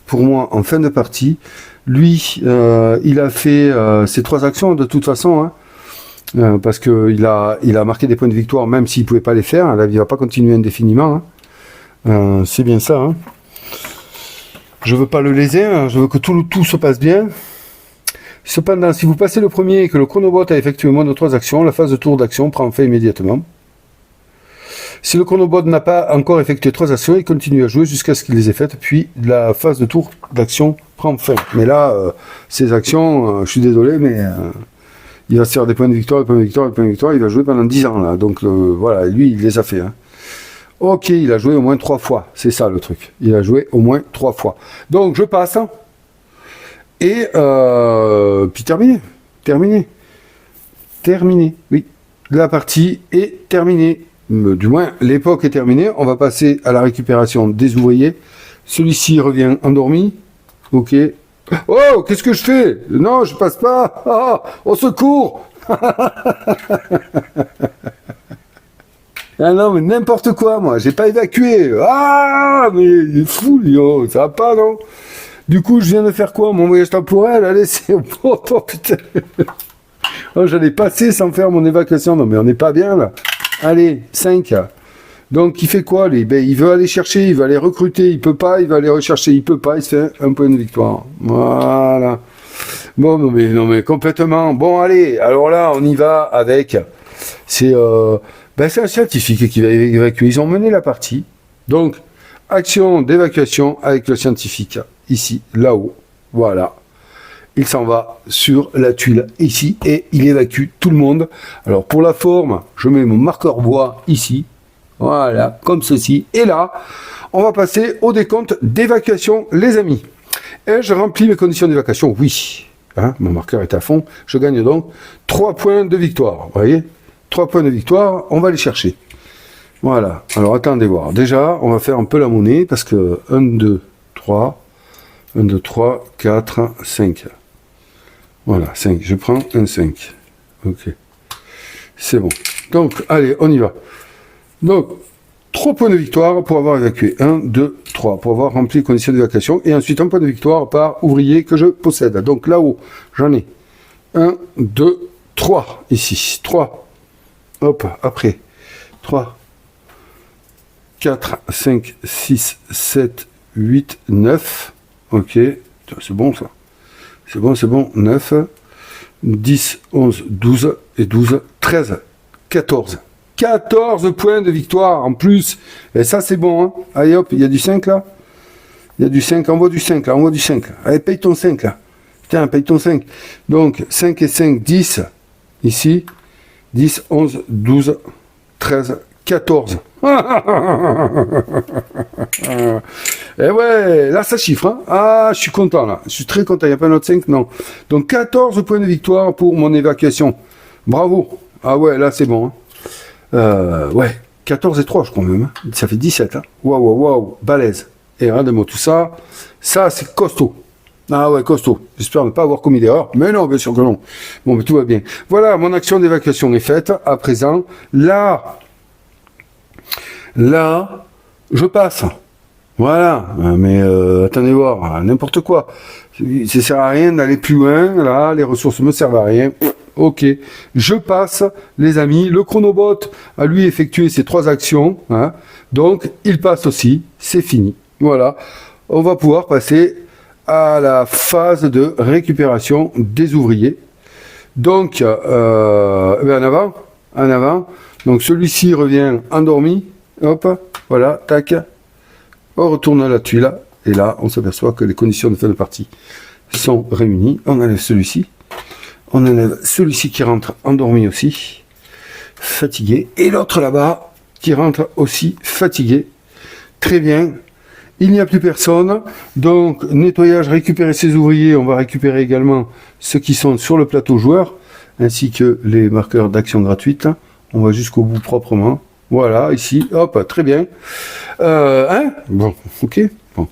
pour moi en fin de partie. Lui, il a fait ses 3 actions de toute façon. Hein. Parce qu'il a marqué des points de victoire même s'il ne pouvait pas les faire. Là, il ne va pas continuer indéfiniment. Hein. C'est bien ça. Hein. Je veux pas le léser, hein. Je veux que tout se passe bien. Cependant, si vous passez le premier et que le chronobot a effectué moins de 3 actions, la phase de tour d'action prend fin immédiatement. Si le chronobot n'a pas encore effectué 3 actions, il continue à jouer jusqu'à ce qu'il les ait faites, puis la phase de tour d'action prend fin. Mais là, ces actions, je suis désolé, mais... il va se faire des points de victoire, des points de victoire, des points de victoire. Il va jouer pendant 10 ans, là. Donc, voilà, lui, il les a fait. Hein. Ok, il a joué au moins 3 fois. C'est ça, le truc. Il a joué au moins 3 fois. Donc, je passe. Et, puis terminé. Terminé. Oui. La partie est terminée. Du moins, l'époque est terminée. On va passer à la récupération des ouvriers. Celui-ci revient endormi. Ok. Oh, qu'est-ce que je fais? Non, je passe pas. Ah, au secours. Ah non, mais n'importe quoi, moi. J'ai pas évacué. Ah, mais il est fou, Lyon. Ça va pas, non? Du coup, je viens de faire quoi? Mon voyage temporel? Allez, c'est bon, oh, putain. Oh, j'allais passer sans faire mon évacuation. Non, mais on n'est pas bien, là. Allez, 5. Donc, il fait quoi, lui? Ben, il veut aller chercher, il va aller recruter, il peut pas, il va aller rechercher, il peut pas, il se fait un point de victoire. Voilà. Bon, non, mais complètement. Bon, allez, alors là, on y va avec... C'est un scientifique qui va évacuer. Ils ont mené la partie. Donc, action d'évacuation avec le scientifique, ici, là-haut. Voilà. Il s'en va sur la tuile, ici, et il évacue tout le monde. Alors, pour la forme, je mets mon marqueur bois, ici. Voilà, comme ceci. Et là, on va passer au décompte d'évacuation, les amis. Et je remplis mes conditions d'évacuation, oui. Hein, mon marqueur est à fond. Je gagne donc 3 points de victoire. Vous voyez, 3 points de victoire, on va les chercher. Voilà. Alors, attendez voir. Déjà, on va faire un peu la monnaie, parce que 1, 2, 3, 1, 2, 3, 4, 5. Voilà, 5. Je prends un 5. Ok. C'est bon. Donc, allez, on y va. Donc, 3 points de victoire pour avoir évacué. 1, 2, 3, pour avoir rempli les conditions d'évacuation. Et ensuite, 1 point de victoire par ouvrier que je possède. Donc là-haut, j'en ai 1, 2, 3. Ici, 3. Hop, après. 3, 4, 5, 6, 7, 8, 9. Ok, c'est bon ça. C'est bon. 9, 10, 11, 12 et 12, 13, 14. 14 points de victoire en plus. Et ça, c'est bon. Hein. Allez, hop, il y a du 5 là. Il y a du 5. Envoie du 5 là. Envoie du 5. Allez, paye ton 5 là. Tiens, paye ton 5. Donc, 5 et 5, 10. Ici. 10, 11, 12, 13, 14. Et ouais, là, ça chiffre. Hein. Ah, je suis content là. Je suis très content. Il n'y a pas un autre 5, non. Donc, 14 points de victoire pour mon évacuation. Bravo. Ah ouais, là, c'est bon. Hein. Ouais, 14 et 3, je crois même. Hein. Ça fait 17. Hein. Waouh, balèze. Et regardez-moi tout ça. Ça, c'est costaud. Ah ouais, costaud. J'espère ne pas avoir commis d'erreur. Mais non, bien sûr que non. Bon, mais tout va bien. Voilà, mon action d'évacuation est faite. À présent, là, Là, je passe. Voilà, mais attendez voir, n'importe quoi. Ça sert à rien d'aller plus loin, là, les ressources me servent à rien. Ok, je passe, les amis. Le chronobot a lui effectué ces 3 actions, hein, donc il passe aussi, c'est fini. Voilà, on va pouvoir passer à la phase de récupération des ouvriers. Donc, en avant. Donc celui-ci revient endormi, hop, voilà, tac. On retourne à la tuile, et là, on s'aperçoit que les conditions de fin de partie sont réunies. On enlève celui-ci. On enlève celui-ci qui rentre endormi aussi, fatigué. Et l'autre là-bas, qui rentre aussi fatigué. Très bien. Il n'y a plus personne. Donc, nettoyage, récupérer ses ouvriers. On va récupérer également ceux qui sont sur le plateau joueur, ainsi que les marqueurs d'action gratuite. On va jusqu'au bout proprement. Voilà, ici, hop, très bien. Bon, ok, bon.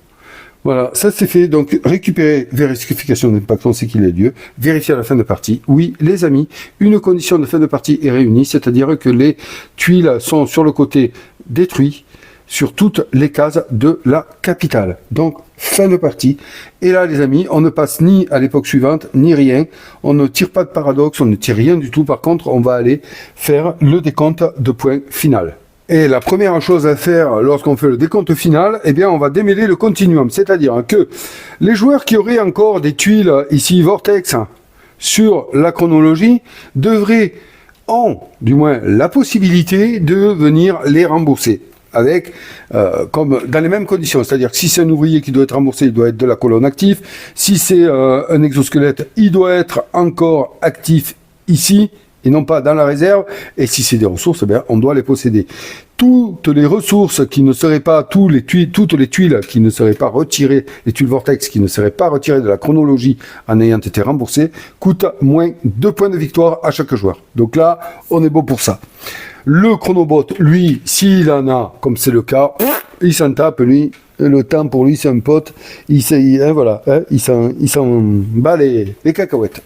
Voilà, ça c'est fait. Donc, récupérer, vérification d'impact, on sait qu'il a lieu. Vérifier à la fin de partie. Oui, les amis, une condition de fin de partie est réunie, c'est-à-dire que les tuiles sont sur le côté détruites, sur toutes les cases de la capitale. Donc, fin de partie. Et là, les amis, on ne passe ni à l'époque suivante, ni rien. On ne tire pas de paradoxe, on ne tire rien du tout. Par contre, on va aller faire le décompte de points final. Et la première chose à faire lorsqu'on fait le décompte final, eh bien, on va démêler le continuum. C'est-à-dire que les joueurs qui auraient encore des tuiles, ici, Vortex, sur la chronologie, devraient, du moins, la possibilité de venir les rembourser. Avec, comme dans les mêmes conditions, c'est-à-dire que si c'est un ouvrier qui doit être remboursé, il doit être de la colonne active. Si c'est un exosquelette, il doit être encore actif ici, et non pas dans la réserve. Et si c'est des ressources, eh bien, on doit les posséder. Toutes les ressources qui ne seraient pas, toutes les tuiles qui ne seraient pas retirées, les tuiles Vortex qui ne seraient pas retirées de la chronologie en ayant été remboursées, coûtent moins 2 points de victoire à chaque joueur. Donc là, on est bon pour ça. Le chronobot, lui, s'il en a, comme c'est le cas, il s'en tape, lui. Le temps pour lui, c'est un pote. Il s'en bat les cacahuètes.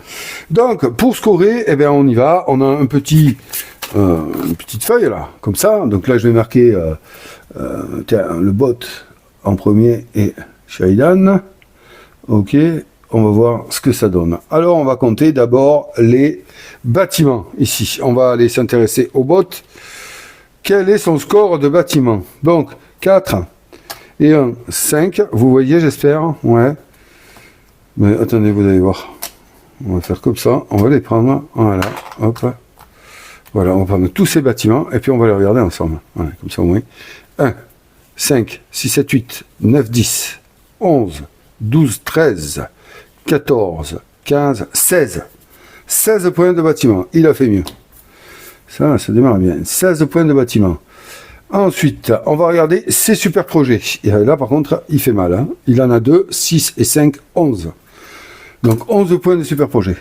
Donc, pour scorer, eh bien, on y va. On a une petite feuille là, comme ça. Donc là, je vais marquer le bot en premier et Shaidan. Ok. On va voir ce que ça donne. Alors, on va compter d'abord les bâtiments. Ici, on va aller s'intéresser au bot. Quel est son score de bâtiment? Donc, 4 et 1, 5. Vous voyez, j'espère. Ouais. Mais attendez, vous allez voir. On va faire comme ça. On va les prendre. Voilà. Hop. Voilà, on va prendre tous ces bâtiments et puis on va les regarder ensemble. Voilà, comme ça au moins. 1, 5, 6, 7, 8, 9, 10, 11, 12, 13, 14, 15, 16. 16 points de bâtiment. Il a fait mieux. Ça démarre bien. 16 points de bâtiment. Ensuite, on va regarder ses super projets. Et là, par contre, il fait mal. Hein. Il en a 2, 6 et 5, 11. Donc, 11 points de super projet.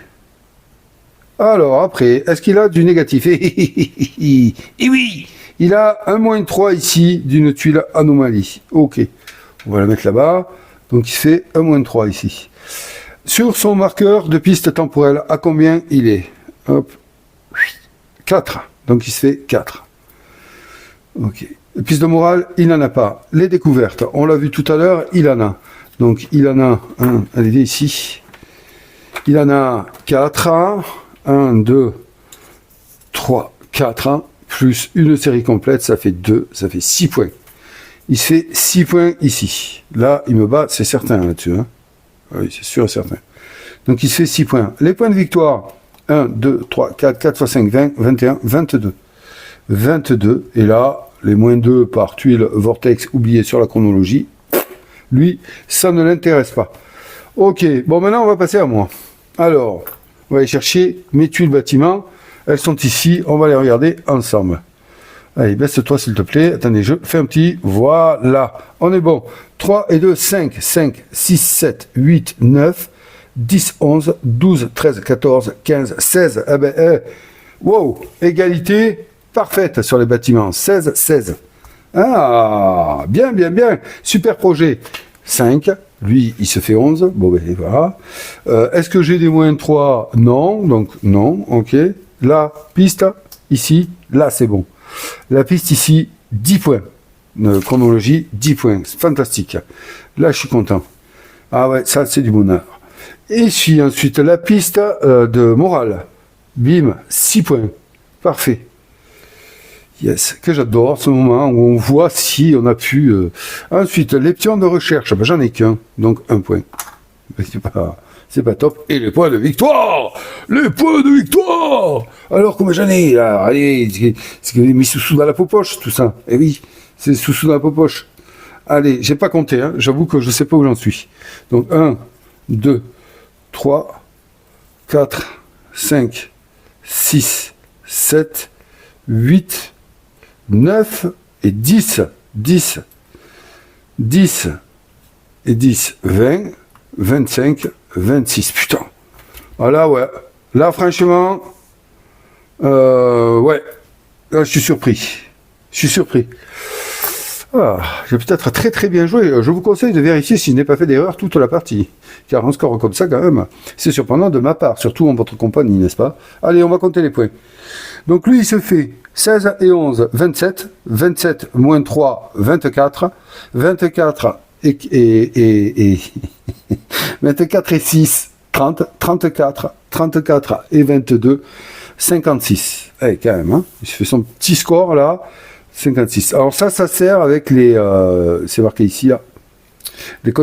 Alors, après, est-ce qu'il a du négatif? Et oui, il a un -3 ici d'une tuile anomalie. Ok. On va la mettre là-bas. Donc, il fait un -3 ici. Sur son marqueur de piste temporelle, à combien il est? Hop. 4. Donc, il se fait 4. Ok. Piste de morale, il n'en a pas. Les découvertes, on l'a vu tout à l'heure, il en a. Donc, il en a un, allez, ici. Il en a 4. 1, 2, 3, 4. Plus une série complète, ça fait 2, ça fait 6 points. Il se fait 6 points ici. Là, il me bat, c'est certain là-dessus. Hein. Oui, c'est sûr et certain. Donc, il se fait 6 points. Les points de victoire, 1, 2, 3, 4, 4 x 5, 20, 21, 22. 22. Et là, les -2 par tuile Vortex oublié sur la chronologie, lui, ça ne l'intéresse pas. Ok, bon, maintenant, on va passer à moi. Alors, on va aller chercher mes tuiles bâtiments. Elles sont ici, on va les regarder ensemble. Allez, baisse-toi s'il te plaît. Attendez, je fais un petit. Voilà, on est bon. 3 et 2, 5, 5, 6, 7, 8, 9, 10, 11, 12, 13, 14, 15, 16. Eh ben, wow, égalité parfaite sur les bâtiments. 16, 16. Ah, bien, bien, bien. Super projet. 5. Lui, il se fait 11. Bon, ben voilà. Est-ce que j'ai des -3? Non. Donc, non. Ok. La piste, ici. Là, c'est bon. La piste ici, 10 points. chronologie, 10 points. C'est fantastique. Là, je suis content. Ah ouais, ça, c'est du bonheur. Et puis ensuite, la piste de morale. Bim, 6 points. Parfait. Yes, que j'adore ce moment où on voit si on a pu... Ensuite, les pions de recherche. Ben, j'en ai qu'un, donc 1 point. C'est pas top. Et les points de victoire. Les points de victoire. Alors, comme j'en ai, là, allez, c'est mis sous dans la poche, tout ça. Eh oui, c'est sous dans la poche. Allez, j'ai pas compté, hein. J'avoue que je sais pas où j'en suis. Donc, 1, 2, 3, 4, 5, 6, 7, 8, 9 et 10. 10. 10 et 10, 20, 25, 26. Putain. Voilà, ouais. Là, franchement, ouais. Là, je suis surpris. Je suis surpris. Ah, j'ai peut-être très très bien joué. Je vous conseille de vérifier si je n'ai pas fait d'erreur toute la partie. Car un score comme ça, quand même, c'est surprenant de ma part, surtout en votre compagnie, n'est-ce pas? Allez, on va compter les points. Donc lui, il se fait 16 et 11, 27. 27 moins 3, 24. 24 et 24 et 6, 30. 34. 34 et 22, 56. Eh, quand même, hein. Il fait son petit score, là. 56. Alors ça sert avec les... c'est marqué ici, là. Les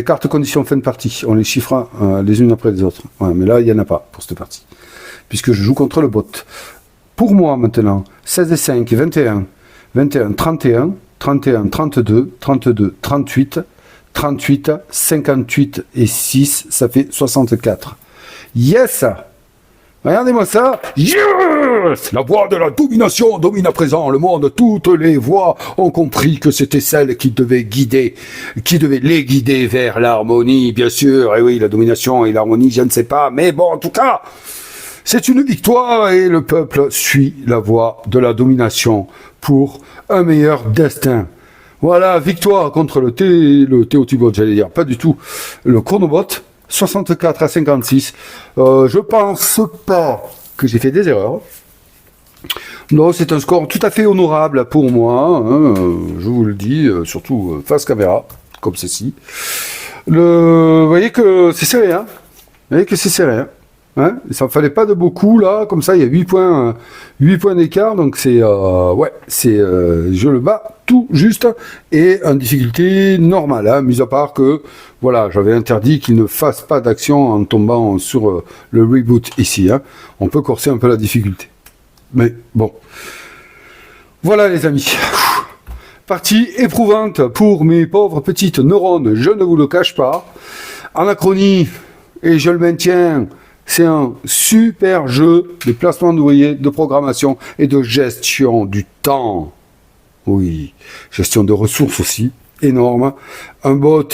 cartes conditions fin de partie. On les chiffre les unes après les autres. Ouais, mais là, il n'y en a pas pour cette partie. Puisque je joue contre le bot. Pour moi, maintenant, 16 et 5, 21. 21, 31. 31, 32. 32, 38. 38, 58 et 6, ça fait 64. Yes! Regardez-moi ça. Yes! La voix de la domination domine à présent le monde. Toutes les voix ont compris que c'était celle qui devait les guider vers l'harmonie, bien sûr. Et oui, la domination et l'harmonie, je ne sais pas. Mais bon, en tout cas, c'est une victoire et le peuple suit la voie de la domination pour un meilleur destin. Voilà, victoire contre le Théotibot, j'allais dire, pas du tout. Le Chronobot, 64 à 56. Je pense pas que j'ai fait des erreurs. Non, c'est un score tout à fait honorable pour moi, hein, je vous le dis, surtout face caméra, comme ceci. Vous voyez que c'est serré, hein. Vous voyez que c'est serré, hein. Hein, ça ne fallait pas de beaucoup, là, comme ça, il y a 8 points d'écart, donc c'est, ouais, c'est, je le bats tout juste, et en difficulté normale, hein, mis à part que, voilà, j'avais interdit qu'il ne fasse pas d'action en tombant sur le reboot ici, hein. On peut corser un peu la difficulté. Mais, bon. Voilà, les amis. Partie éprouvante pour mes pauvres petites neurones, je ne vous le cache pas. Anachronie, et je le maintiens, c'est un super jeu de placement d'ouvriers, de programmation et de gestion du temps. Oui, gestion de ressources aussi, énorme. Un bot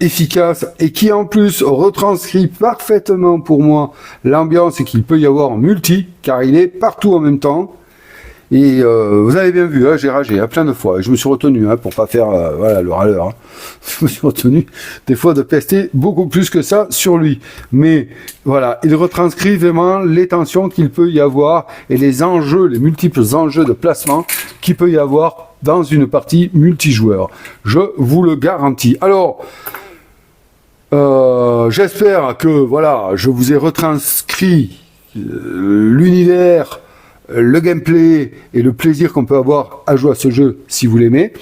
efficace et qui en plus retranscrit parfaitement pour moi l'ambiance qu'il peut y avoir en multi, car il est partout en même temps. Et vous avez bien vu, hein, j'ai ragé plein de fois. Et je me suis retenu pour pas faire voilà, le râleur. Hein. Je me suis retenu des fois de pester beaucoup plus que ça sur lui. Mais voilà, il retranscrit vraiment les tensions qu'il peut y avoir et les enjeux, les multiples enjeux de placement qu'il peut y avoir dans une partie multijoueur. Je vous le garantis. Alors, j'espère que voilà, je vous ai retranscrit l'univers, le gameplay et le plaisir qu'on peut avoir à jouer à ce jeu si vous l'aimez.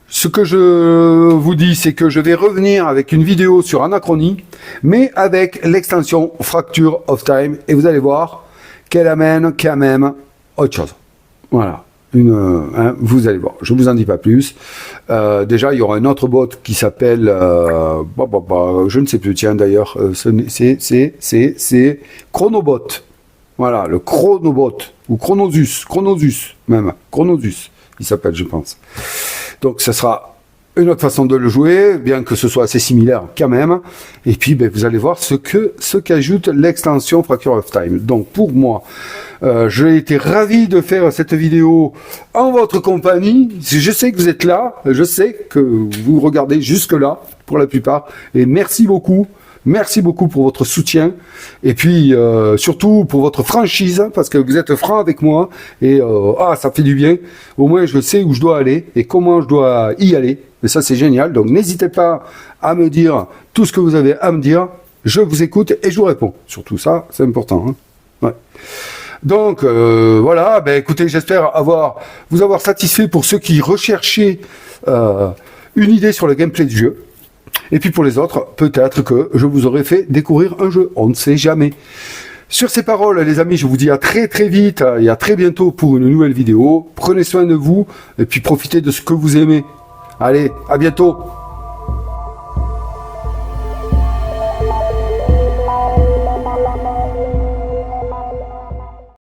Ce que je vous dis, c'est que je vais revenir avec une vidéo sur Anachronie, mais avec l'extension Fracture of Time, et vous allez voir qu'elle amène quand même autre chose. Voilà. Vous allez voir, je vous en dis pas plus. Déjà, il y aura un autre bot qui s'appelle, je ne sais plus, tiens d'ailleurs, c'est Chronobot. Voilà, le Chronobot, ou Chronosus même, Chronosus, il s'appelle, je pense. Donc, ça sera une autre façon de le jouer, bien que ce soit assez similaire quand même. Et puis, ben, vous allez voir ce qu'ajoute l'extension Fracture of Time. Donc, pour moi, j'ai été ravi de faire cette vidéo en votre compagnie. Je sais que vous êtes là, je sais que vous regardez jusque-là, pour la plupart. Et merci beaucoup. Merci beaucoup pour votre soutien. Et puis, surtout pour votre franchise, parce que vous êtes franc avec moi. Et ça fait du bien. Au moins, je sais où je dois aller et comment je dois y aller. Et ça, c'est génial. Donc, n'hésitez pas à me dire tout ce que vous avez à me dire. Je vous écoute et je vous réponds. Surtout ça, c'est important. Hein. Ouais. Donc, voilà. Ben, écoutez, j'espère vous avoir satisfait pour ceux qui recherchaient une idée sur le gameplay du jeu. Et puis pour les autres, peut-être que je vous aurais fait découvrir un jeu. On ne sait jamais. Sur ces paroles, les amis, je vous dis à très très vite et à très bientôt pour une nouvelle vidéo. Prenez soin de vous et puis profitez de ce que vous aimez. Allez, à bientôt.